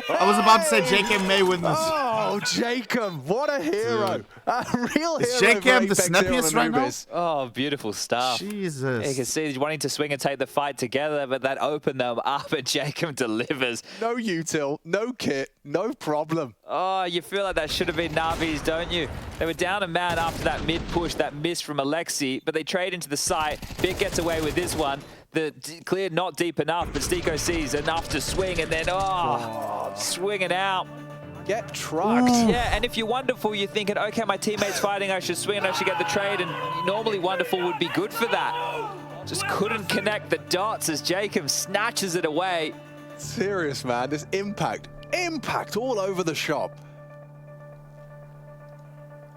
I was about to say Jacob may win this. Oh, Jacob, what a hero. A real hero. Is Jacob the snappiest right now? Oh, beautiful stuff. Jesus. You can see he's wanting to swing and take the fight together, but that opened them up, and Jacob delivers. No util, no kit, no problem. Oh, you feel like that should have been Navi's, don't you? They were down a man after that mid-push, that miss from Alexi, but they trade into the site. Bit gets away with this one. The clear not deep enough, but Stiko sees enough to swing, and then, swing it out. Get trucked. Yeah, and if you're Wonderful, you're thinking, okay, my teammate's fighting, I should swing and I should get the trade, and normally Wonderful would be good for that. Just couldn't connect the dots as Jacob snatches it away. Serious, man. This impact all over the shop.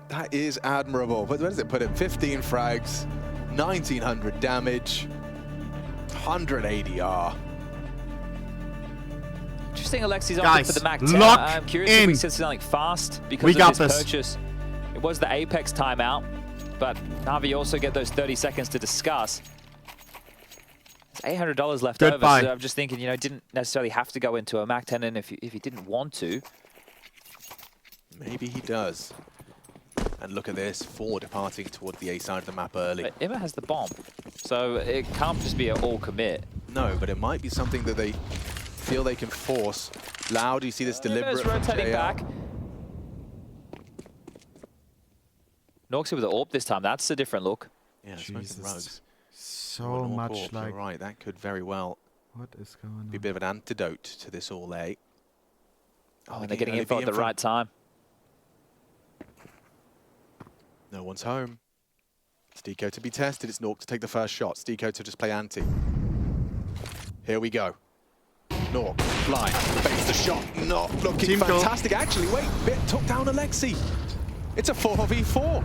That is admirable. But where does it put him? 15 frags, 1900 damage, 100 ADR. Interesting, Alexi's opted for the Mac 10. Lock I'm curious in. if we said something fast because of his purchase. It was the Apeks timeout, but Navi also get those 30 seconds to discuss. There's $800 left over, so I'm just thinking, you know, didn't necessarily have to go into a Mac 10, and if he didn't want to. Maybe he does. And look at this, 4 departing toward the A side of the map early. But Emma has the bomb, so it can't just be an all commit. No, but it might be something that they feel they can force. Loud, you see this deliberate rotating back. Norksy with the AWP this time. That's a different look. Yeah, smoking rugs. So much like. Right, that could very well. What is going on? Be a bit of an antidote to this all A. Oh, and they're getting info at the right time. No one's home. Stiko to be tested. It's Nork to take the first shot. Stiko to just play anti. Here we go. Nork, blind, fakes the shot. Not looking fantastic. Actually, wait, Bit took down Alexi. It's a 4v4.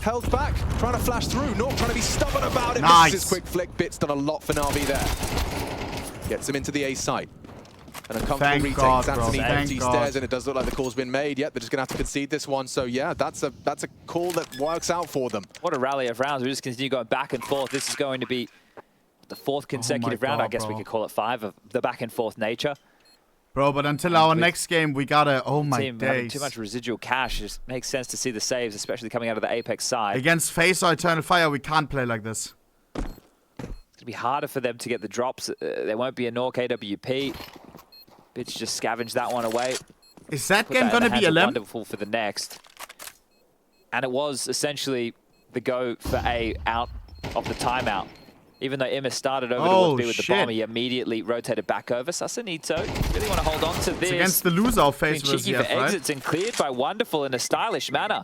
Held back, trying to flash through. Nork trying to be stubborn about it. Nice. Misses his quick flick. Bit's done a lot for Navi there. Gets him into the A site. An uncomfortable retake. Anthony empty stairs, and it does look like the call's been made. Yep, they're just gonna have to concede this one. So yeah, that's a call that works out for them. What a rally of rounds. We just continue going back and forth. This is going to be the 4th consecutive round. I guess we could call it 5 of the back and forth nature. Bro, but until our next game, we gotta. Oh my team days. Too much residual cash. It just makes sense to see the saves, especially coming out of the Apeks side. Against FaZe or Eternal Fire, we can't play like this. It's gonna be harder for them to get the drops. There won't be a Nork AWP. Bitch just scavenged that one away. Is that game gonna be a Wonderful for the next? And it was essentially the go for A out of the timeout. Even though Emma started over towards B with the bomb, he immediately rotated back over. Sasanito really want to hold on to this. It's against the loser of FaZe versus cheeky for exits and cleared by Wonderful in a stylish manner.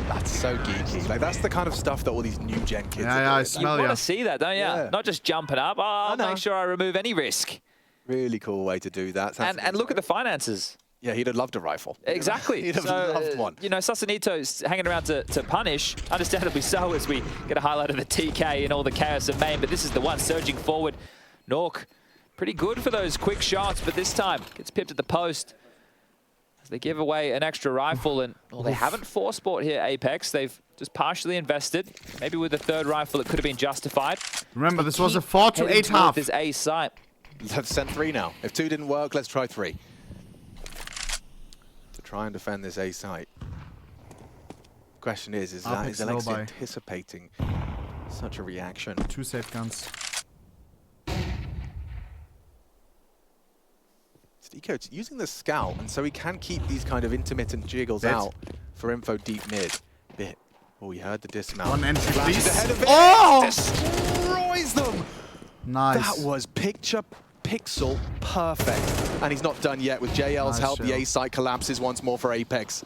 That's so geeky. Like, that's the kind of stuff that all these new gen kids are doing. I smell you want to see that, don't you? Yeah. Not just jumping up. Oh, I'll make sure I remove any risk. Really cool way to do that. And look at the finances. Yeah, he'd have loved a rifle. Exactly. He'd have loved one. You know, Sasanito's hanging around to punish, understandably so, as we get a highlight of the TK and all the chaos of main, but this is the one surging forward. Nork, pretty good for those quick shots, but this time gets pipped at the post. As they give away an extra rifle, and they haven't forced bought here, Apeks. They've just partially invested. Maybe with a 3rd rifle, it could have been justified. Remember, this was a 4 to 8 half. This A site. Let's send 3 now. If 2 didn't work, let's try 3. try and defend this A site. Question is Apeks low Alex by. anticipating such a reaction? 2 safe guns. Stico's using the scout, and so he can keep these kind of intermittent jiggles out for info deep mid. Bit. Oh, we heard the dismount. One entry, Flashes please. ahead of it. Oh! Destroys them! Nice. That was picture pixel perfect. And he's not done yet with JL's help. The A site collapses once more for Apeks.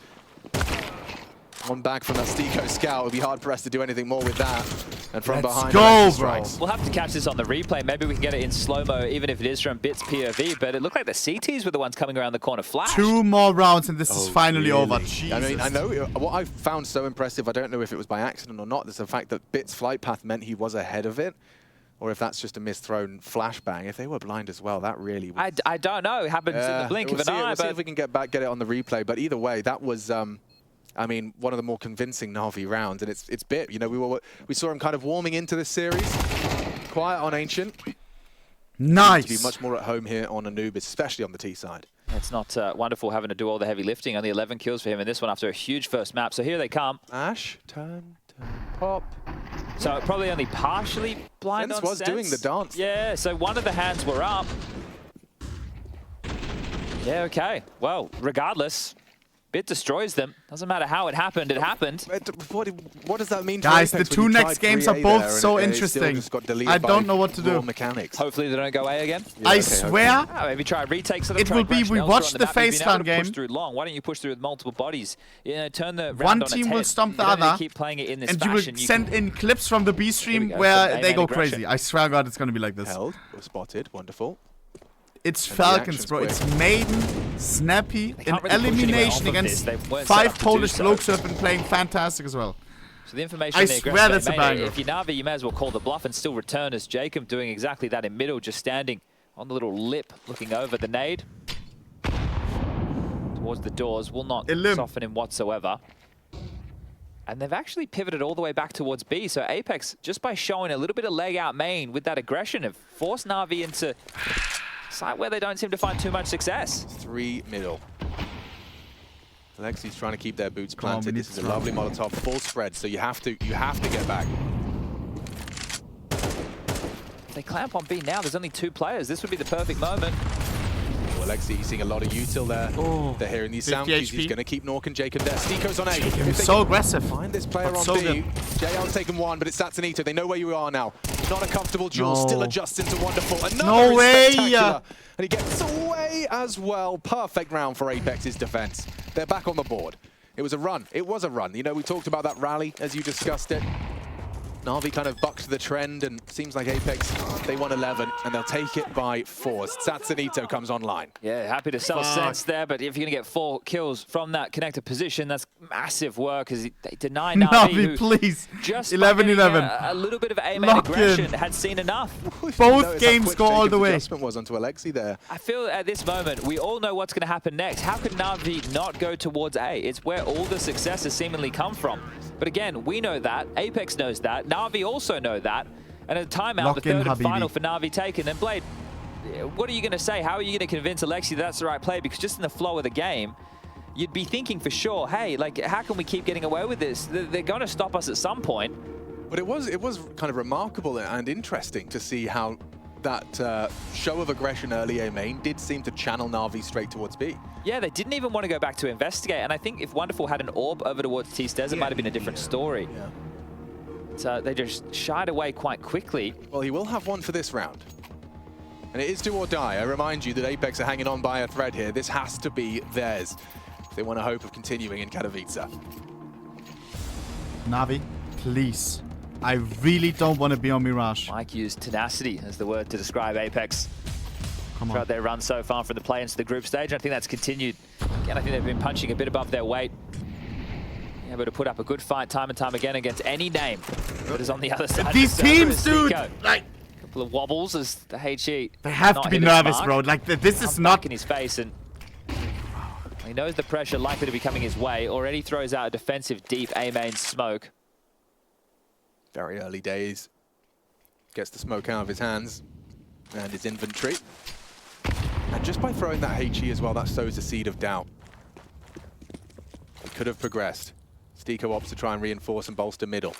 One back from that Stico scout. It would be hard for us to do anything more with that. And from behind, go, strikes. We'll have to catch this on the replay. Maybe we can get it in slow-mo, even if it is from Bit's POV. But it looked like the CTs were the ones coming around the corner flash. 2 more rounds and this is finally really? over. Jesus. I mean, I know what I found so impressive, I don't know if it was by accident or not, is the fact that Bit's flight path meant he was ahead of it. Or if that's just a misthrown flashbang. If they were blind as well, that really was... I don't know. It happens in the blink of an eye. We'll see if we can get it on the replay. But either way, that was... I mean, one of the more convincing Na'Vi rounds, and it's Bit. You know, we saw him kind of warming into this series, quiet on Ancient. Nice. To be much more at home here on Anubis, especially on the T side. It's not wonderful having to do all the heavy lifting. Only 11 kills for him in this one after a huge first map. So here they come. Ash, turn, pop. So probably only partially blind Ence on was Sense. doing the dance. Yeah. So one of the hands were up. Yeah. Okay. Well, regardless. Bit destroys them. Doesn't matter how it happened, it happened. What does that mean? Guys, the 2 next games are both so interesting. I don't know what to do. Mechanics. Hopefully they don't go A again. Yeah, I swear. Maybe try retakes of them. It will be, we watched the FaZe Clan game. Push through long. Why don't you push through with multiple bodies? You know, turn the round One on team its will head. stomp the You don't need other, to keep playing it in this and you will fashion. send in clips from the B stream where they go crazy. I swear God, it's going to be like this. Held, spotted, wonderful. It's Falcons, bro. It's Maiden, Snappy, an really elimination against 5 Polish blokes who have been playing fantastic as well. So the information I there, swear that's a banger. If you're Navi, you may as well call the bluff and still return as Jacob doing exactly that in middle, just standing on the little lip, looking over the nade. Towards the doors, will not soften him whatsoever. And they've actually pivoted all the way back towards B. So Apeks, just by showing a little bit of leg out main with that aggression, have forced Navi into site where they don't seem to find too much success. 3 middle. Alexi's trying to keep their boots planted. This is a lovely Molotov, full spread, so you have to get back. If they clamp on B now, there's only 2 players. This would be the perfect moment. Alexi seeing a lot of util there. They're hearing these sounds. He's going to keep Nork and Jacob there. Stico's on A. He's so aggressive. Find this player on B. JL's taken 1, but it's Satsanito. They know where you are now. Not a comfortable duel. Still adjusting to wonderful. Another spectacular. And he gets away as well. Perfect round for Apex's defense. They're back on the board. It was a run. It was a run. You know, we talked about that rally as you discussed it. Na'Vi kind of bucked the trend, and seems like Apeks, they won 11, and they'll take it by 4. Satsanito comes online. Yeah, happy to sell Sense there, but if you're going to get 4 kills from that connected position, that's massive work, as they deny Navi, please. Just 11-11. A little bit of A-main aggression had seen enough. Both games go all the way. Adjustment was onto Alexi there. I feel at this moment, we all know what's going to happen next. How could Navi not go towards A? It's where all the success has seemingly come from. But again, we know that. Apeks knows that. Navi also know that. And at a timeout, the third and final for Navi taken. And Blade, what are you going to say? How are you going to convince Alexi that's the right play? Because just in the flow of the game, you'd be thinking for sure, hey, like, how can we keep getting away with this? They're going to stop us at some point. But it was kind of remarkable and interesting to see how that show of aggression early A main did seem to channel Na'Vi straight towards B. Yeah, they didn't even want to go back to investigate. And I think if Wonderful had an orb over towards twistzz, it might have been a different story. Yeah. So they just shied away quite quickly. Well, he will have one for this round. And it is do or die. I remind you that Apeks are hanging on by a thread here. This has to be theirs if they want a hope of continuing in Katowice. Navi, please. I really don't want to be on Mirage. Mike used tenacity as the word to describe Apeks. Come on. Throughout their run so far from the play into the group stage. I think that's continued. Again, I think they've been punching a bit above their weight. Able to put up a good fight time and time again against any name that is on the other side. These teams, dude! Like, a couple of wobbles as the HE. They have to be nervous, bro. Like, this is not in his face, and he knows the pressure likely to be coming his way. Already throws out a defensive deep A main smoke. Very early days. Gets the smoke out of his hands and his inventory. And just by throwing that HE as well, that sows a seed of doubt. could have progressed. Stiko opts to try and reinforce and bolster middle.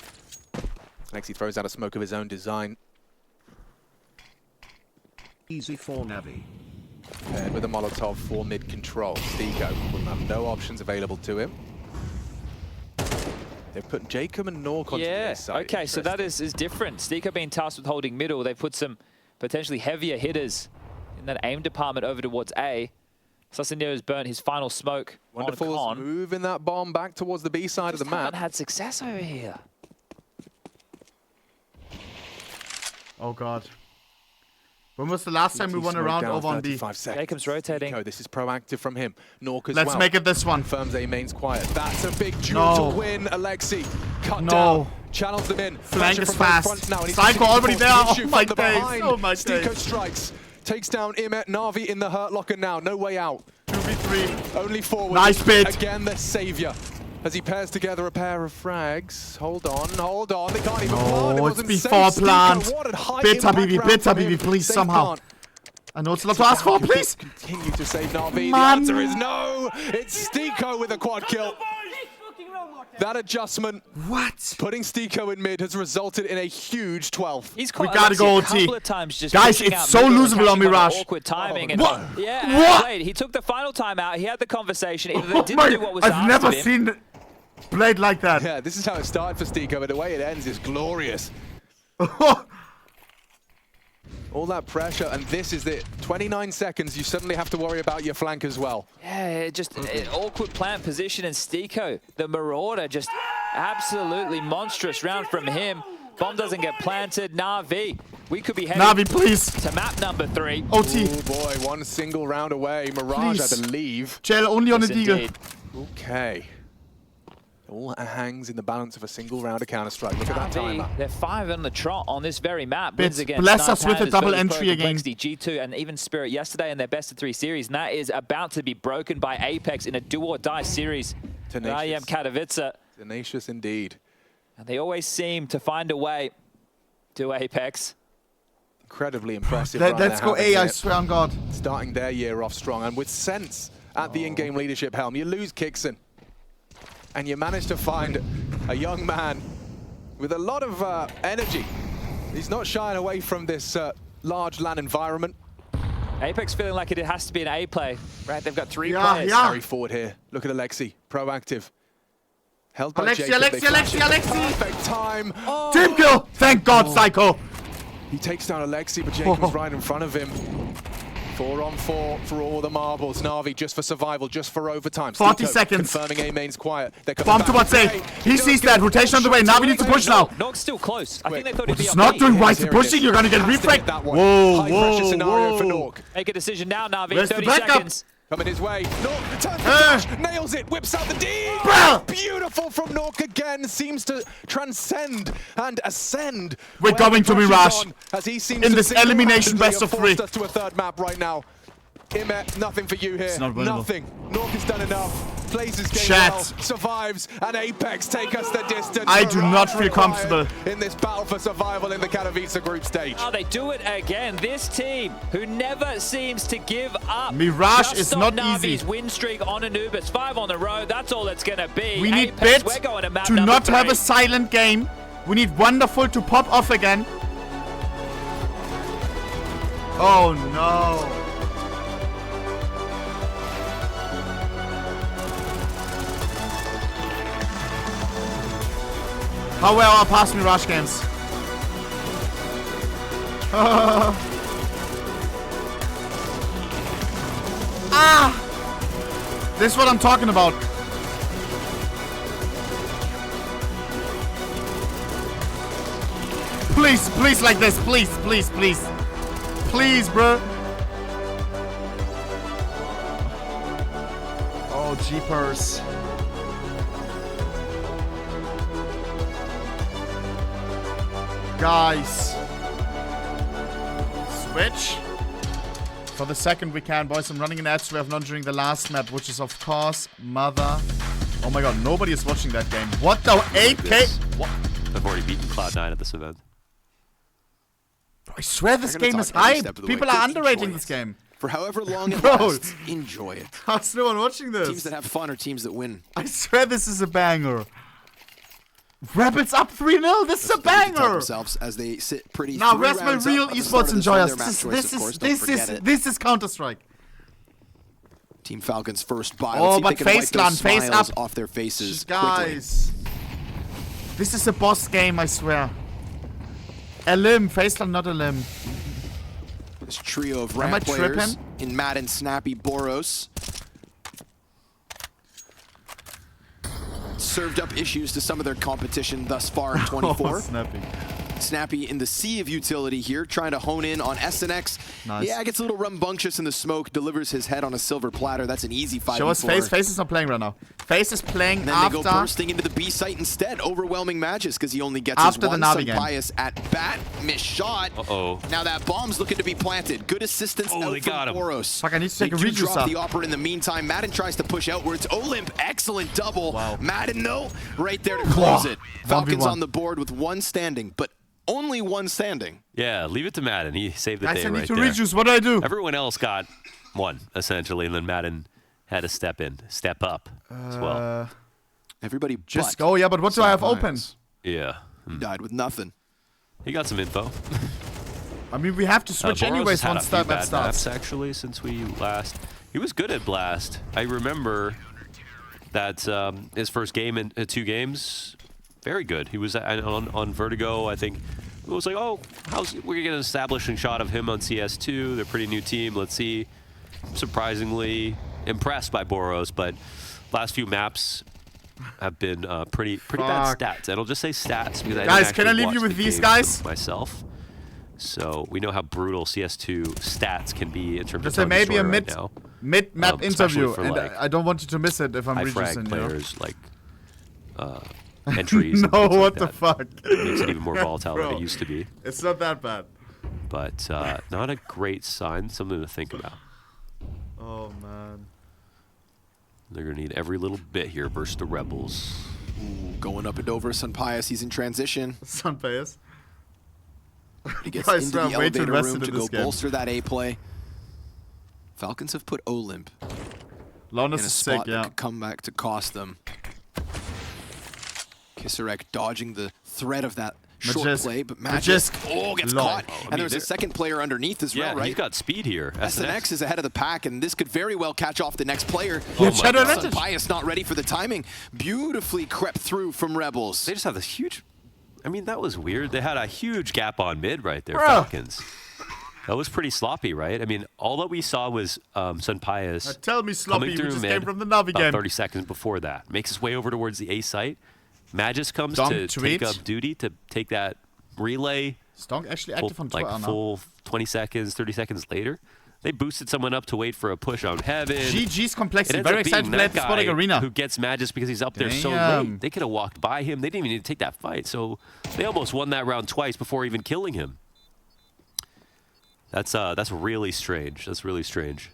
Next, he throws out a smoke of his own design. Easy for NaVi. Paired with a Molotov for mid control. Stiko will have no options available to him. They've put Jacob and Nork onto the side. Okay, so that is different. Stiko being tasked with holding middle. They've put some potentially heavier hitters in that aim department over towards A. Sasanio's burnt his final smoke. Wonderful moving that bomb back towards the B side of the map. Haven't had success over here. Oh god. When was the last time we won a round over on B? Jacob's rotating. Stiko, this is proactive from him. Nork as Let's make it this one. Confirms A main's quiet. That's a big duel to win. Alexi cut down. Channels them in. Flank is fast. Psycho already there. Oh my days. Oh my days. Stiko strikes. Takes down Imet. NaVi in the hurt locker now. No way out. 2v3. Only forward. Nice bit. Again, the savior. As he pairs together a pair of frags. Hold on, hold on. They can't even plant. Oh, it's before plant. Bitter BB, please, somehow. I know it's a lot to ask for, please. Continue to save NaVi. The answer is no. It's Stiko with a quad kill. That adjustment, putting Stiko in mid, has resulted in a huge 12th. He's we gotta go OT. Guys, it's so losable on Mirage. Awkward timing. And Blade, he took the final time out. He had the conversation. Either they didn't do what was asked of him. I've never seen Blade like that. Yeah, this is how it started for Stiko, but the way it ends is glorious. All that pressure, and this is it. 29 seconds, you suddenly have to worry about your flank as well. Yeah, just an awkward plant position, and Stiko, the Marauder, just absolutely monstrous round from him. Bomb doesn't get planted. NaVi, we could be heading NaVi, please. To map number 3. OT. Oh boy, one single round away. Mirage, please. I believe. Jail only on a Deagle. Okay. All hangs in the balance of a single round of Counter-Strike. Look at that timer. They're 5 on the trot on this very map. Wins against bless us with a double entry again. G2 and even Spirit yesterday in their best of 3 series. And that is about to be broken by Apeks in a do-or-die series. Tenacious. Katowice. Tenacious indeed. And they always seem to find a way to Apeks. Incredibly impressive. Let's go A, I swear on God. Starting their year off strong. And with Sense at the in-game leadership helm, you lose Kixon. And you manage to find a young man with a lot of energy. He's not shying away from this large LAN environment. Apeks feeling like it has to be an A play, right? They've got 3 players. Very forward here. Look at Alexi, proactive. Held by Jacob. Alexi. Perfect time. Oh. Team kill! Thank God, Psycho. He takes down Alexi, but Jacob's right in front of him. 4 on 4 for all the marbles. NaVi just for survival, just for overtime. 40 Stiko seconds. Confirming A main's quiet. Bomb towards A. He sees that. Rotation on the way. NaVi needs to push now. Nork's still close. I think they thought he'd be It's not doing right to pushing. You're going to get refragged. High-pressure scenario for Nork. Make a decision now, NaVi. Where's 30 the backup? seconds. Coming his way. Nork turns the flash, nails it, whips out the D. Beautiful from Nork again. Seems to transcend and ascend. We're going to Mirage as he seems in to this elimination best of 3. Us to a 3rd map right now. Imet, nothing for you here. Nothing. Nork has done enough. Plays his game well, survives, and Apeks take us the distance. I do not feel comfortable in this battle for survival in the Katowice group stage. Oh, they do it again. This team, who never seems to give up. Mirage is not NaVi's easy. Win streak on Anubis, 5 on the road. That's all it's gonna be. We need Apeks, Bit we're going to map to number not 3. have a silent game. We need Wonderful to pop off again. Oh no. How well are past Mirage games? This is what I'm talking about. Please, please like this. Please, please, please. Please, bro. Oh, jeepers. Guys. Switch. For the second we can, boys. I'm running an ad we have none during the last map, which is, of course, Mother. Oh my god, nobody is watching that game. What the 8K? What? I've already beaten Cloud9 at this event. I swear this game is hype. People are underrating this game. For however long it lasts, enjoy it. How's no one watching this? Teams that have fun are teams that win. I swear this is a banger. Rebels up 3-0. This is a banger. Themselves as they sit pretty. Now, where's my real esports enjoyers? This is Counter-Strike. Team Falcon's first buy. Oh, but FaZe Clan, face up off their faces. Guys, this is a boss game, I swear. A limb, FaZe Clan, not a limb. This trio of ramp players in Madden, Snappy, Boros. Served up issues to some of their competition thus far in 24. Snappy in the sea of utility here, trying to hone in on SNX. Nice. Yeah, gets a little rambunctious in the smoke, delivers his head on a silver platter. That's an easy 5v4. Show us FaZe. FaZe is not playing right now. FaZe is playing and then after. They go bursting into the B site instead, overwhelming Magis because he only gets after his the one. Navi game. Pius at bat, missed shot. Now that bomb's looking to be planted. Good assistance out from Boros. Fuck, I need to take a rejuice rejuice up. The opera in the meantime. Madden tries to push outwards. Olymp, excellent double. Wow. Madden though, right there to close it. Falcons on the board with one standing, but only one standing. Yeah, leave it to Madden. He saved the day right there. I need to rejuice. What do I do? Everyone else got one, essentially, and then Madden had to step up as well. Everybody just go. Yeah, but what do I have open? Yeah. He died with nothing. He got some info. I mean, we have to switch anyways once that map starts. Actually, since we last... He was good at Blast. I remember that his first game in 2 games... Very good. He was on Vertigo, I think. It was like, oh, we're going to get an establishing shot of him on CS2. They're a pretty new team. Let's see. Surprisingly impressed by Boros, but last few maps have been pretty bad stats. And I'll just say stats because guys, can I leave you with these guys? Myself. So we know how brutal CS2 stats can be in terms of there may be a mid-map interview, and I don't want you to miss it if I'm reducing players like entries. No, what the fuck? It makes it even more volatile than it used to be. It's not that bad. But not a great sign. Something to think about. Oh, man. They're going to need every little bit here versus the Rebels. Ooh, going up and over Sunpius. He's in transition. Sunpius? He gets into the elevator room to go bolster that A play. Falcons have put Olymp in a spot that could come back to cost them. Kisarek dodging the threat of that short play, but Magisk gets caught. And there's a second player underneath as well, right? He's got speed here. SNX is ahead of the pack, and this could very well catch off the next player. Bias not ready for the timing. Beautifully crept through from Rebels. They just have this huge... I mean, that was weird. They had a huge gap on mid right there, Falcons. That was pretty sloppy, right? I mean, all that we saw was Sunpius tell me sloppy, coming through just mid came from the Navi about game. 30 seconds before that. Makes his way over towards the A site. Magis comes to take up duty to take that relay. Stonk actually active on Twitter like full 20 seconds, 30 seconds later. They boosted someone up to wait for a push on Heaven. GG's complexity. Very excited to play the Spotting Arena. Who gets Magis because he's up there so late. They could have walked by him. They didn't even need to take that fight. So they almost won that round twice before even killing him. That's really strange. That's really strange.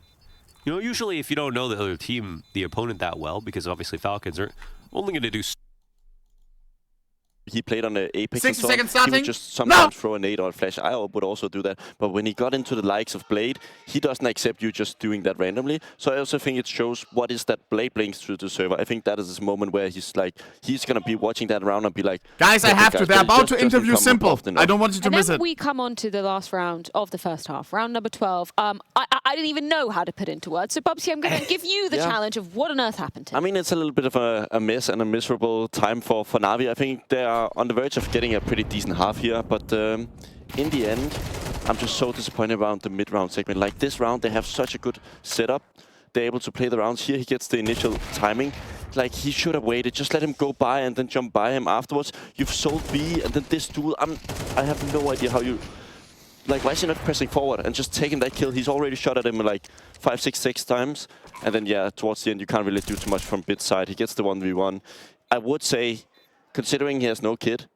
You know, usually if you don't know the other team, the opponent that well, because obviously Falcons are only going to do... He played on the Apex. 60 seconds starting. He would just sometimes throw a nade or a flash. I would also do that. But when he got into the likes of Blade, he doesn't accept you just doing that randomly. So I also think it shows what is that Blade brings to the server. I think that is this moment where he's like, he's going to be watching that round and be like, guys, I have to. They're about to interview Simple. I don't want you to miss it. We come on to the last round of the first half, round number 12. I didn't even know how to put into words. So, Bubsy, I'm going to give you the challenge of what on earth happened to I mean, it's a little bit of a mess and a miserable time for Navi. I think they are on the verge of getting a pretty decent half here, but in the end, I'm just so disappointed around the mid-round segment. Like this round, they have such a good setup. They're able to play the rounds here. He gets the initial timing. Like, he should have waited. Just let him go by and then jump by him afterwards. You've sold B, and then this duel. I have no idea how you... Like, why is he not pressing forward and just taking that kill? He's already shot at him like 5, 6 times. And then, yeah, towards the end, you can't really do too much from Bid's side. He gets the 1v1. I would say, considering he has no kid,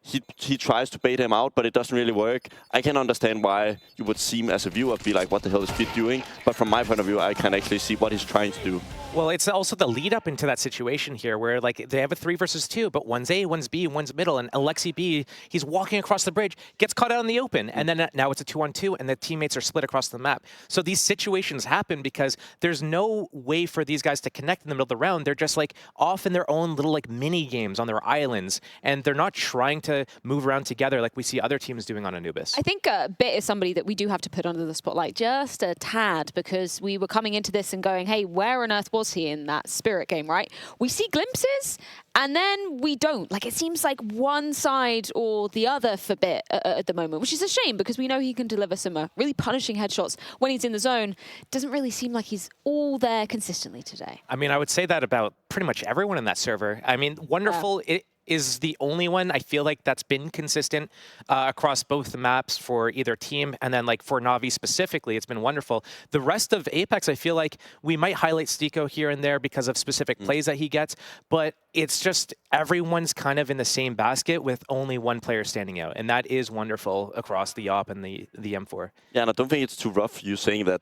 he tries to bait him out, but it doesn't really work. I can understand why you would seem as a viewer be like, what the hell is Bit doing? But from my point of view, I can actually see what he's trying to do. Well, it's also the lead up into that situation here where like they have a 3 versus 2, but one's A, one's B, one's middle, and Alexi B, he's walking across the bridge, gets caught out in the open, and then now it's a 2-on-2, and the teammates are split across the map. So these situations happen because there's no way for these guys to connect in the middle of the round. They're just like off in their own little like mini games on their islands, and they're not trying to move around together like we see other teams doing on Anubis. I think Bit is somebody that we do have to put under the spotlight just a tad, because we were coming into this and going, hey, where on earth was he in that Spirit game, right? We see glimpses, and then we don't. Like, it seems like one side or the other for Bit at the moment, which is a shame because we know he can deliver some really punishing headshots when he's in the zone. Doesn't really seem like he's all there consistently today. I mean, I would say that about pretty much everyone in that server. I mean, Wonderful, it is the only one I feel like that's been consistent across both the maps for either team, and then like for Navi specifically, it's been wonderful. The rest of Apeks, I feel like we might highlight Stiko here and there because of specific plays that he gets, but it's just everyone's kind of in the same basket with only one player standing out, and that is wonderful across the op and the M4. Yeah, and I don't think it's too rough you saying that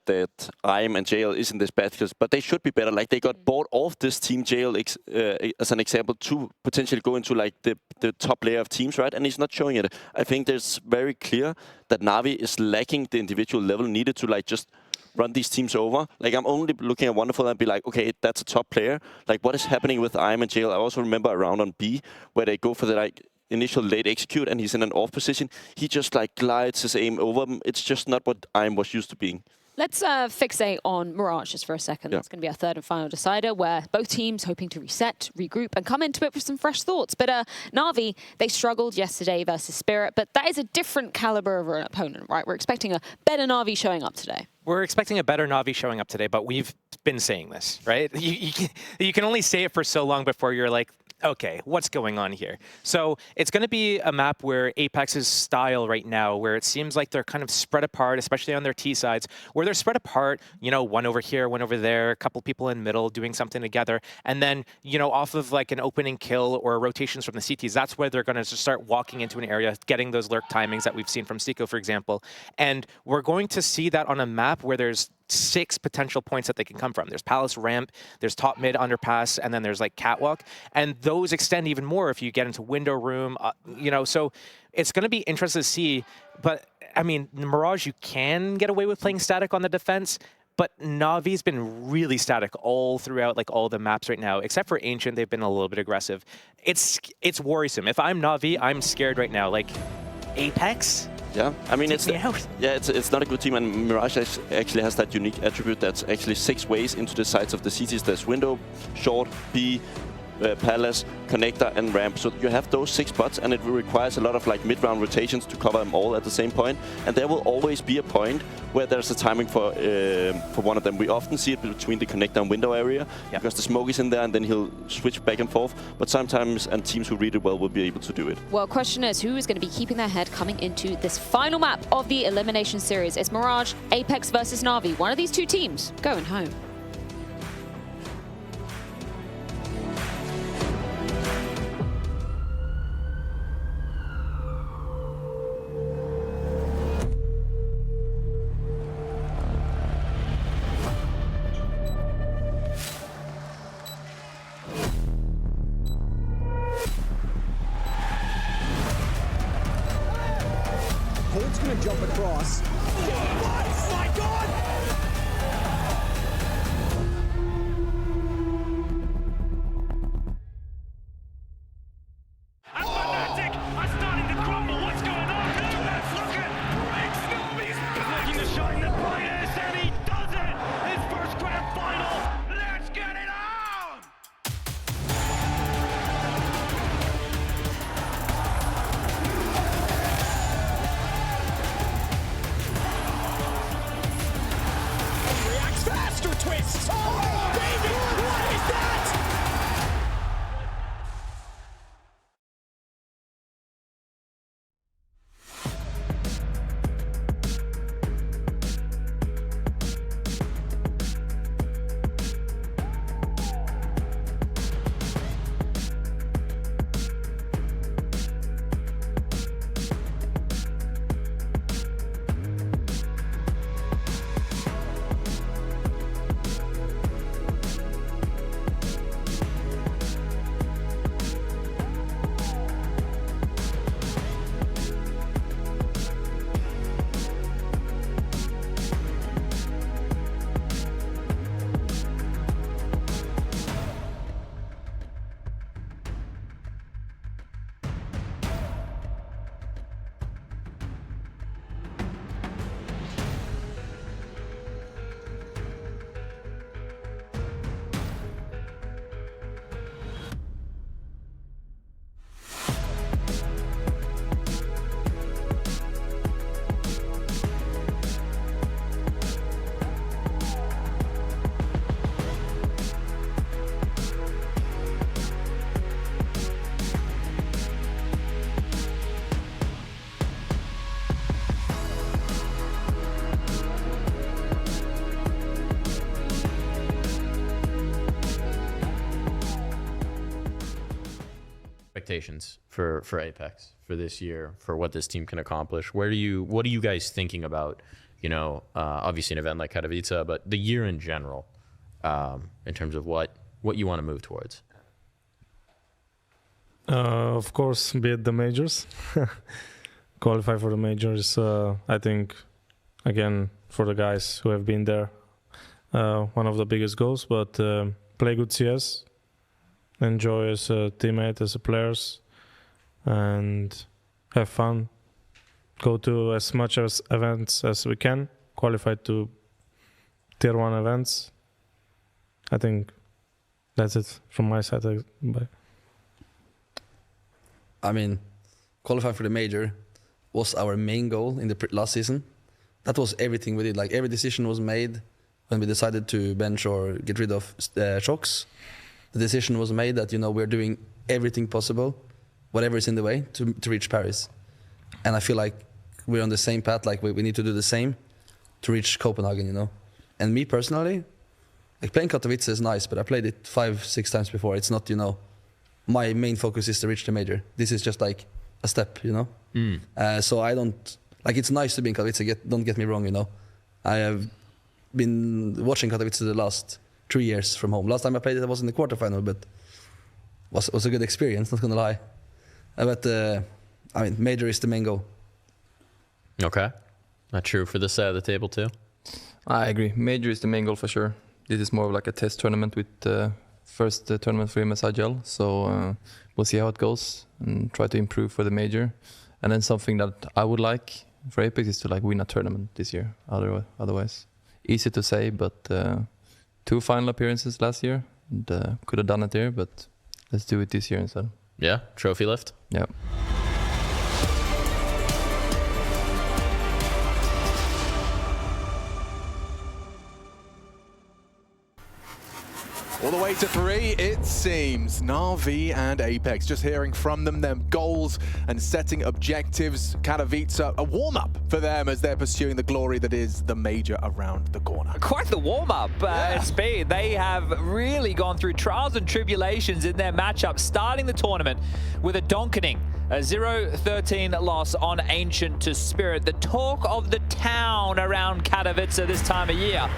IM and JL is in this basket, but they should be better. Like, they got bought off this team JL as an example to potentially go into like the top layer of teams, right? And he's not showing it. I think there's very clear that Navi is lacking the individual level needed to like just run these teams over. Like, I'm only looking at Wonderful and be like, okay, that's a top player. Like, what is happening with IM and JL? I also remember a round on B where they go for the like initial late execute and he's in an off position. He just like glides his aim over them. It's just not what IM was used to being. Let's fixate on Mirage just for a second. That's going to be our third and final decider, where both teams hoping to reset, regroup, and come into it with some fresh thoughts. But Navi, they struggled yesterday versus Spirit, but that is a different caliber of an opponent, right? We're expecting a better Navi showing up today. We're expecting a better Navi showing up today, but we've been saying this, right? You can only say it for so long before you're like, okay, what's going on here? So it's going to be a map where Apex's style right now, where it seems like they're kind of spread apart, especially on their T sides, where they're spread apart, you know, one over here, one over there, a couple people in middle doing something together. And then, you know, off of like an opening kill or rotations from the CTs, that's where they're going to just start walking into an area, getting those lurk timings that we've seen from Stiko, for example. And we're going to see that on a map where there's 6 potential points that they can come from. There's Palace Ramp, there's top mid underpass, and then there's like Catwalk. And those extend even more if you get into Window Room, you know, so it's going to be interesting to see. But I mean, Mirage, you can get away with playing static on the defense, but Navi's been really static all throughout like all the maps right now, except for Ancient. They've been a little bit aggressive. It's worrisome. If I'm Navi, I'm scared right now. Like, Apeks? Yeah, I mean, it's not a good team, and Mirage actually has that unique attribute that's actually 6 ways into the sides of the cities. There's window, short, B, palace, connector, and ramp. So you have those 6 spots, and it requires a lot of like mid-round rotations to cover them all at the same point. And there will always be a point where there's a timing for one of them. We often see it between the connector and window area because the smoke is in there, and then he'll switch back and forth. But sometimes, and teams who read it well will be able to do it. Well, question is, who is going to be keeping their head coming into this final map of the Elimination Series? It's Mirage, Apeks versus Navi. One of these two teams going home. Colt's gonna jump across. Oh my god! Fnatic are starting to crumble. What's going on? Let's look at Breaks. He's looking to shine the brightest, and he does it! His first grand final. Let's get it on! expectations for Apeks for this year, for what this team can accomplish? What are you guys thinking about? You know, obviously an event like Katowice, but the year in general, in terms of what you want to move towards. Of course, be it the majors. Qualify for the majors. I think, again, for the guys who have been there, one of the biggest goals. But play good CS, enjoy as a teammate, as a players, and have fun. Go to as much as events as we can. Qualify to tier 1 events. I think that's it from my side. Bye. I mean, qualifying for the major was our main goal in the last season. That was everything we did. Like, every decision was made when we decided to bench or get rid of shocks. The decision was made that, you know, we're doing everything possible, whatever is in the way, to reach Paris. And I feel like we're on the same path. Like, we need to do the same to reach Copenhagen, you know. And me personally, like, playing Katowice is nice, but I played it 5-6 times before. It's not, you know, my main focus is to reach the major. This is just like a step, you know. So I don't, like, it's nice to be in Katowice, don't get me wrong, you know. I have been watching Katowice the last 3 years from home. Last time I played it, I was in the quarterfinal, but was a good experience, not gonna lie. But I mean, major is the main goal. Okay, not true for this side of the table too. I agree. Major is the main goal for sure. This is more of like a test tournament with first tournament for him as Agile. So we'll see how it goes and try to improve for the major. And then something that I would like for Apeks is to like win a tournament this year. Otherwise, easy to say, but 2 final appearances last year. And, could have done it there, but let's do it this year instead. Yeah, trophy lift. Yeah. All the way to 3, it seems. NaVi and Apeks, just hearing from them, their goals and setting objectives. Katowice, a warm-up for them as they're pursuing the glory that is the major around the corner. Quite the warm-up it's been. They have really gone through trials and tribulations in their matchup, starting the tournament with a donkening. A 0-13 loss on Ancient to Spirit. The talk of the town around Katowice this time of year.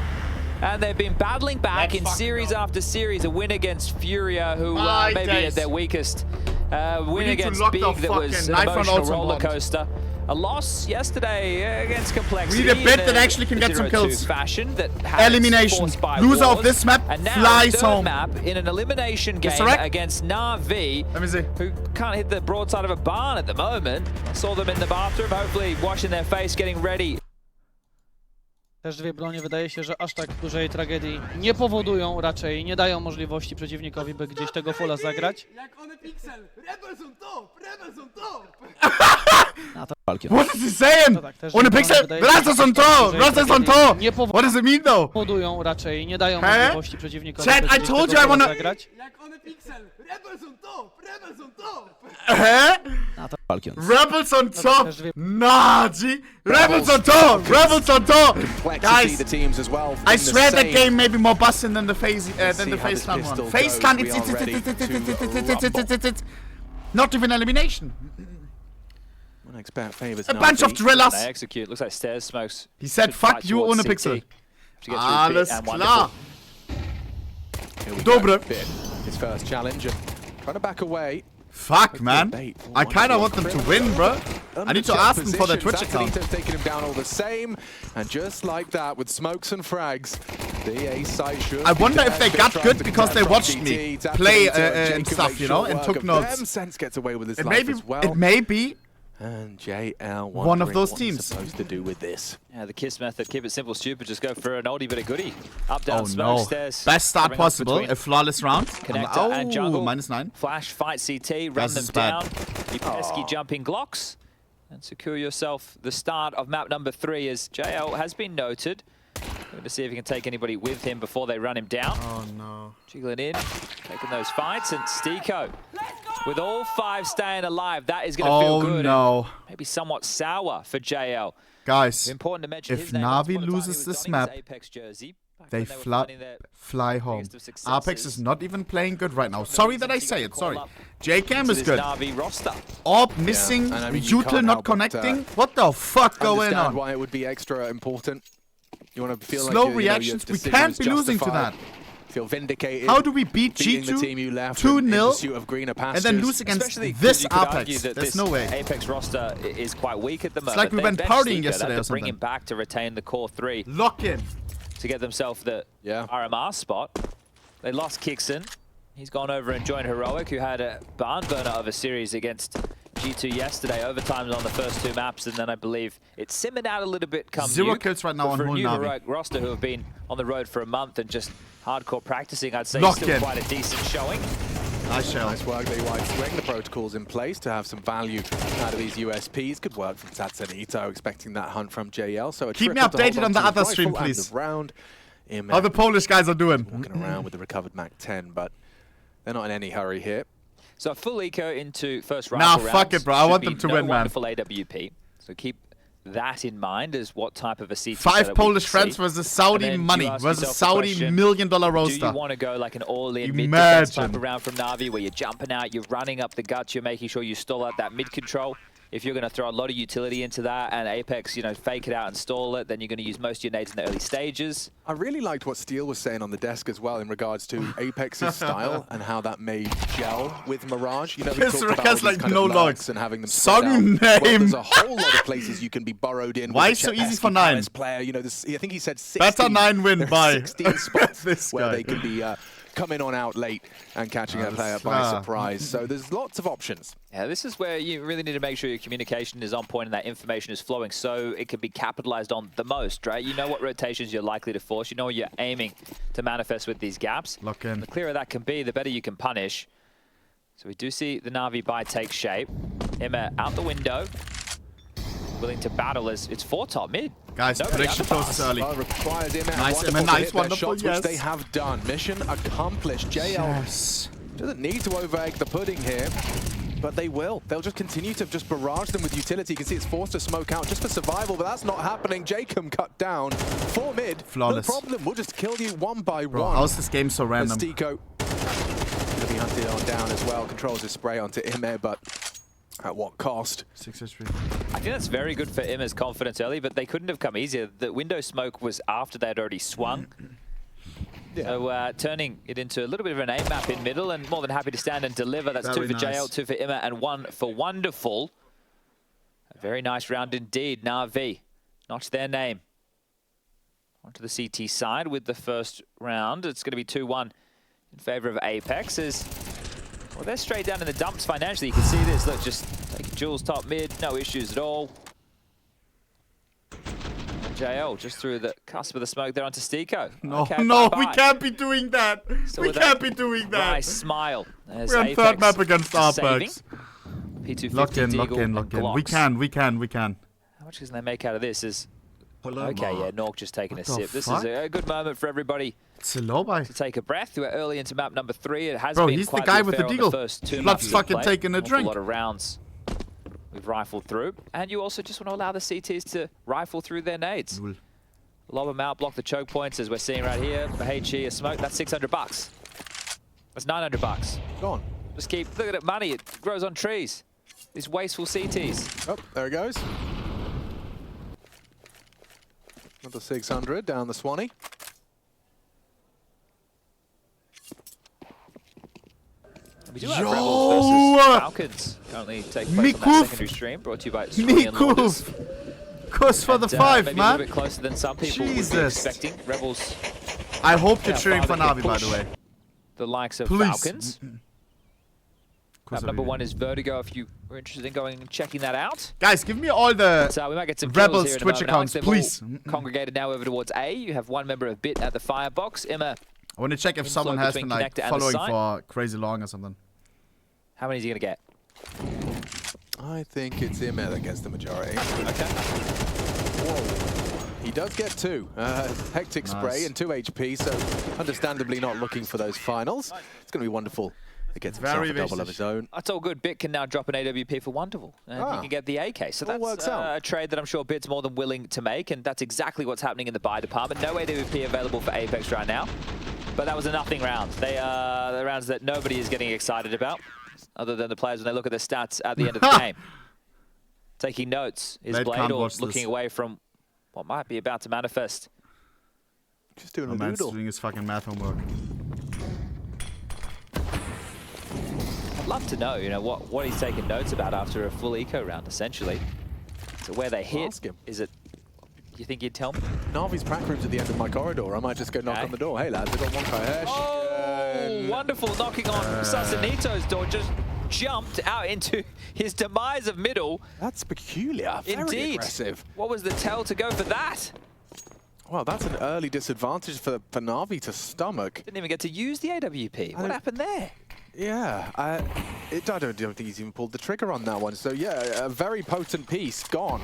And they've been battling back in series after series. A win against Furia, who maybe at their weakest. Win against Big that was an emotional roller coaster. A loss yesterday against Complexity. We need a bit that actually can get some kills. Fashion that elimination. Loser of this map flies home. Map in an elimination game against NaVi. Let me see. Who can't hit the broadside of a barn at the moment. I saw them in the bathroom, hopefully washing their face, getting ready. Też 2 bronie wydaje się, że aż tak dużej tragedii nie powodują, raczej nie dają możliwości przeciwnikowi, by gdzieś tego fola zagrać. Jak ohnePixel, rebels on top, rebels on top! What is he saying? ohnePixel, rebels on top, rebels on top! What does it mean though? Powodują, raczej nie dają możliwości przeciwnikowi, Chat, I told you I wanna... zagrać. Jak ohnePixel, rebels on top, rebels on top! Rebels on top! Nah, G! Rebels on top! Rebels on top! Guys, I swear that game may be more busting than the FaZe Clan one. FaZe Clan, it's not even elimination. A bunch of drillers. They execute. Looks like stairs smokes. He said, "Fuck you, ohnePixel." Alles klar. Dobre. His first challenge, trying to back away. Fuck, man. I kind of want them to win, bro. I need to ask them for their Twitch account. Taking him down all the same, and just like that, with smokes and frags, the A side should. I wonder if they got good because they watched me play and stuff, you know, and took notes. Sense gets away with his It life as well. It may be. And JL one of those teams. Supposed to do with this. Yeah, the KISS method. Keep it simple, stupid. Just go for an oldie but a goodie. Up, down, no. stairs. Best start possible. A flawless round. Connector and jungle. -9. Flash, fight CT, run them down. You pesky jumping Glocks. And secure yourself the start of map number 3 as JL has been noted. Going to see if he can take anybody with him before they run him down. Oh no. Jiggling in, taking those fights, and Stiko. With all 5 staying alive, that is going to feel good. Oh no. Maybe somewhat sour for JL. Guys, important to mention if NaVi loses this map, They fly home. Apeks is not even playing good right now. Sorry that I say it, sorry. JCam is good. Orb missing, Util not connecting. What the fuck going on? Why it would be extra important. You want to feel slow like reactions, we can't be losing to that. Feel vindicated. How do we beat G2 2-0 and then lose against this Apeks? There's no way. Apeks roster is quite weak at the moment. It's like we went partying yesterday or something. Bring him back to retain the core 3. Lock in. To get themselves the RMR spot. They lost kxgo. He's gone over and joined Heroic, who had a barn burner of a series against G2 yesterday. Overtimes on the first 2 maps, and then I believe it simmered out a little bit come 0 kills right now on for a new navi. Heroic roster who have been on the road for a month and just hardcore practicing, I'd say Lock still in. quite a decent showing. Nice work, they white swing the protocols in place to have some value out of these USPs. Good work from twistzz and niko, expecting that hunt from JL. So keep me updated on the other stream, please. How the Polish guys are doing. Walking around with the recovered Mac 10, but they're not in any hurry here. So a full eco into first rifle round. Fuck it, bro. I want them to win, man. Wonderful AWP. So keep that in mind as what type of a CT 5 Polish friends versus Saudi money versus Saudi $1 million roster. Do you want to go like an all-in mid-defense type of round from Navi where you're jumping out, you're running up the guts, you're making sure you stall out that mid-control? If you're going to throw a lot of utility into that and Apeks, you know, fake it out and stall it, then you're going to use most of your nades in the early stages. I really liked what Steel was saying on the desk as well in regards to Apex's style and how that may gel with Mirage. You know, we talked about all these like kind no of logs and having them song name. Well, there's a whole lot of places you can be burrowed in. Why is so easy for 9? Player, you know, this, I think he said 16. Better 9 win by 16 spots this where guy. they can be coming on out late and catching a player by surprise. So there's lots of options. Yeah, this is where you really need to make sure your communication is on point and that information is flowing so it can be capitalized on the most, right? You know what rotations you're likely to force. You know what you're aiming to manifest with these gaps. Lock in. The clearer that can be, the better you can punish. So we do see the Navi buy take shape. Emma out the window. Willing to battle as it's 4 top mid. Guys, prediction closes early. Nice, nice, wonderful, shots, which they have done. Mission accomplished. JL doesn't need to over-egg the pudding here, but they will. They'll just continue to just barrage them with utility. You can see it's forced to smoke out just for survival, but that's not happening. Jacob cut down. 4 mid. Flawless. No problem. We'll just kill you one by Bro, one. how's this game so random? Niko going to be hunted on down as well. Controls his spray onto Ime, but at what cost? 6 HP. I think that's very good for Ima's confidence early, but they couldn't have come easier. The window smoke was after they'd already swung. So turning it into a little bit of an aim map in middle, and more than happy to stand and deliver. That's Very 2 for nice. JL, 2 for Ima, and 1 for Wonderful. A very nice round indeed. Navi notched their name onto the CT side with the first round. It's going to be 2-1 in favor of Apeks. Well, they're straight down in the dumps financially. You can see this. Look, just taking Jules top mid, no issues at all. JL just through the cusp of the smoke there onto Stiko. No, okay, no, bye-bye. we can't be doing that. So we with can't that be doing that. Nice smile. There's We're on Apeks 3rd map against saving. Apeks. P250, Lock in, lock Deagle, in, and lock in. Glocks. We can. How much can they make out of this? Okay, yeah, Nork just taking a What the sip. This fuck? is a good moment for everybody It's a low buy. to take a breath. We're early into map number 3. It has Bro, been he's the quite guy the with the affair on deagle. first 2 Blood's maps we've fucking played. taking a Awful drink. lot of rounds we've rifled through. And you also just want to allow the CTs to rifle through their nades. Lob them out, block the choke points as we're seeing right here. The HE, a smoke, that's $600. That's $900. Gone. Just keep, look at it, money, it grows on trees. These wasteful CTs. Oh, there it goes. Another 600 down the Swanee. We do have Rebels versus Falcons currently taking place on that secondary stream, brought to you by Furia Imperial. Kuss for the 5, maybe man. a little bit closer than some people would be Jesus. expecting. Rebels. I hope you're Yeah, cheering for Father Navi, by push the way. The likes of Please. Falcons. Map number 1 is Vertigo, if you were interested in going and checking that out. Guys, give me all the So we might get some Rebels kills here in a Twitch moment. accounts, Alex, please. they've all congregated now over towards A. You have 1 member of Bit at the firebox. Emma. I want to check if someone has been like Connector and the following site. for crazy long or something. How many is he going to get? I think it's Ime that gets the majority. Okay. Whoa. He does get 2. Hectic spray and 2 HP, so understandably not looking for those finals. It's going to be wonderful Gets himself a double of his own. That's all good. Bit can now drop an AWP for Wonderful, and he can get the AK. So that's a trade that I'm sure Bit's more than willing to make, and that's exactly what's happening in the buy department. No AWP available for Apeks right now, but that was a nothing round. They are the rounds that nobody is getting excited about, other than the players when they look at their stats at the end of the game. Taking notes is Blador looking away from what might be about to manifest. Just doing a man's noodle. doing his fucking math homework. I'd love to know, what he's taking notes about after a full eco round, essentially. So where they hit, is it? You think you'd tell me? Navi's prac room's at the end of my corridor. I might just go knock on the door. Hey lads, I've got one guy here. Oh, Wonderful knocking on Sasanito's door. Just jumped out into his demise of middle. That's peculiar. Very aggressive. What was the tell to go for that? Well, that's an early disadvantage for Navi to stomach. Didn't even get to use the AWP. What happened there? Yeah, I don't think he's even pulled the trigger on that one. So yeah, a very potent piece gone.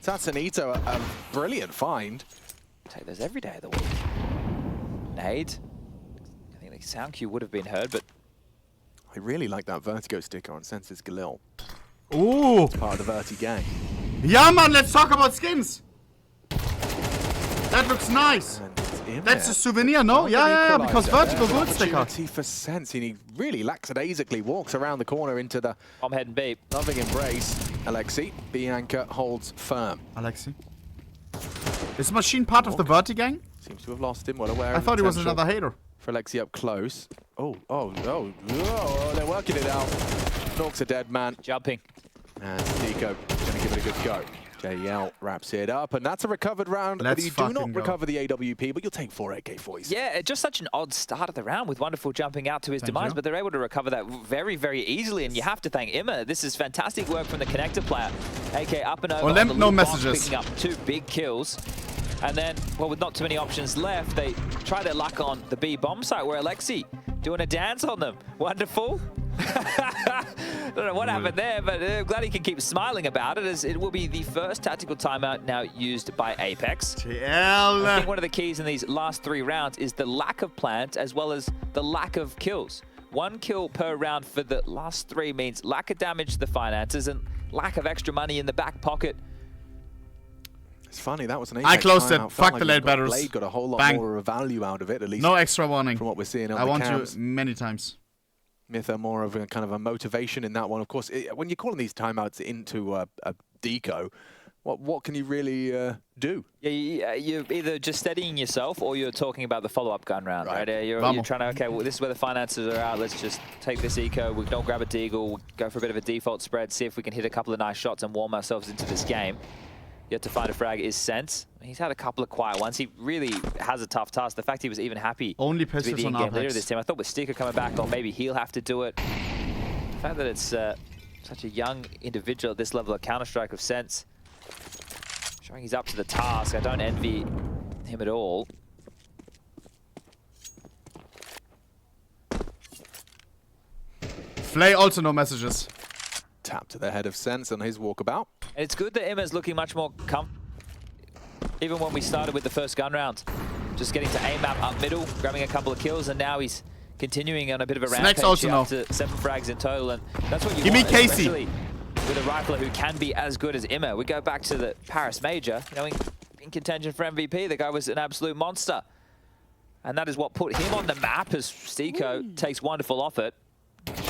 Tatsunito, a brilliant find. Take those every day of the week. Nade. I think the sound cue would have been heard, but I really like that Vertigo sticker on Senses Galil. Ooh! It's part of the Verti gang. Yeah, man, let's talk about skins. That looks nice. That's a souvenir, no? Yeah, because Vertigo gold sticker. Opportunity for Sense, and he really lackadaisically walks around the corner into the bomb head and B. Loving embrace. Alexi, B anchor holds firm. Alexi. Is Machine part of the Verti gang? Seems to have lost him, well aware. I thought he was another hater. For Alexi up close. Oh, they're working it out. Nork's a dead man. Jumping. And Nico gonna give it a good go. JL wraps it up, and that's a recovered round. But you do not recover the AWP, but you'll take 4 AK-4s. Yeah, just such an odd start of the round with Wonderful jumping out to his demise, but they're able to recover that very, very easily, and you have to thank Imma. This is fantastic work from the connector player. AK up and over on the no loop messages. picking up 2 big kills. And then, well, with not too many options left, they try their luck on the B bomb site where Alexi doing a dance on them. Wonderful. Don't know what happened there, but I'm glad he can keep smiling about it, as it will be the first tactical timeout now used by Apeks. I think one of the keys in these last 3 rounds is the lack of plant as well as the lack of kills. 1 kill per round for the last 3 means lack of damage to the finances and lack of extra money in the back pocket. It's funny, that was an Apeks I closed it. timeout. Fuck Felt the late batters. Blade got a whole lot Bang. more value out of it, at least. No extra warning. From what we're seeing on I the want cams. you many times. Mytha more of a kind of a motivation in that one. Of course, when you're calling these timeouts into a deco, what can you really do? Yeah, you're either just steadying yourself or you're talking about the follow-up gun round, right? You're trying to, okay, well, this is where the finances are out. Let's just take this eco. We don't grab a deagle. We'll go for a bit of a default spread, see if we can hit a couple of nice shots and warm ourselves into this game. Yet to find a frag is Sense. He's had a couple of quiet ones. He really has a tough task. The fact he was even happy to be the in-game leader of this team. I thought with Sticker coming back, or maybe he'll have to do it. The fact that it's such a young individual at this level of Counter-Strike of Sense, showing he's up to the task. I don't envy him at all. Flay also no messages. Tap to the head of Sense on his walkabout. And it's good that Imma's looking much more comfortable. Even when we started with the first gun round, just getting to aim map up middle, grabbing a couple of kills, and now he's continuing on a bit of a rampage up to 7 frags in total, and that's what you want, especially with a rifler who can be as good as Imma. We go back to the Paris Major, in contention for MVP, the guy was an absolute monster. And that is what put him on the map as Stico takes Wonderful off it.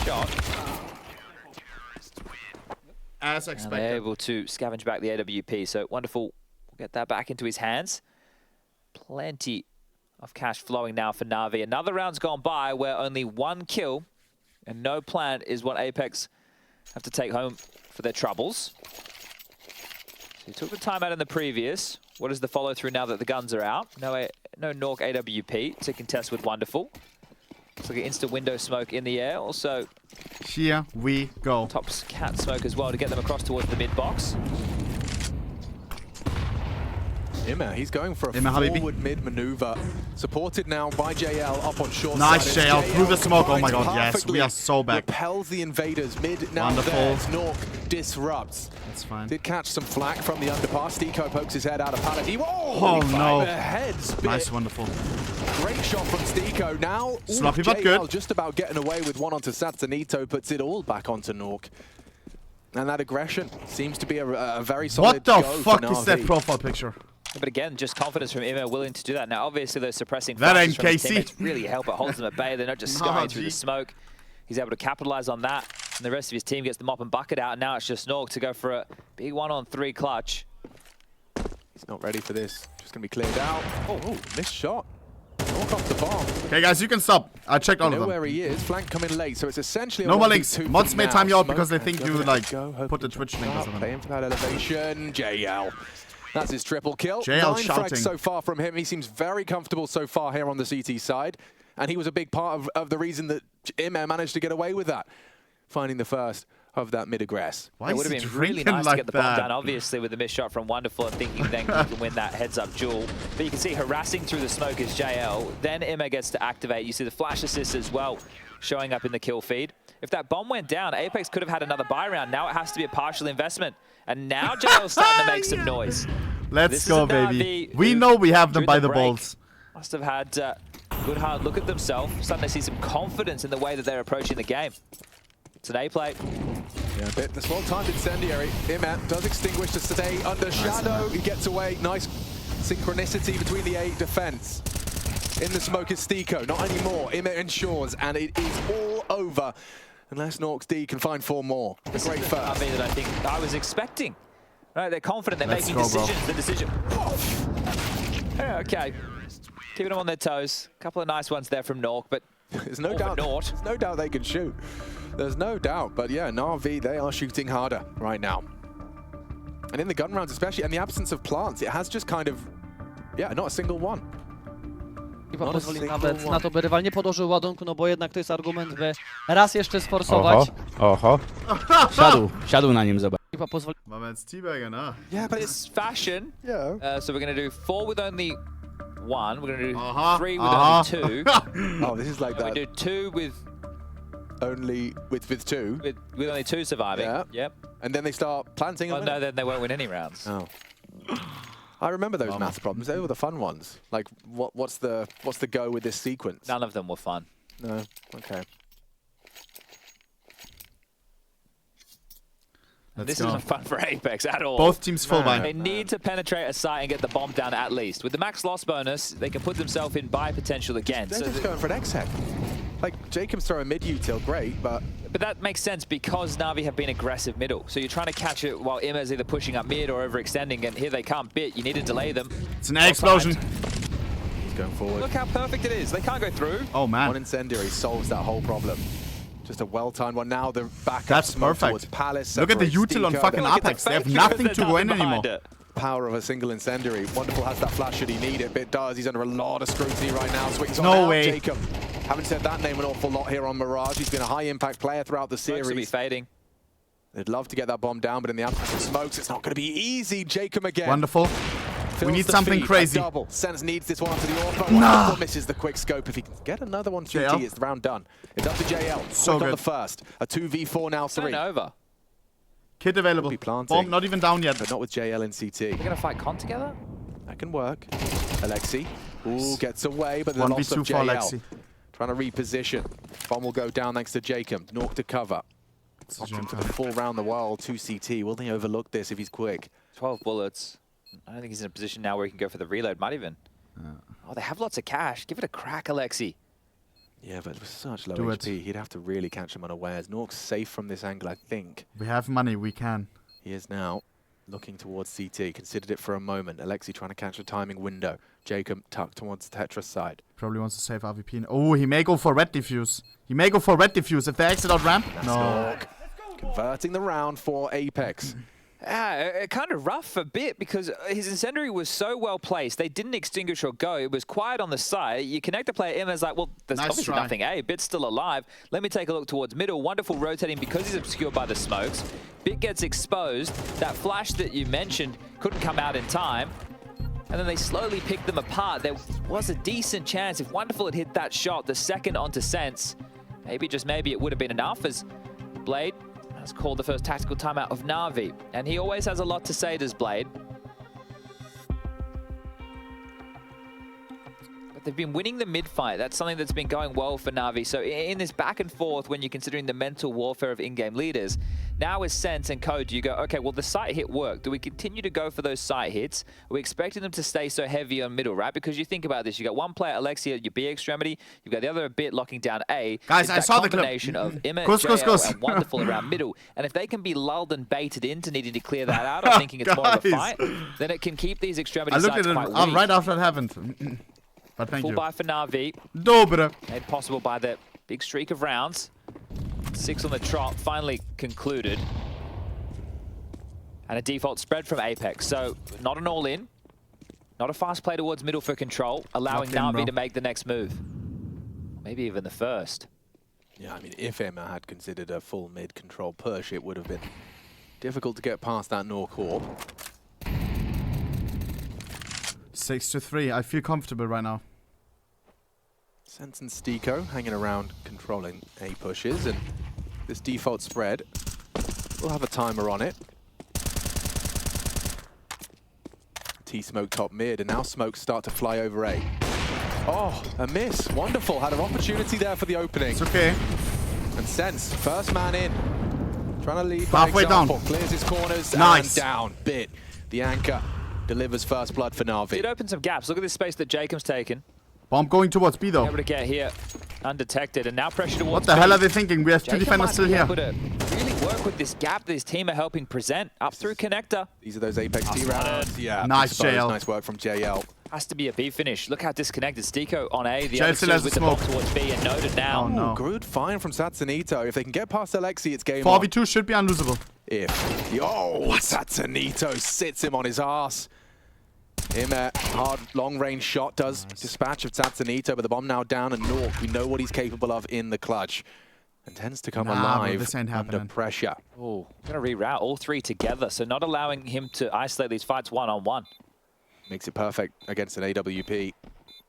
Shot. As expected. And they're able to scavenge back the AWP, so Wonderful will get that back into his hands. Plenty of cash flowing now for Navi. Another round's gone by where only 1 kill and no plant is what Apeks have to take home for their troubles. So he took the time out in the previous. What is the follow through now that the guns are out? No Nork AWP to contest with Wonderful. Looks like an instant window smoke in the air. Also, here we go. Tops cat smoke as well to get them across towards the mid box. Imma, he's going for a forward mid maneuver, supported now by JL up on short side. Nice JL through the smoke. Oh my god, yes, we are so back. Repels the invaders mid now. Wonderful. There. Nork disrupts. That's fine. Did catch some flack from the underpass. Stiko pokes his head out of Paladin. Oh no. The heads. Nice, wonderful. Great shot from Stiko. Now, sloppy but JL good. Just about getting away with one onto Satsanito, puts it all back onto Nork. And that aggression seems to be a very solid What the go fuck for is NaVi. that profile picture? But again, just confidence from Imo willing to do that. Now, obviously, those suppressing that flashes ain't from his KC. teammates really help. It holds them at bay. They're not just scurrying through the smoke. He's able to capitalize on that. And the rest of his team gets the mop and bucket out. And now it's just Nork to go for a big 1-on-3 clutch. He's not ready for this. Just going to be cleared out. Oh, missed shot. Nork off the bomb. Okay, guys, you can stop. I checked all of them. Where he is. Flank coming late, so it's essentially no a more links. 1v2 Mods may time you out Smoke because they think you like put the Hopefully Twitch link or something. Playing for that elevation. JL. That's his triple kill. JL 9 shouting. frags so far from him. He seems very comfortable so far here on the CT side. And he was a big part of the reason that Imo managed to get away with that. Finding the first of that mid-aggress. It would have been really nice to get the bomb down, obviously, with the missed shot from Wonderful and thinking then he can win that heads-up duel. But you can see harassing through the smoke is JL. Then Imo gets to activate. You see the flash assist as well showing up in the kill feed. If that bomb went down, Apeks could have had another buy round. Now it has to be a partial investment. And now JL's starting to make some noise. Let's go, baby. We know we have them by the balls. Must have had a good hard look at themselves. Starting to see some confidence in the way that they're approaching the game. It's an A play. Yeah, a bit. The well-timed incendiary. Imat does extinguish to stay under shadow. He gets away. Nice synchronicity between the A defense. In the smoke is Stiko. Not anymore. Imat ensures, and it is all over. Unless Norks D can find 4 more. A great first. I mean, that I think I was expecting. Right, they're confident. They're making decisions. Bro. The decision. Yeah, okay. Keeping them on their toes. A couple of nice ones there from Nork, but there's no doubt they can shoot. There's no doubt, but yeah, NaVi, they are shooting harder right now. And in the gun rounds especially, and the absence of plants, it has just kind of, yeah, not a single one. Chyba pozwoli nawet na to, by rywal nie podłożył ładunku, no bo jednak to jest argument, by raz jeszcze sforsować. Oho. Siadł na nim, zobacz. Chyba pozwoli... Moment's teabagging, huh? Yeah, but it's fashion. Yeah. So we're going to do 4 with only 1. We're going to do 3 with only 2. Oh, this is like that. We do 2 with... Only with 2? With only 2 surviving. Yeah. Yep. And then they start planting. Well, no, then they won't win any rounds. Oh. I remember those maths problems. They were the fun ones. Like, what's the go with this sequence? None of them were fun. No. Okay. This isn't fun for Apeks at all. Both teams full buy. They need to penetrate a site and get the bomb down at least. With the max loss bonus, they can put themselves in buy potential again. They're just going for an X-Head. Like, Jacob's throwing mid-util, great, but... But that makes sense because NaVi have been aggressive middle. So you're trying to catch it while Imma's either pushing up mid or overextending, and here they come. Bit, you need to delay them. It's an A explosion. He's going forward. Look how perfect it is. They can't go through. Oh, man. One incendiary solves that whole problem. Just a well-timed one. Now the backup That's smoke perfect. towards Palace. Look at the util on fucking Apeks. They have nothing to go in anymore. Power of a single incendiary. Wonderful has that flash should he need it. Bit does. He's under a lot of scrutiny right now. Swings on No out. way. Jacob. Haven't said that name an awful lot here on Mirage. He's been a high-impact player throughout the series. Smokes will be fading. They'd love to get that bomb down, but in the absence of smokes, it's not going to be easy. Jacob again. Wonderful. We need something crazy. Double. Sense needs this one onto the orphan. Wonderful misses the quick scope. If he can get another one, CT, it's the round done. It's up to JL. So good. On the first. A 2v4 now, 3. Over. Kid available. Bomb not even down yet. But not with JL and CT. They're going to fight Con together? That can work. Alexi. Ooh, gets away, but the loss of JL. Trying to reposition. Bomb will go down thanks to Jacob. Nork to cover. Opting for the full round the world. 2 CT. Will they overlook this if he's quick? 12 bullets. I don't think he's in a position now where he can go for the reload. Might even. Oh, they have lots of cash. Give it a crack, Alexi. Yeah, but with such low HP, he'd have to really catch him unawares. Nork's safe from this angle, I think. We have money, we can. He is now looking towards CT. Considered it for a moment. Alexi trying to catch a timing window. Jacob tucked towards Tetra's side. Probably wants to save RVP. Oh, he may go for red diffuse. He may go for red diffuse if they exit out ramp. That's no. Nork. Converting the round for Apeks. Kind of rough a bit because his incendiary was so well placed. They didn't extinguish or go. It was quiet on the side. You connect the player in, it's like, well, there's obviously nothing. Bit's still alive. Let me take a look towards middle. Wonderful rotating because he's obscured by the smokes. Bit gets exposed. That flash that you mentioned couldn't come out in time. And then they slowly picked them apart. There was a decent chance if Wonderful had hit that shot, the second onto Sense. Maybe, just maybe, it would have been enough as Blade has called the first tactical timeout of Navi. And he always has a lot to say, does Blade. But they've been winning the mid fight. That's something that's been going well for Navi. So in this back and forth, when you're considering the mental warfare of in-game leaders, now with Sense and Code, you go, okay, well, the site hit worked. Do we continue to go for those site hits? Are we expecting them to stay so heavy on middle, right? Because you think about this, you got one player, Alexia, at your B extremity. You've got the other bit locking down A. Guys, I saw the combination of Imma, JL, and Wonderful around middle. And if they can be lulled and baited into needing to clear that out, or thinking it's more of a fight, then it can keep these extremity sites quite weak. Right after that happened. But thank Full you. buy for Navi. Dobra. Made possible by the big streak of rounds. 6 on the trot, finally concluded. And a default spread from Apeks. So not an all-in. Not a fast play towards middle for control, allowing Navi to make the next move. Maybe even the first. Yeah, I mean, if Emma had considered a full mid-control push, it would have been difficult to get past that Nork Orb. 6-3. I feel comfortable right now. Sense and Stiko hanging around controlling A pushes, and this default spread will have a timer on it. T-smoke top mid, and now smokes start to fly over A. Oh, a miss. Wonderful. Had an opportunity there for the opening. It's okay. And Sense, first man in. Trying to lead halfway down. Clears his corners Nice. And down. Bit. The anchor delivers first blood for Navi. It opens some gaps. Look at this space that Jacob's taken. Bomb going towards B though. Able to get here undetected, and now pressure towards What the hell are they thinking? We have 2 defenders still here. Able to really work with this gap that his team are helping present up through connector. These are those Apex T rounds. Yeah. Nice JL. Nice work from JL. Has to be a B finish. Look how disconnected Stiko on A. The JL other still two has with the the bomb smoke. towards B and noted now. Oh no. Good find from Satsanito. If they can get past Alexi, it's game 4v2 should be unlosable. Satsanito sits him on his ass. A hard long-range shot does dispatch of Satsanito, but the bomb now down, and Nork, we know what he's capable of in the clutch. And tends to come alive under pressure. Oh, going to reroute all 3 together, so not allowing him to isolate these fights one-on-one. Makes it perfect against an AWP.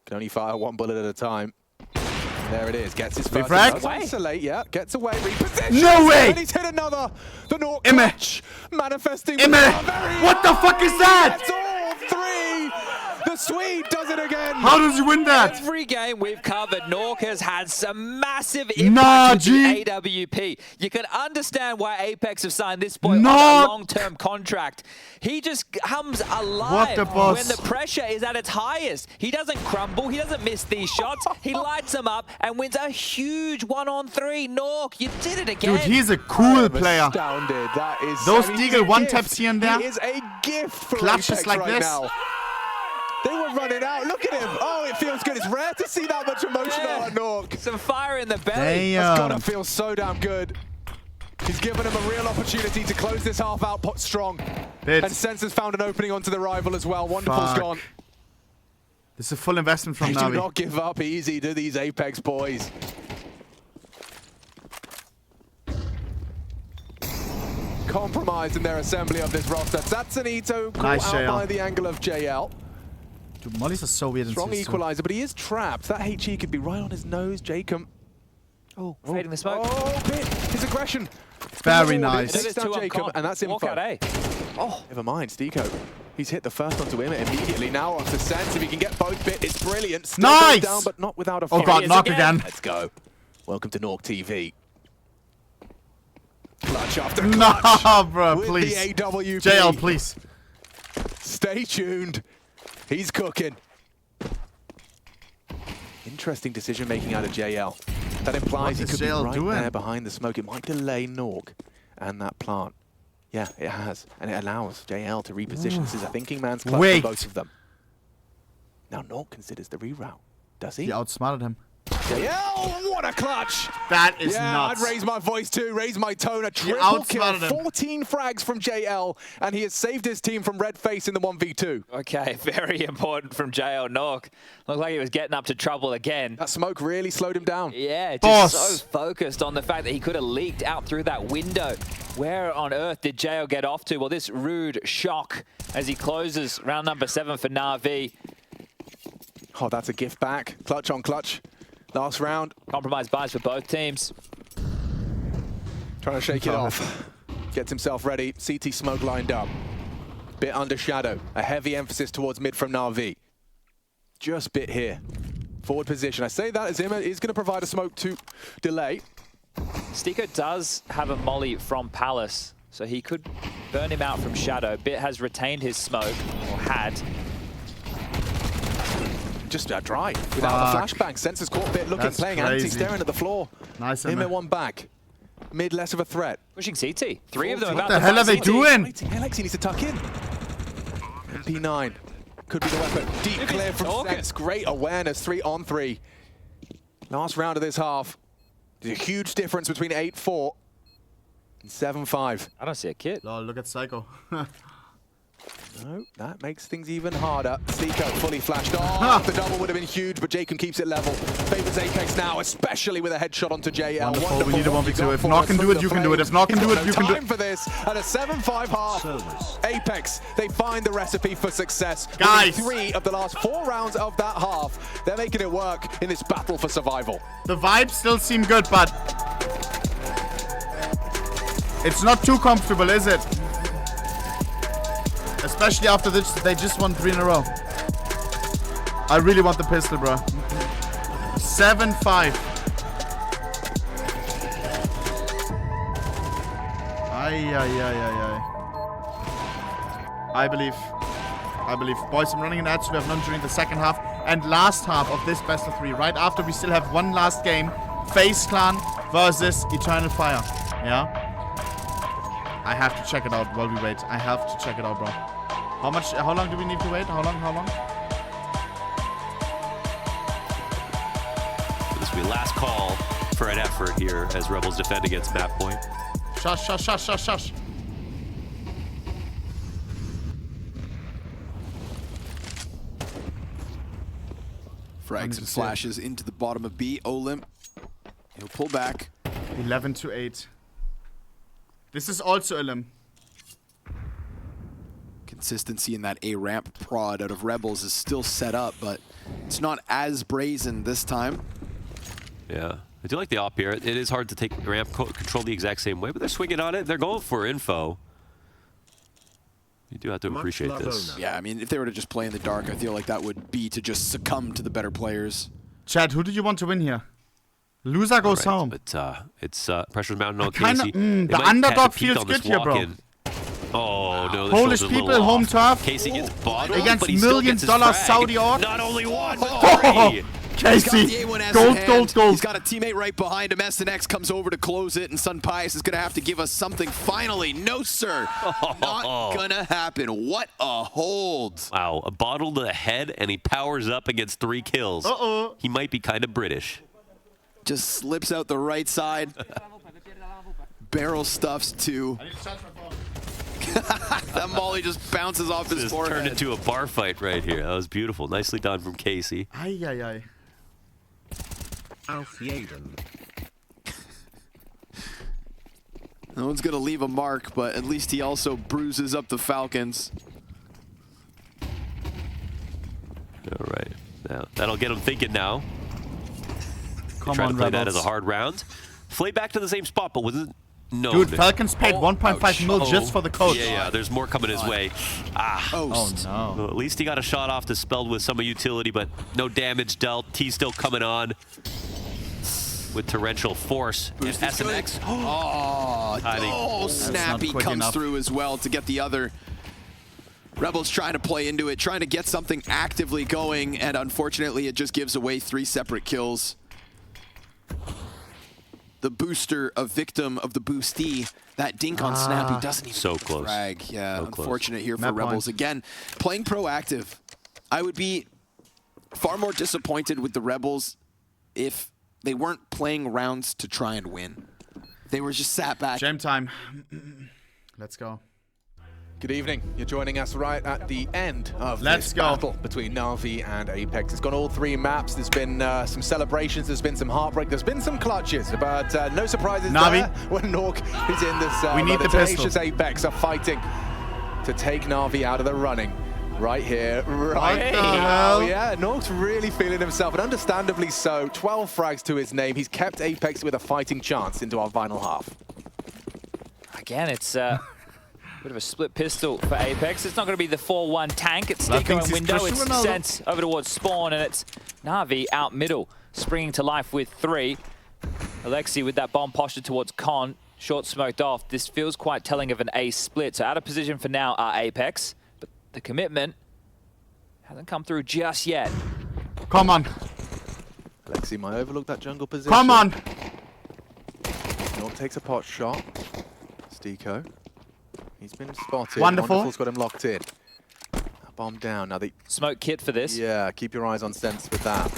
Can only fire 1 bullet at a time. And there it is. Gets his first. Isolate, yeah. Gets away. Repositions. No way! And he's hit another. The Nork clutch. Manifesting. What the fuck is that? That's all 3. The Swede does it again. How does he win that? Every game we've covered, Nork has had some massive impact with the AWP. You can understand why Apex have signed this boy on a long-term contract. He just comes alive when the pressure is at its highest. He doesn't crumble. He doesn't miss these shots. He lights them up and wins a huge 1-on-3. Nork, you did it again. Dude, he's a cool player. Astounded. That is those Deagle one-taps here and there. He is a gift for Clutches Apex like right this. now. They were running out. Look at him. Oh, it feels good. It's rare to see that much emotion on Nork. Some fire in the belly. That's got to feel so damn good. He's given him a real opportunity to close this half out strong. And Sense has found an opening onto the rival as well. Wonderful's gone. This is a full investment from They Navi. do not give up easy, do these Apex boys. Compromised in their assembly of this roster. Satsanito caught out by the angle of JL. Dude, mollies are so weird. Strong equalizer, but he is trapped. That HE could be right on his nose, Jacob. Oh, fading the smoke. Oh, Bit. His aggression. Very nice. Takes down Jacob, and that's info. Oh, never mind, Stiko. He's hit the first onto him immediately. Now onto Sense. If he can get both Bit, it's brilliant. Still goes down, but not without a fight. Oh god, knock again. Let's go. Welcome to Nork TV. Clutch after clutch. No, bro, with please. The AWP. JL, please. Stay tuned. He's cooking. Interesting decision making out of JL. That implies he could be right there behind the smoke. It might delay Nork and that plant. Yeah, it has. And it allows JL to reposition. This is a thinking man's clutch for both of them. Now Nork considers the reroute. Does he? He outsmarted him. JL, what a clutch! That is nuts. I'd raise my voice too, raise my tone. A triple kill, 14 frags from JL, and he has saved his team from red face in the 1v2. Okay, very important from JL. Nork looked like he was getting up to trouble again. That smoke really slowed him down. Yeah, just so focused on the fact that he could have leaked out through that window. Where on earth did JL get off to? Well, this rude shock as he closes round number 7 for Navi. Oh, that's a gift back. Clutch on clutch. Last round. Compromise buys for both teams. Trying to shake it off. Gets himself ready. CT smoke lined up. Bit under shadow. A heavy emphasis towards mid from NaVi. Just bit here. Forward position. I say that as Zimmer is going to provide a smoke to delay. Stiko does have a molly from Palace, so he could burn him out from shadow. Bit has retained his smoke, or had. Just dry without the flashbang. Sensors caught Bit looking, That's playing crazy. anti, staring at the floor. Nice. Him at one back. Mid less of a threat. Pushing CT. Three of them about What the hell are they doing? Alexi needs to tuck in. P9 could be the weapon. Deep clear from Sense. Great awareness. 3 on 3. Last round of this half. There's a huge difference between 8-4 and 7-5. I don't see a kit. Oh, look at Psycho. No, that makes things even harder. Stiko fully flashed off. The double would have been huge, but Jacob keeps it level. Favors Apeks now, especially with a headshot onto JL. Wonderful. We need a 1v2. If Knock can do it, you can do it. If Knock can do it, you can do it. Time for this at a 7-5 half. Apeks, they find the recipe for success. Guys. 3 of the last 4 rounds of that half. They're making it work in this battle for survival. The vibes still seem good, but it's not too comfortable, is it? Especially after this, they just won 3 in a row. I really want the pistol, bro. 7-5. I believe. Boys, I'm running an ad, so we have none during the second half and last half of this best of 3. Right after, we still have one last game. FaZe Clan versus Eternal Fire. Yeah? I have to check it out while we wait. I have to check it out, bro. How long do we need to wait? How long? This will be last call for an effort here as Rebels defend against map point. Shush. Frags and flashes into the bottom of B. Olymp. He'll pull back. 11-8. This is also Olymp. Consistency in that A ramp prod out of Rebels is still set up, but it's not as brazen this time. Yeah, I do like the op here. It is hard to take the ramp control the exact same way, but they're swinging on it. They're going for info. You do have to appreciate this. Yeah, I mean, if they were to just play in the dark, I feel like that would be to just succumb to the better players. Chad, who do you want to win here? Loser goes home. But it's pressure's mounting on Kinda, Casey. the underdog feels good here, bro. Oh, no, Polish people, home turf. Casey gets bottled, against but he still gets his $1 million frag. Saudi orc. Not only one, but 3. Casey, gold. He's got a teammate right behind him. SNX comes over to close it, and Sun Pius is going to have to give us something finally. No, sir. Not going to happen. What a hold. Wow, a bottle to the head, and he powers up and gets 3 kills. He might be kind of British. Just slips out the right side. Barrel stuffs 2. That molly just bounces off his forehead. Turned into a bar fight right here. That was beautiful. Nicely done from Casey. Ay. Alf Yaden. No one's going to leave a mark, but at least he also bruises up the Falcons. All right. Now, that'll get him thinking now. Come Try on, to play that Rebels. as a hard round. Flay back to the same spot, but wasn't known. Dude, Falcons paid 1.5 mil just for the coach. Yeah, there's more coming his way. Oh, no. Well, at least he got a shot off dispelled with some utility, but no damage dealt. T still coming on with torrential force. And SNX. Snappy comes through as well to get the other. Rebels trying to play into it, trying to get something actively going, and unfortunately it just gives away 3 separate kills. The booster, a victim of the boostee. That dink on Snappy doesn't even so close. frag. Yeah, So close. unfortunate here for Map Rebels. point. Again, playing proactive. I would be far more disappointed with the Rebels if they weren't playing rounds to try and win. They were just sat back. Jam time. Let's go. Good evening. You're joining us right at the end of Let's this go. battle between NaVi and Apeks. It's gone all 3 maps. There's been some celebrations. There's been some heartbreak. There's been some clutches, but no surprises NaVi. there when Nork is in this. We need the pistol. Apeks are fighting to take NaVi out of the running. Right here, right What the now. hell? Yeah, Nork's really feeling himself, and understandably so. 12 frags to his name. He's kept Apeks with a fighting chance into our final half. again, it's a bit of a split pistol for Apeks. It's not going to be the 4-1 tank. It's niko and window. It's sent over towards spawn, and it's Navi out middle, springing to life with 3. Alexi with that bomb posture towards Con. Short smoked off. This feels quite telling of an A split. So out of position for now are Apeks, but the commitment hasn't come through just yet. Come on. Alexi might overlook that jungle position. Come on. Nork takes a pot shot. Stiko. He's been spotted. Wonderful. Wonderful's got him locked in. That bomb down. Now the smoke kit for this. Yeah, keep your eyes on Sense with that.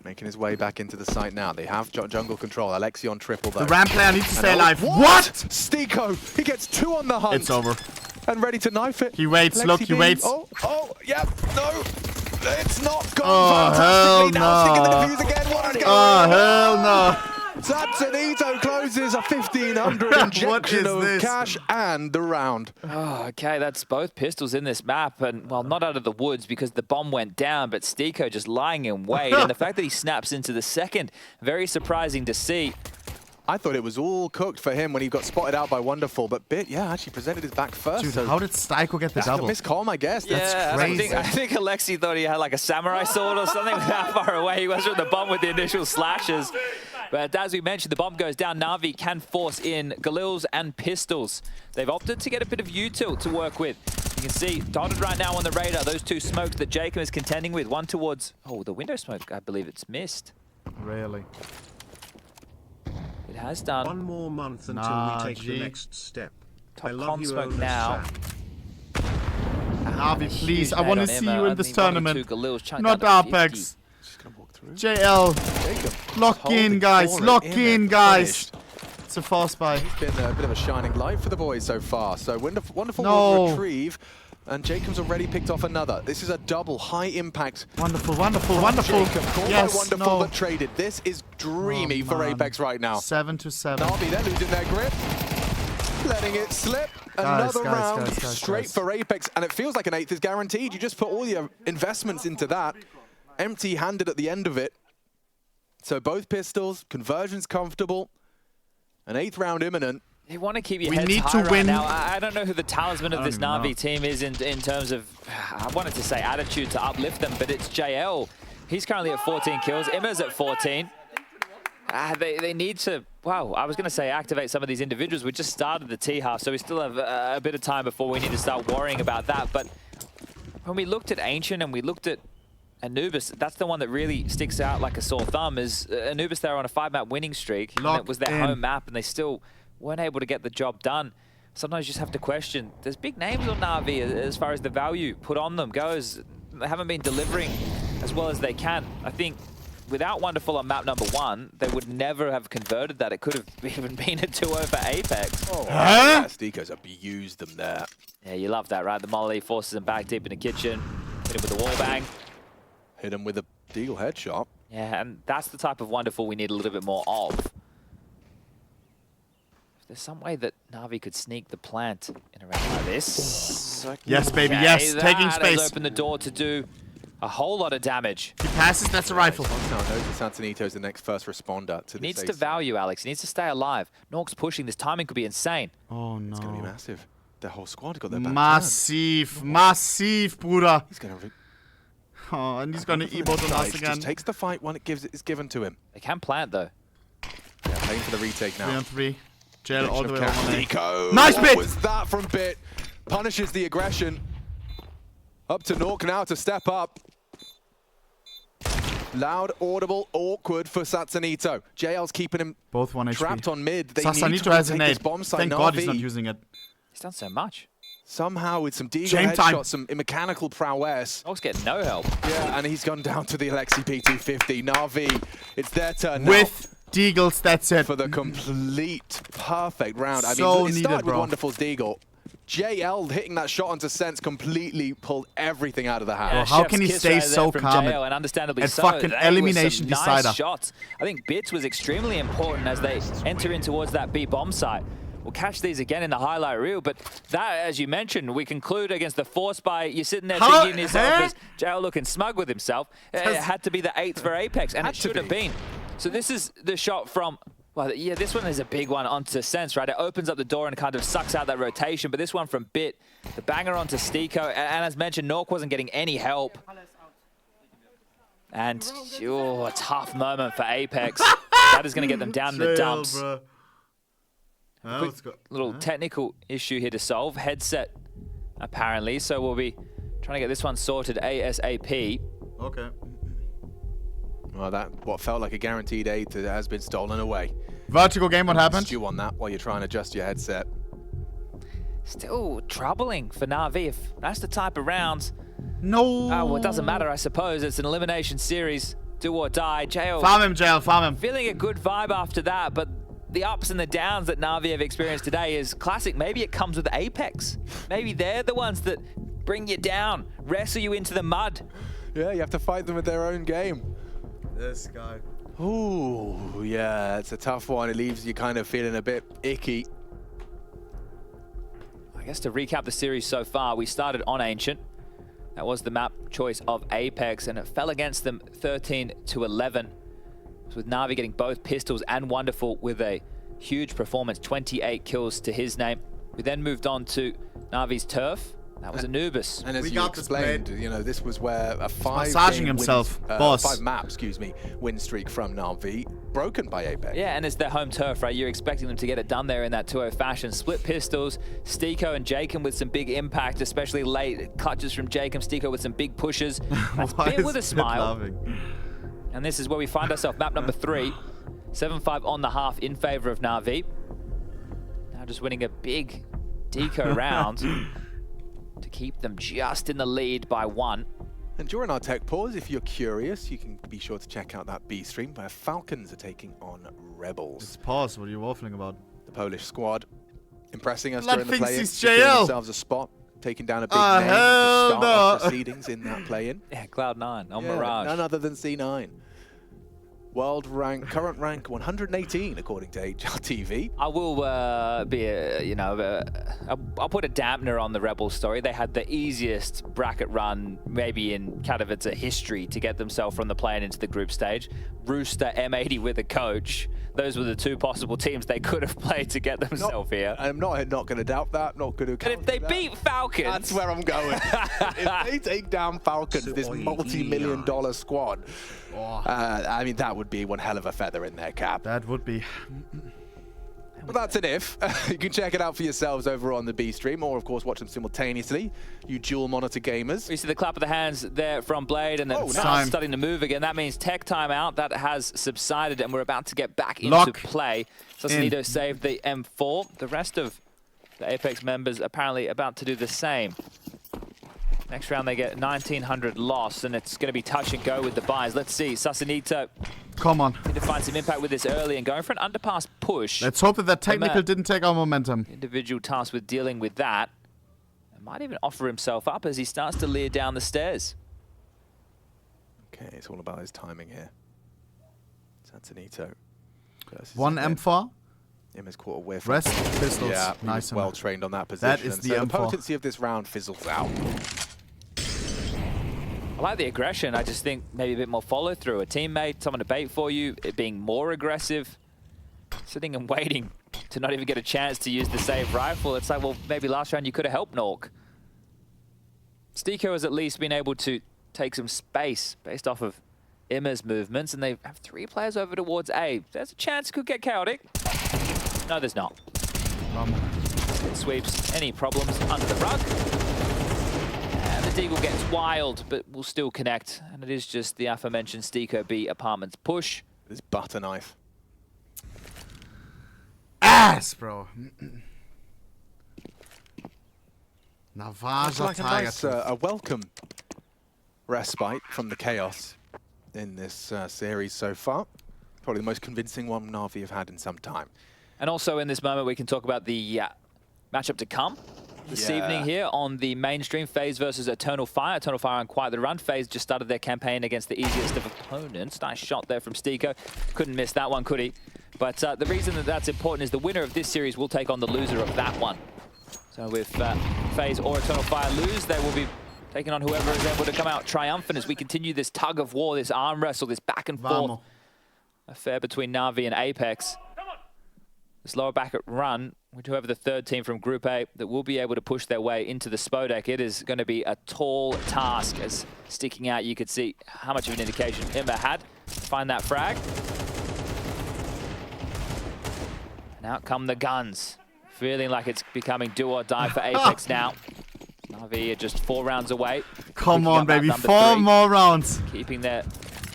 Making his way back into the site now. They have jungle control. Alexi on triple though. The ramp player needs to stay alive. What? Stiko! He gets 2 on the hunt. It's over. And ready to knife it. He waits, Alexi look, he waits. Oh, yeah, no. It's not gone. Oh, hell no. Oh, hell no. Satsanito closes a 1,500 injection of cash and the round. Oh, okay, that's both pistols in this map, and well, not out of the woods because the bomb went down, but Stiko just lying in wait, and the fact that he snaps into the second, very surprising to see. I thought it was all cooked for him when he got spotted out by Wonderful, but Bit, yeah, actually presented his back first. Dude, so how did Stiko get the double? Miscom, I guess. That's crazy. I think Alexi thought he had like a samurai sword or something that far away. He was from the bomb with the initial slashes. But as we mentioned, the bomb goes down. Navi can force in Galils and pistols. They've opted to get a bit of util to work with. You can see dotted right now on the radar, those 2 smokes that Jacob is contending with. One towards, the window smoke, I believe it's missed. Really? It has done. 1 more month until we take the next step. Top com smoke now. Navi, please, I want to see you in this tournament. Not Apeks. JL, lock in, guys. Lock in, guys. It's a fast buy. It's been a bit of a shining light for the boys so far. So Wonderful will retrieve, and Jacob's already picked off another. This is a double high impact. Wonderful, wonderful, wonderful. Yes, Wonderful that traded. This is dreamy for Apeks right now. 7-7. Navi, they're losing their grip. Letting it slip. Another round straight for Apeks, and it feels like an 8th is guaranteed. You just put all your investments into that. Empty-handed at the end of it. So both pistols, conversion's comfortable. An 8th round imminent. You want to keep your heads high right now. I don't know who the talisman of this Navi team is in terms of, I wanted to say attitude to uplift them, but it's JL. He's currently at 14 kills. Imma's at 14. They need to, wow, I was going to say activate some of these individuals. We just started the T-half, so we still have a bit of time before we need to start worrying about that. But when we looked at Ancient and we looked at Anubis, that's the one that really sticks out like a sore thumb, is Anubis there on a 5-map winning streak. And it was their home map, and they still weren't able to get the job done. Sometimes you just have to question. There's big names on Navi as far as the value put on them goes. They haven't been delivering as well as they can. I think without Wonderful on map number 1, they would never have converted that. It could have even been a 2-0 for Apeks. Oh, yeah, Stiko's abused them there. Yeah, you love that, right? The Molly forces them back deep in the kitchen. Hit him with a wall bang. Hit him with a Deagle headshot. Yeah, and that's the type of Wonderful we need a little bit more of. If there's some way that Navi could sneak the plant in a round like this. Yes, baby, yes. Taking space. Open the door to do a whole lot of damage. He passes, that's a rifle. Now knows that Santanito's the next first responder to He needs to value, Alex. He needs to stay alive. Nork's pushing. This timing could be insane. Oh, no. It's going to be massive. The whole squad got their back. Massive, massive, Bruder. He's going to... Oh, and he's going to emote on us again. Just takes the fight when is given to him. They can plant, though. Yeah, playing for the retake now. 3-on-3. Jail all the way over. Niko. Nice what bit! was that from Bit? Punishes the aggression. Up to Nork now to step up. Loud, audible, awkward for Satsanito. JL's keeping him both 1 HP. Trapped on mid. They Satsanito has a nade. Thank God he's not using it. He's done so much. Somehow with some Deagle headshots, some mechanical prowess. Nork's getting no help. Yeah, and he's gone down to the Alexi P250. Navi, it's their turn now. With Deagles, that's it. For the complete perfect round. I So mean, it started with bro. Wonderful's Deagle. JL hitting that shot onto Sense completely pulled everything out of the house. Yeah, how can he stay so calm and understandably at so. fucking elimination Nice decider? shots. I think Bits was extremely important as they enter in towards that B bomb site. We'll catch these again in the highlight reel, but that, as you mentioned, we conclude against the force by you're sitting there thinking to yourself, as JL looking smug with himself, it had to be the 8th for Apeks, and it should have been. So this is the shot from, Well, yeah, this one is a big one onto Sense, right? It opens up the door and kind of sucks out that rotation. But this one from Bit, the banger onto Stiko. And as mentioned, Nork wasn't getting any help. And, a tough moment for Apeks. That is going to get them down in the dumps. Little technical issue here to solve. Headset, apparently. So we'll be trying to get this one sorted ASAP. Okay. Well, what felt like a guaranteed 8 has been stolen away. Vertical game, what happened? Stew on that while you're trying to adjust your headset. Still troubling for Navi if that's the type of rounds. No. Well, it doesn't matter, I suppose. It's an elimination series. Do or die. JL. Farm him, JL, farm him. Feeling a good vibe after that, but the ups and the downs that Navi have experienced today is classic. Maybe it comes with Apeks. Maybe they're the ones that bring you down, wrestle you into the mud. Yeah, you have to fight them with their own game. This guy. Ooh, yeah, it's a tough one. It leaves you kind of feeling a bit icky. I guess to recap the series so far, we started on Ancient. That was the map choice of Apeks, and it fell against them 13-11. With Navi getting both pistols and Wonderful with a huge performance, 28 kills to his name. We then moved on to Navi's turf. That was Anubis. And as you explained, this was where a five-map win streak from Navi, broken by Apeks. Yeah, and it's their home turf, right? You're expecting them to get it done there in that 2-0 fashion. Split pistols, Stiko and Jacob with some big impact, especially late clutches from Jacob. Stiko with some big pushes. That's Bit with a smile. And this is where we find ourselves, map number 3. 7-5 on the half in favor of Navi. Now just winning a big deco round to keep them just in the lead by 1. And during our tech pause, if you're curious, you can be sure to check out that B stream where Falcons are taking on Rebels. It's pause, what are you waffling about? The Polish squad impressing us Blood during the play-in, thinks he's securing JL. themselves a spot, taking down a big name to start off proceedings in that play-in. Yeah, Cloud9 on Mirage. None other than C9. World rank, current rank 118 according to HRTV. I will be, I'll put a dampener on the Rebels story. They had the easiest bracket run maybe in Katowice history to get themselves from the play-in into the group stage. Rooster, M80 with a coach. Those were the 2 possible teams they could have played to get themselves here. I'm not going to doubt that, not going to. And if they beat Falcons... That's where I'm going. If they take down Falcons, this multi-million-dollar squad, I mean, that would be one hell of a feather in their cap. That would be. But that's an if. You can check it out for yourselves over on the B stream, or of course watch them simultaneously. You dual monitor gamers. You see the clap of the hands there from Blade, and then starting to move again. That means tech timeout. That has subsided, and we're about to get back into play. Sausalito saved the M4. The rest of the Apeks members apparently about to do the same. Next round they get 1900 loss, and it's going to be touch and go with the buys. Let's see, Sausalito. Come on. Need to find some impact with this early and going for an underpass push. Let's hope that that technical didn't take our momentum. Individual task with dealing with that. And might even offer himself up as he starts to leer down the stairs. Okay, it's all about his timing here. Sausalito. One M4. Him has caught a whiff. Rest pistols. Yeah, nice. Well trained on that position. That is the so M4. The potency of this round fizzles out. I like the aggression. I just think maybe a bit more follow through. A teammate, someone to bait for you, it being more aggressive. Sitting and waiting to not even get a chance to use the save rifle. It's like, well, maybe last round you could have helped Nork. Stiko has at least been able to take some space based off of Imma's movements, and they have 3 players over towards A. There's a chance it could get chaotic. No, there's not. It sweeps any problems under the rug. And the Deagle gets wild, but will still connect. And it is just the aforementioned Stiko B apartments push. This butter knife. Ass, bro. Navaja like a nice, a welcome respite from the chaos in this series so far. Probably the most convincing one Navi have had in some time. And also in this moment, we can talk about the matchup to come this evening here on the mainstream. FaZe versus Eternal Fire. Eternal Fire on quite the run. FaZe just started their campaign against the easiest of opponents. Nice shot there from Stiko. Couldn't miss that one, could he? But the reason that that's important is the winner of this series will take on the loser of that one. So if FaZe or Eternal Fire lose, they will be taking on whoever is able to come out triumphant as we continue this tug of war, this arm wrestle, this back and forth affair between Navi and Apeks. this lower bracket run with whoever the third team from Group A that will be able to push their way into the Spodek. It is going to be a tall task, as sticking out you could see how much of an indication Emma had to find that frag. And out come the guns. Feeling like it's becoming do or die for Apeks now. Navi are just 4 rounds away. Come on, baby. 4 more rounds. Keeping their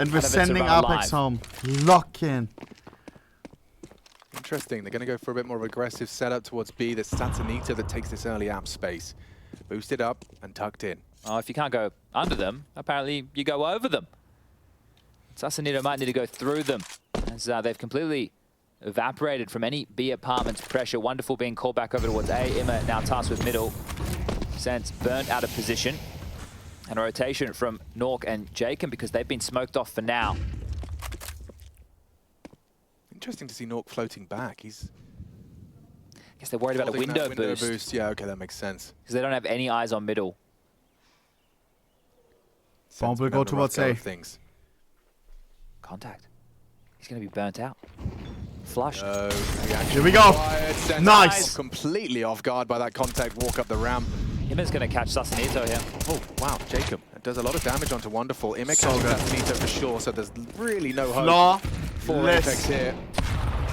and we're sending Apeks home. Lock in. Interesting. They're going to go for a bit more aggressive setup towards B. There's Satanita that takes this early app space. Boosted up and tucked in. Oh, if you can't go under them, apparently you go over them. Satanita might need to go through them, as they've completely evaporated from any B apartment's pressure. Wonderful being called back over towards A. Emma now tasked with middle. Sense burnt out of position. And a rotation from Nork and Jacob because they've been smoked off for now. Interesting to see Nork floating back. I guess they're worried about a window boost. Yeah, okay, that makes sense. Because they don't have any eyes on middle. Bomb will go towards A. Things. Contact. He's going to be burnt out. Flush. Here we go. Nice. Completely off guard by that contact walk up the ramp. Ime's going to catch Sasanito here. Oh, wow. Jacob does a lot of damage onto Wonderful. Ime catches Sasanito for sure, so there's really no hope for Apeks here.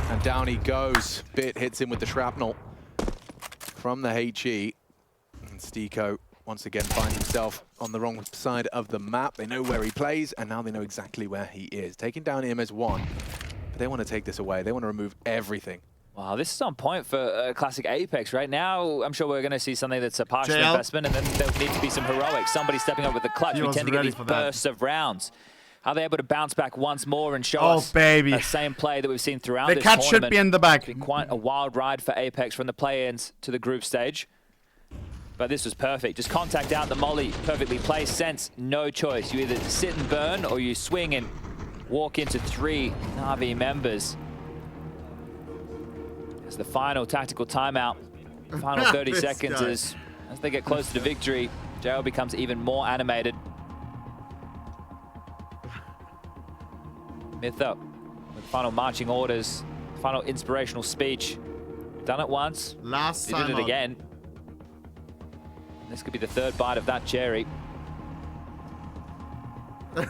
And down he goes. Bit hits him with the shrapnel from the HE. And Stiko once again finds himself on the wrong side of the map. They know where he plays, and now they know exactly where he is. Taking down him as one. But they want to take this away. They want to remove everything. Wow, this is on point for classic Apeks. Right now, I'm sure we're going to see something that's a partial investment, and then there'll need to be some heroics. Somebody stepping up with the clutch. We tend to get these bursts of rounds. Are they able to bounce back once more and show us that same play that we've seen throughout this tournament? The catch should be in the back. It's been quite a wild ride for Apeks from the play-ins to the group stage. But this was perfect. Just contact out the molly, perfectly placed. Sense, no choice. You either sit and burn, or you swing and walk into 3 Navi members. As the final tactical timeout, final 30 seconds as they get closer to victory, JL becomes even more animated. Mytho with final marching orders, final inspirational speech. Done it once, last did it again. This could be the 3rd bite of that cherry.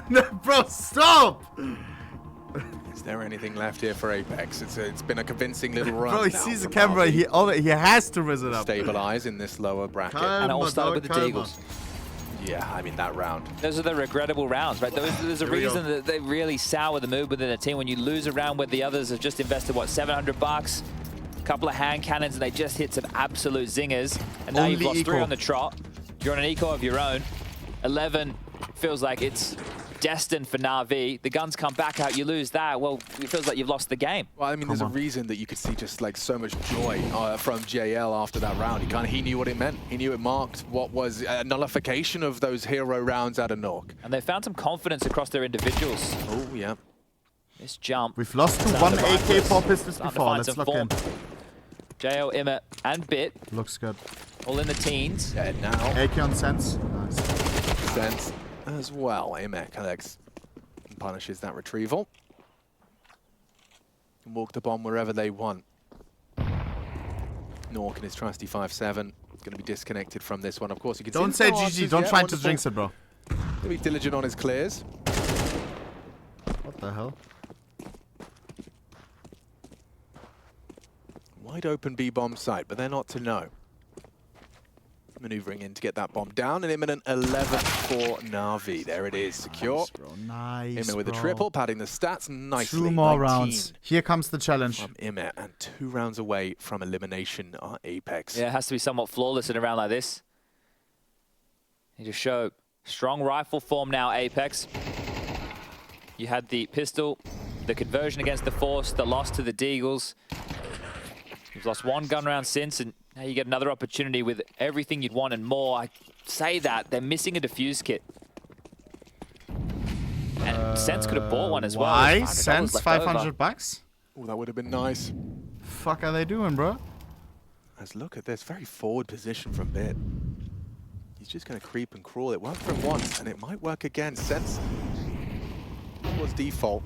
No, bro, stop! Is there anything left here for Apeks? It's been a convincing little run. Bro, he sees the camera. He has to raise it up. Stabilize in this lower bracket. And it all started with the Deagles. Yeah, I mean, that round. Those are the regrettable rounds, right? There's a reason that they really sour the mood within a team when you lose a round where the others have just invested, what, $700? A couple of hand cannons, and they just hit some absolute zingers. And now you've lost 3 on the trot. You're on an eco of your own. 11 feels like it's destined for Navi. The guns come back out, you lose that. Well, it feels like you've lost the game. Well, I mean, there's a reason that you could see just like so much joy from JL after that round. He knew what it meant. He knew it marked what was a nullification of those hero rounds out of Nork. And they found some confidence across their individuals. Oh, yeah. This jump. We've lost to 1 AK 4 pistols before. Let's look in. JL, Emma, and Bit. Looks good. All in the teens. Dead now. AK on Sense. Nice. Sense as well. Emma collects and punishes that retrieval. And walked the bomb wherever they want. Nork and his trusty 5-7 going to be disconnected from this one. Of course, you can don't say GG. Don't try to jinx it, bro. He'll be diligent on his clears. What the hell? Wide open B-bomb site, but they're not to know. Maneuvering in to get that bomb down. An imminent 11 for Navi. There it is, secure. Nice, Ime with a triple, padding the stats nicely. 2 more rounds. Here comes the challenge. From Ime, and 2 rounds away from elimination are Apeks. Yeah, it has to be somewhat flawless in a round like this. You just show strong rifle form now, Apeks. You had the pistol, the conversion against the Force, the loss to the Deagles. You've lost 1 gun round since, and now you get another opportunity with everything you'd want and more. I say that, they're missing a defuse kit. And Sense could have bought one as well. Why? Sense $500? Oh, that would have been nice. Fuck are they doing, bro? Let's look at this. Very forward position from Bit. He's just going to creep and crawl. It worked for him once, and it might work again. Sense was default.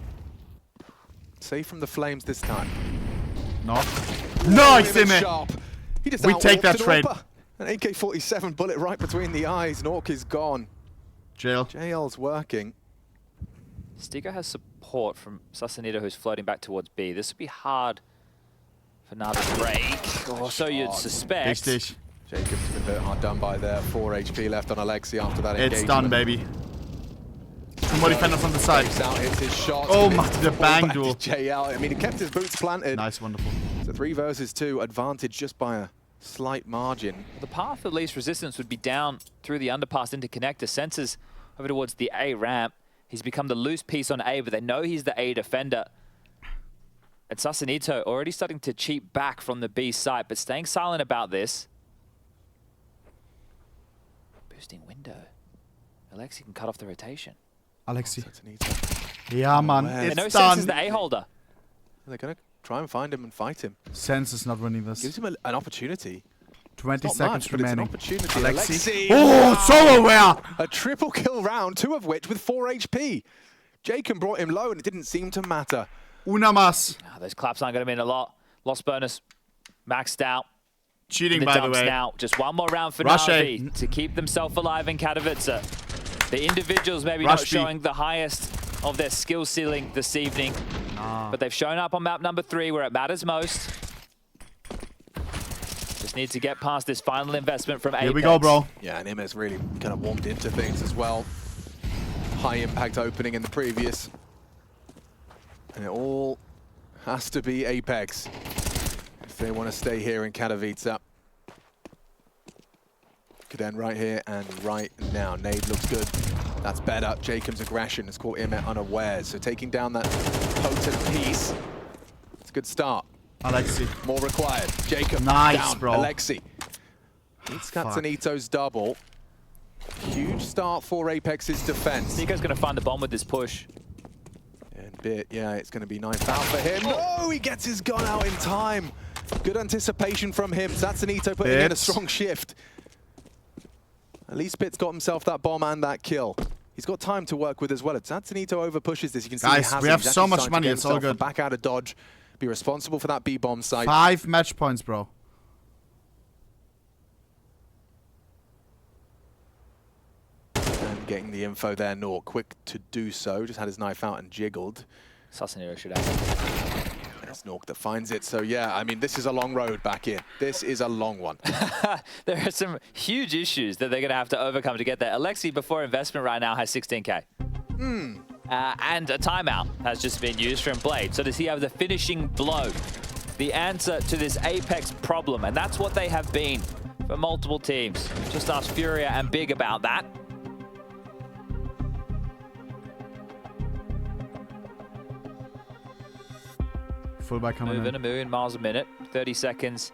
Safe from the flames this time. No. Nice, Immy. We take that trade. An AK-47 bullet right between the eyes. Nork is gone. JL's working. Stigo has support from Sasanito, who's floating back towards B. This would be hard for Navi to break, or so you'd suspect. Jacob's been a bit hard done by there. 4 HP left on Alexi after that engagement. It's done, baby. Two more defenders on the side. Out, hits his shot. Oh my, the bang duel. JL. I mean, he kept his boots planted. Nice, wonderful. So 3 versus 2, advantage just by a slight margin. The path of least resistance would be down through the underpass into connector. Senses over towards the A ramp. He's become the loose piece on A, but they know he's the A defender. And Sasanito already starting to cheat back from the B side, but staying silent about this. Boosting window. Alexi can cut off the rotation. Alexi. Yeah, man. It's It's Sense is done. the A-holder. They're going to try and find him and fight him. Sense is not winning this. Gives him an opportunity. 20 Not seconds much, but it's an remaining. opportunity. Alexi. Oh, so aware! A triple kill round, 2 of which with 4 HP. Jacob brought him low and it didn't seem to matter. Una más. Those claps aren't going to mean a lot. Lost bonus, maxed out. Cheating, by the way. Now, just one more round for Rush Navi to keep themselves alive in Katowice. The individuals maybe not showing the highest of their skill ceiling this evening, but they've shown up on map number 3 where it matters most. Just need to get past this final investment from Apeks. Here we go, bro. Yeah, and Imez really kind of warmed into things as well. High impact opening in the previous. And it all has to be Apeks if they want to stay here in Katowice. Could end right here and right now. Nade looks good. That's better. Jacob's aggression has caught Imet unawares. So taking down that potent piece. It's a good start. Alexi. More required. Jacob Nice, down. bro. Alexi. It's Katsunito's double. Huge start for Apex's defense. Niko's going to find the bomb with this push. And bit, yeah, it's going to be 9th out for him. No, he gets his gun out in time. Good anticipation from him. Satsunito putting in a strong shift. At least Bit's got himself that bomb and that kill. He's got time to work with as well. If Satsunito over pushes this, you can see Guys, he has we have so much money, it's all good. Back out of dodge, be responsible for that B-bomb site. 5 match points, bro. And getting the info there, Nor quick to do so. Just had his knife out and jiggled. Sasanito should have. It's Nork that finds it. So yeah, I mean, this is a long road back in. This is a long one. There are some huge issues that they're going to have to overcome to get there. Alexi, before investment right now, has 16K. And a timeout has just been used from Blade. So does he have the finishing blow? The answer to this Apeks problem. And that's what they have been for multiple teams. Just ask Furia and Big about that. Fullback coming Moving in. a million miles a minute. 30 seconds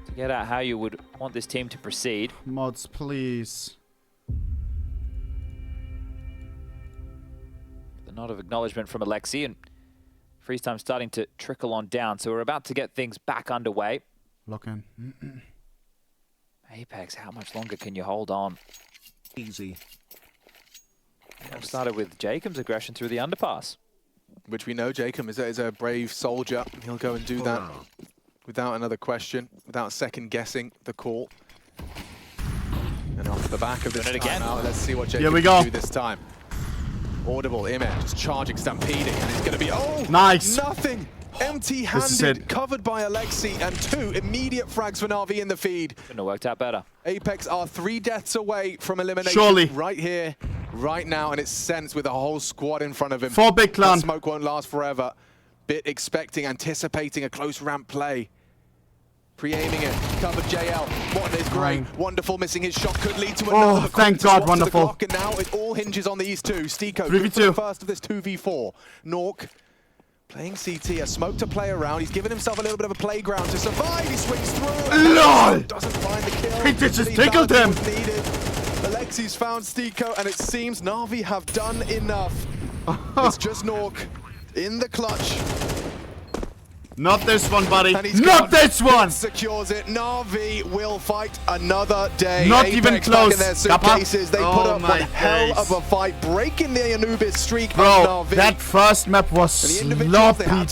to get out how you would want this team to proceed. Mods, please. The nod of acknowledgement from Alexi, and freeze time starting to trickle on down. So we're about to get things back underway. Lock in. Apeks, how much longer can you hold on? Easy. Started with Jacob's aggression through the underpass. Which we know Jacob is a brave soldier. He'll go and do that without another question, without second guessing the call. And off the back of this timeout, let's see what Jacob can do this time. Audible, Image, just charging, stampeding, and it's going to be, nice. Nothing. Empty-handed, covered by Alexi, and 2 immediate frags for Navi in the feed. Couldn't have worked out better. Apeks are 3 deaths away from elimination. Surely. Right here, right now, and it's Sense with a whole squad in front of him. 4 big clan. That smoke won't last forever. Bit expecting, anticipating a close ramp play. Pre-aiming it, covered JL. Morton is great, wonderful, missing his shot, could lead to another. Thank God, wonderful. And now it all hinges on these 2. Stiko, 3v2. first of this 2v4. Nork playing CT, a smoke to play around. He's given himself a little bit of a playground to survive. He swings through. LOL! Doesn't find the kill. He just tickled him. Alexi's found Stiko, and it seems Navi have done enough. It's just Nork in the clutch. Not this one, buddy. Not this one. Secures it. Navi will fight another day. Not Apeks even close. Back in their suitcases. They put up one hell of a fight, breaking the Anubis streak. Bro, that first map was sloppy.